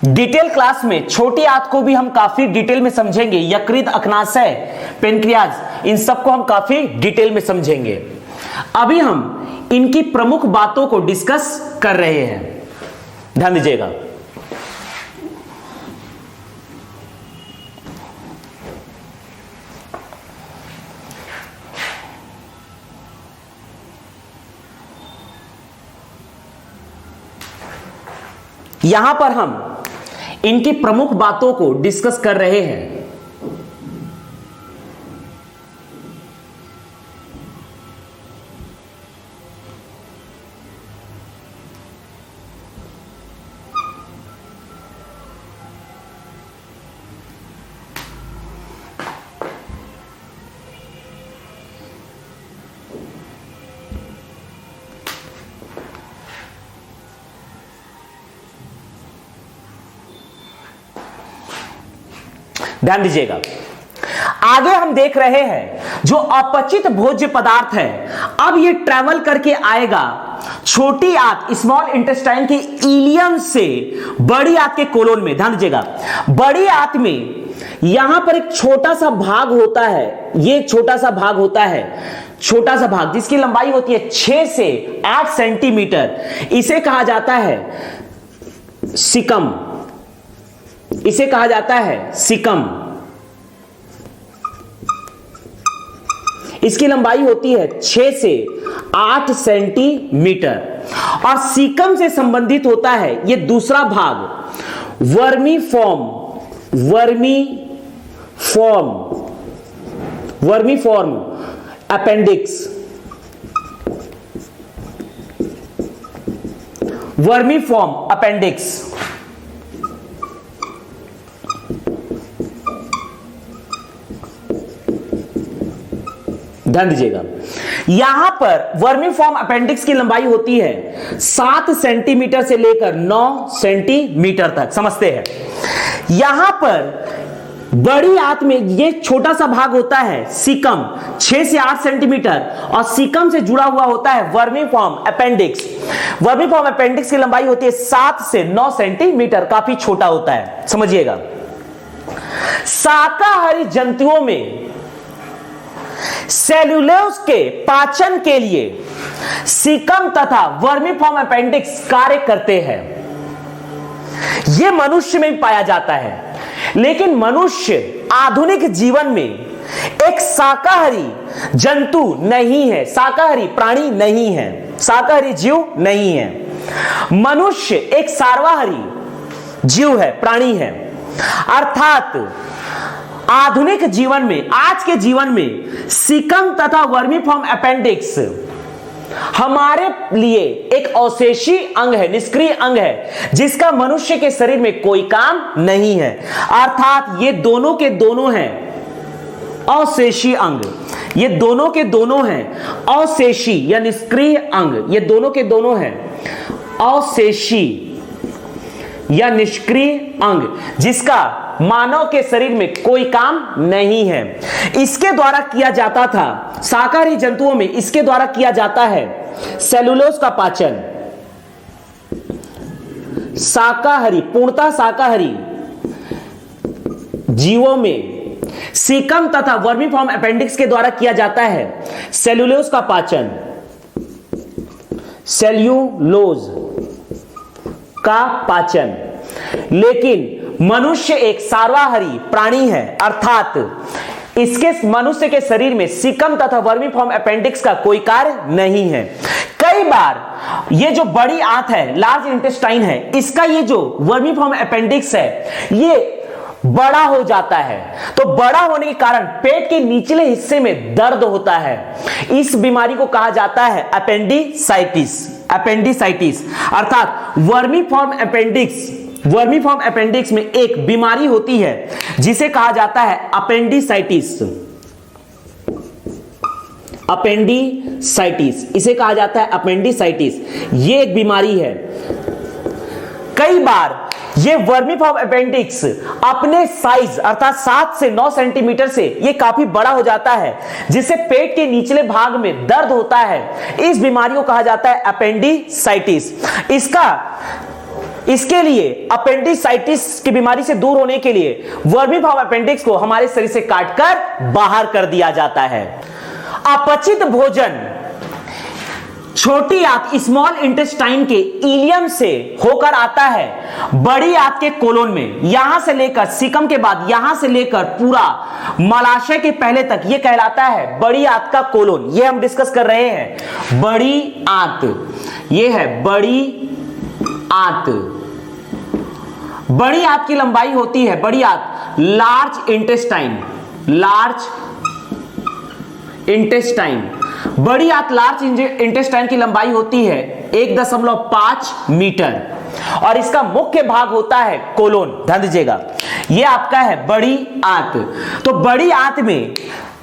डिटेल क्लास में छोटी आंत को भी हम काफी डिटेल में समझेंगे। यकृत, अग्नाशय, पेनक्रियाज, इन सबको हम काफी डिटेल में समझेंगे। अभी हम इनकी प्रमुख बातों को डिस्कस कर रहे हैं। ध्यान दीजिएगा, यहां पर हम इनकी प्रमुख बातों को डिस्कस कर रहे हैं। ध्यान दीजिएगा, आगे हम देख रहे हैं जो अपचित भोज्य पदार्थ है, अब ये ट्रैवल करके आएगा छोटी आंत स्मॉल इंटेस्टाइन के इलियम से बड़ी आंत के कोलोन में। ध्यान दीजिएगा, बड़ी आंत में यहां पर एक छोटा सा भाग होता है, ये छोटा सा भाग होता है, छोटा सा भाग जिसकी लंबाई होती है 6 से 8 सेंटीमीटर। इसे कहा जाता है सिकम, इसे कहा जाता है सिकम। इसकी लंबाई होती है 6 से 8 सेंटीमीटर। और सीकम से संबंधित होता है यह दूसरा भाग vermi form, vermi form appendix, vermi form appendix. ध्यान दीजिएगा, यहां पर वर्मीफॉर्म अपेंडिक्स की लंबाई होती है 7 सेंटीमीटर से लेकर 9 सेंटीमीटर तक, समझते हैं। यहां पर बड़ी आंत में यह छोटा सा भाग होता है सीकम 6 से 8 सेंटीमीटर, और सीकम से जुड़ा हुआ होता है वर्मीफॉर्म अपेंडिक्स। वर्मीफॉर्म अपेंडिक्स की लंबाई होती है 7 से 9 सेंटीमीटर, काफी छोटा होता है, समझिएगा। शाकाहारी जंतुओं में सेल्यूलोज के पाचन के लिए सीकम तथा वर्मीफॉर्म अपेंडिक्स कार्य करते हैं। यह मनुष्य में भी पाया जाता है, लेकिन मनुष्य आधुनिक जीवन में एक शाकाहारी जंतु नहीं है, शाकाहारी प्राणी नहीं है, शाकाहारी जीव नहीं है। मनुष्य एक सर्वाहारी जीव है, प्राणी है। अर्थात आधुनिक जीवन में, आज के जीवन में सीकम तथा वर्मीफॉर्म अपेंडिक्स हमारे लिए एक अवशेषी अंग है, निष्क्रिय अंग है, जिसका मनुष्य के शरीर में कोई काम नहीं है। अर्थात ये दोनों के दोनों हैं अवशेषी अंग, ये दोनों के दोनों हैं अवशेषी या निष्क्रिय अंग, ये दोनों के दोनों हैं अवशेषी या निष्क्रिय अंग, जिसका मानव के शरीर में कोई काम नहीं है। इसके द्वारा किया जाता था, शाकाहारी जंतुओं में इसके द्वारा किया जाता है सेलुलोज का पाचन। शाकाहारी, पूर्णतः शाकाहारी जीवों में सीकम तथा वर्मीफॉर्म अपेंडिक्स के द्वारा किया जाता है सेलुलोज का पाचन, सेल्यूलोज का पाचन। लेकिन मनुष्य एक सर्वाहारी प्राणी है, अर्थात इसके मनुष्य के शरीर में सीकम तथा वर्मीफॉर्म अपेंडिक्स का कोई कार्य नहीं है। कई बार ये जो बड़ी आंत है, लार्ज इंटेस्टाइन है, इसका ये जो वर्मीफॉर्म अपेंडिक्स है ये बड़ा हो जाता है। तो बड़ा होने के कारण पेट के निचले हिस्से में दर्द होता है। इस बीमारी को कहा जाता है अपेंडिसाइटिस, अपेंडिसाइटिस। अर्थात वर्मीफॉर्म अपेंडिक्स में एक बीमारी होती है जिसे कहा जाता है अपेंडिसाइटिस, अपेंडिसाइटिस, इसे कहा जाता है अपेंडिसाइटिस। ये एक बीमारी है। कई बार ये वर्मीफॉर्म अपेंडिक्स अपने साइज अर्थात 7 से 9 सेंटीमीटर से ये काफी बड़ा हो जाता है, जिससे पेट के निचले भाग में दर्द होता है। इस बीमारी को कहा जाता है अपेंडिसाइटिस। इसके लिए अपेंडिसाइटिस की बीमारी से दूर होने के लिए वर्मीफॉर्म अपेंडिक्स को हमारे शरीर से काटकर बाहर कर दिया जाता है। अपचित भोजन छोटी आंत स्मॉल इंटेस्टाइन के इलियम से होकर आता है बड़ी आंत के कोलोन में। यहां से लेकर सीकम के बाद यहां से लेकर पूरा मलाशय के पहले तक यह कहलाता है बड़ी आंत का कोलोन। यह हम डिस्कस कर रहे हैं बड़ी आंत, यह है बड़ी आंत। बड़ी आंत की लंबाई होती है, बड़ी आंत, लार्ज इंटेस्टाइन, लार्ज इंटेस्टाइन, बड़ी आंत लार्ज इंटेस्टाइन की लंबाई होती है 1.5 मीटर और इसका मुख्य भाग होता है कोलोन। ध्यान दीजिएगा, ये आपका है बड़ी आंत। तो बड़ी आंत में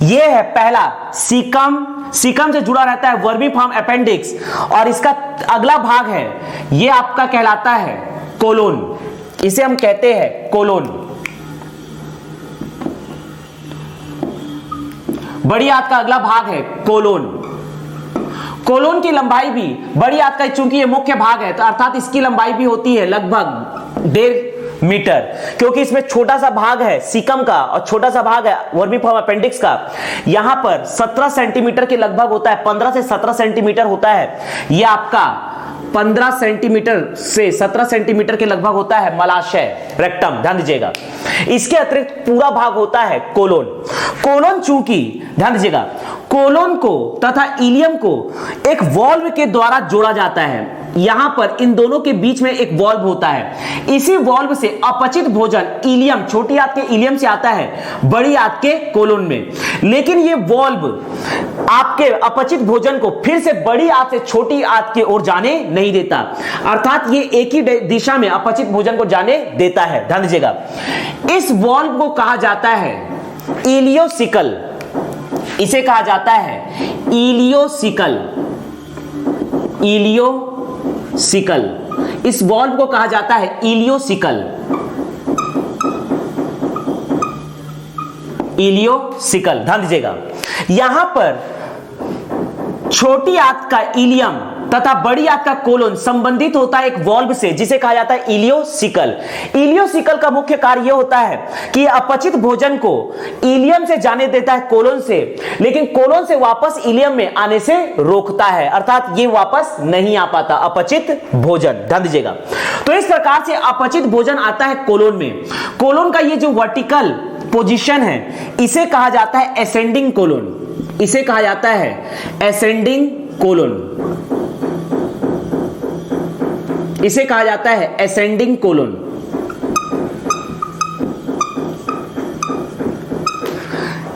ये है पहला सीकम, सीकम से जुड़ा रहता है वर्मीफॉर्म अपेंडिक्स और इसका अगला भाग है ये आपका कहलाता है कोलोन, इसे हम कहते हैं कोलोन। बड़ी आंत का अगला भाग है कोलोन। कोलोन की लंबाई भी बड़ी आंत का, चूंकि ये मुख्य भाग है तो अर्थात इसकी लंबाई भी होती है लगभग 1.5 मीटर, क्योंकि इसमें छोटा सा भाग है सीकम का और छोटा सा भाग है वर्मीफॉर्म अपेंडिक्स का। यहां पर 17 सेंटीमीटर के लगभग होता है, 15 से 17 सेंटीमीटर होता है। यह आपका 15 सेंटीमीटर से 17 सेंटीमीटर के लगभग होता है मलाशय, रेक्टम। ध्यान दीजिएगा, इसके अतिरिक्त पूरा भाग होता है कोलोन। कोलोन चूंकि, ध्यान दीजिएगा, कोलोन को तथा इलियम को एक वॉल्व के द्वारा जोड़ा जाता है। यहां पर इन दोनों के बीच में एक वॉल्व होता है, इसी वॉल्व से अपचित भोजन इलियम, छोटी आंत के इलियम से आता है बड़ी आंत के कोलोन में। लेकिन ये वॉल्व आपके अपचित भोजन को फिर से बड़ी आंत से छोटी आंत की ओर जाने नहीं देता, अर्थात ये एक ही दिशा में अपचित भोजन को जाने देता है। ध्यान दीजिएगा, इस वॉल्व को कहा जाता है इलियोसिकल, इसे कहा जाता है इलियोसिकल, इलियोसिकल, इस वॉल्व को कहा जाता है इलियोसिकल, इलियोसिकल। ध्यान दीजिएगा, यहां पर छोटी आंत का इलियम तथा बड़ी आंत का कोलोन संबंधित होता है एक वॉल्व से जिसे कहा जाता है इलियोसिकल। इलियोसिकल का मुख्य कार्य यह होता है कि अपचित भोजन को इलियम से जाने देता है कोलोन से, लेकिन कोलोन से वापस इलियम में आने से रोकता है, अर्थात ये वापस नहीं आ पाता अपचित भोजन। ध्यान दीजिएगा, तो इस प्रकार से अपचित भोजन आता है कोलोन में। कोलोन का ये जो वर्टिकल पोजीशन है इसे कहा जाता है एसेंडिंग कोलोन, इसे कहा जाता है एसेंडिंग कोलोन, इसे कहा जाता है एसेंडिंग कोलोन।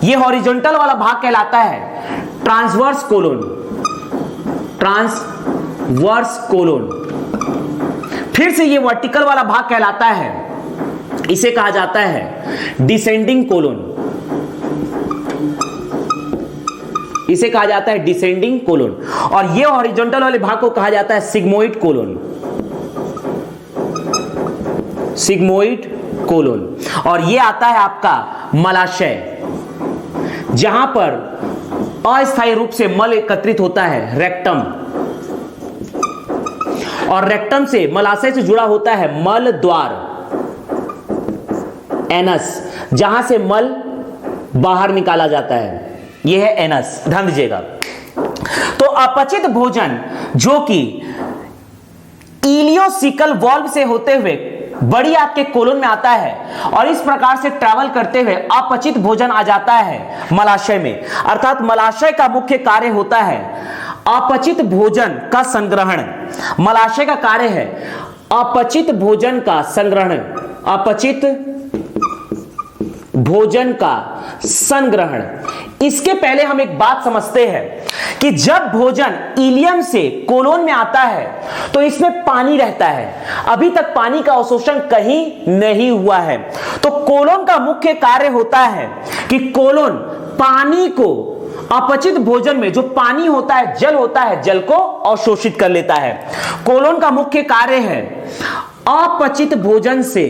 ये हॉरिजॉन्टल वाला भाग कहलाता है ट्रांसवर्स कोलोन, ट्रांसवर्स कोलोन। फिर से ये वर्टिकल वाला भाग कहलाता है, इसे कहा जाता है डिसेंडिंग कोलोन, इसे कहा जाता है डिसेंडिंग कोलोन। और ये हॉरिजॉन्टल वाले भाग को कहा जाता है सिग्मोइड कोलोन, सिग्मोइड कोलोन। और ये आता है आपका मलाशय, जहां पर अस्थायी रूप से मल एकत्रित होता है रेक्टम, और रेक्टम से मलाशय से जुड़ा होता है मल द्वार एनस, जहां से मल बाहर निकाला जाता है, यह है एनस। ध्यान दीजिएगा, तो अपचित भोजन जो कि इलियोसिकल वॉल्व से होते हुए बड़ी आंत के कोलोन में आता है और इस प्रकार से ट्रैवल करते हुए अपचित भोजन आ जाता है मलाशय में, अर्थात मलाशय का मुख्य कार्य होता है अपचित भोजन का संग्रहण। मलाशय का कार्य है अपचित भोजन का संग्रहण, अपचित भोजन का संग्रहण। इसके पहले हम एक बात समझते हैं कि जब भोजन इलियम से कोलोन में आता है तो इसमें पानी रहता है, अभी तक पानी का अवशोषण कहीं नहीं हुआ है। तो कोलोन का मुख्य कार्य होता है कि कोलोन पानी को, अपचित भोजन में जो पानी होता है, जल होता है, जल को अवशोषित कर लेता है। कोलोन का मुख्य कार्य है अपचित भोजन से,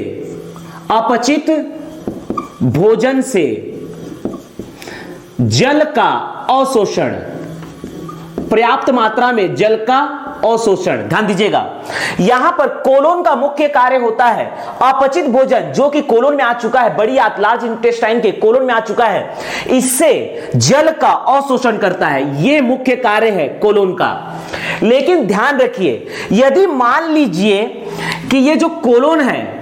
अपचित भोजन से जल का अवशोषण, पर्याप्त मात्रा में जल का अवशोषण। ध्यान दीजिएगा, यहां पर कोलोन का मुख्य कार्य होता है अपचित भोजन जो कि कोलोन में आ चुका है, बड़ी आंत लार्ज इंटेस्टाइन के कोलोन में आ चुका है, इससे जल का अवशोषण करता है। यह मुख्य कार्य है कोलोन का। लेकिन ध्यान रखिए, यदि मान लीजिए कि यह जो कोलोन है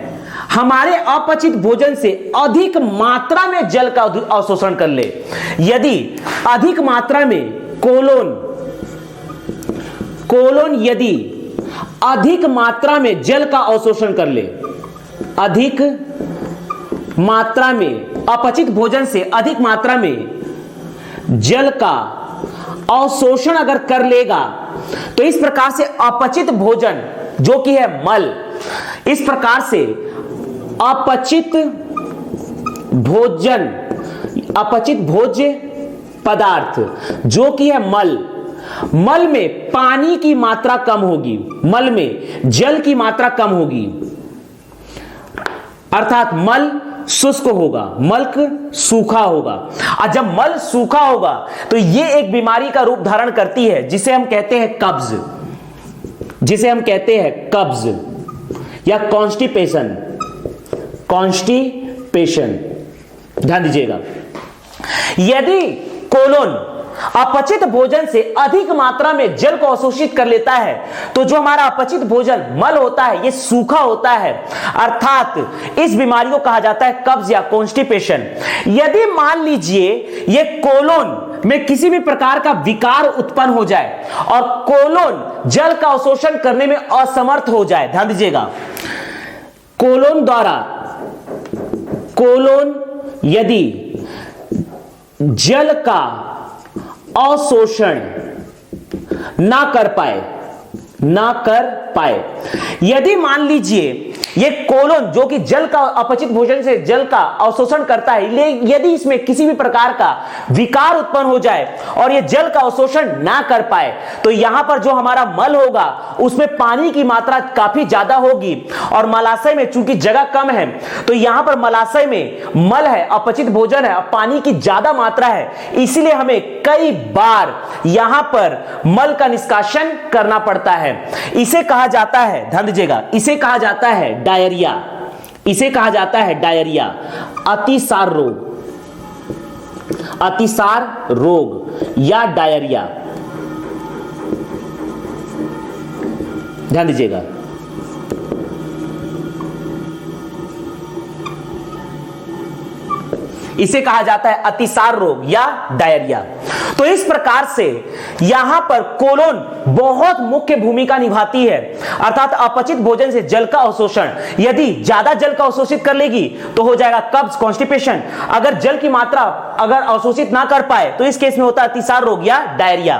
हमारे अपचित भोजन से अधिक मात्रा में जल का अवशोषण कर ले, यदि अधिक मात्रा में कोलोन यदि अधिक मात्रा में जल का अवशोषण कर ले, अधिक मात्रा में, अपचित भोजन से अधिक मात्रा में जल का अवशोषण अगर कर लेगा तो इस प्रकार से अपचित भोजन जो कि है मल, इस प्रकार से अपचित भोजन, अपचित भोज्य पदार्थ जो कि है मल, मल में पानी की मात्रा कम होगी, मल में जल की मात्रा कम होगी, अर्थात मल शुष्क होगा, मल सूखा होगा। और जब मल सूखा होगा तो यह एक बीमारी का रूप धारण करती है जिसे हम कहते हैं कब्ज, जिसे हम कहते हैं कब्ज या कॉन्स्टिपेशन, कॉन्स्टिपेशन। ध्यान दीजिएगा, यदि कोलोन अपचित भोजन से अधिक मात्रा में जल को अवशोषित कर लेता है तो जो हमारा अपचित भोजन मल होता है यह सूखा होता है, अर्थात इस बीमारी को कहा जाता है कब्ज या कॉन्स्टिपेशन। यदि मान लीजिए यह कोलोन में किसी भी प्रकार का विकार उत्पन्न हो जाए और कोलोन जल का अवशोषण करने में असमर्थ हो जाए, ध्यान दीजिएगा, कोलोन द्वारा, कोलोन यदि जल का अवशोषण ना कर पाए, यदि मान लीजिए ये कोलोन जो कि जल का, अपचित भोजन से जल का अवशोषण करता है, यदि इसमें किसी भी प्रकार का विकार उत्पन्न हो जाए और ये जल का अवशोषण ना कर पाए तो यहां पर जो हमारा मल होगा उसमें पानी की मात्रा काफी ज्यादा होगी और मलाशय में चूंकि जगह कम है तो यहां पर मलाशय में मल है, अपचित भोजन है, पानी की ज्यादा मात्रा है, इसीलिए हमें कई बार यहां पर मल का निष्कासन करना पड़ता है। इसे कहा जाता है, ध्यान दीजिएगा, इसे कहा जाता है डायरिया, इसे कहा जाता है डायरिया, अतिसार रोग, अतिसार रोग या डायरिया। ध्यान दीजिएगा, इसे कहा जाता है अतिसार रोग या डायरिया। तो इस प्रकार से यहां पर कोलोन बहुत मुख्य भूमिका निभाती है, अर्थात अपचित भोजन से जल का अवशोषण, यदि ज्यादा जल का अवशोषित कर लेगी तो हो जाएगा कब्ज, कॉन्स्टिपेशन। अगर जल की मात्रा अगर अवशोषित ना कर पाए तो इस केस में होता है अतिसार रोग या डायरिया।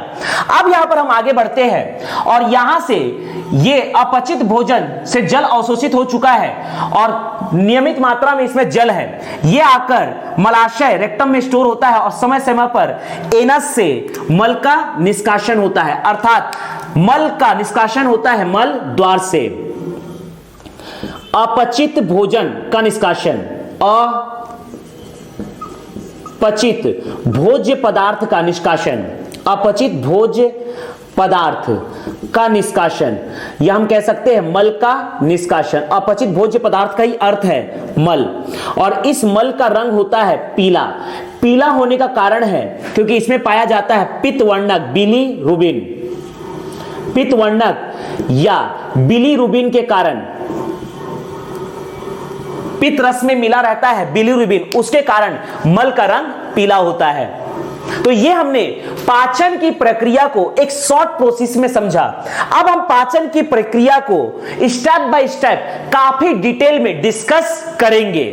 अब यहां पर हम आगे बढ़ते हैं और यहां से ये अपचित भोजन से जल अवशोषित हो चुका है और नियमित मात्रा में इसमें जल है, ये आकर मलाशय रेक्टम में स्टोर होता है और समय समय पर एनस से मल का निष्कासन होता है, अर्थात मल का निष्कासन होता है मल द्वार से। अपचित भोजन का निष्कासन, अपचित भोज्य पदार्थ का निष्कासन, अपचित भोज्य पदार्थ का निष्कासन, या हम कह सकते हैं मल का निष्कासन। अपचित भोज्य पदार्थ का ही अर्थ है मल, और इस मल का रंग होता है पीला। पीला होने का कारण है क्योंकि इसमें पाया जाता है पित्तवर्णक बिलीरुबिन, पित्तवर्णक या बिलीरुबिन के कारण, पित्त रस में मिला रहता है बिलीरुबिन, उसके कारण मल का रंग पीला होता है। तो ये हमने पाचन की प्रक्रिया को एक शॉर्ट प्रोसेस में समझा। अब हम पाचन की प्रक्रिया को स्टेप बाय स्टेप काफी डिटेल में डिस्कस करेंगे।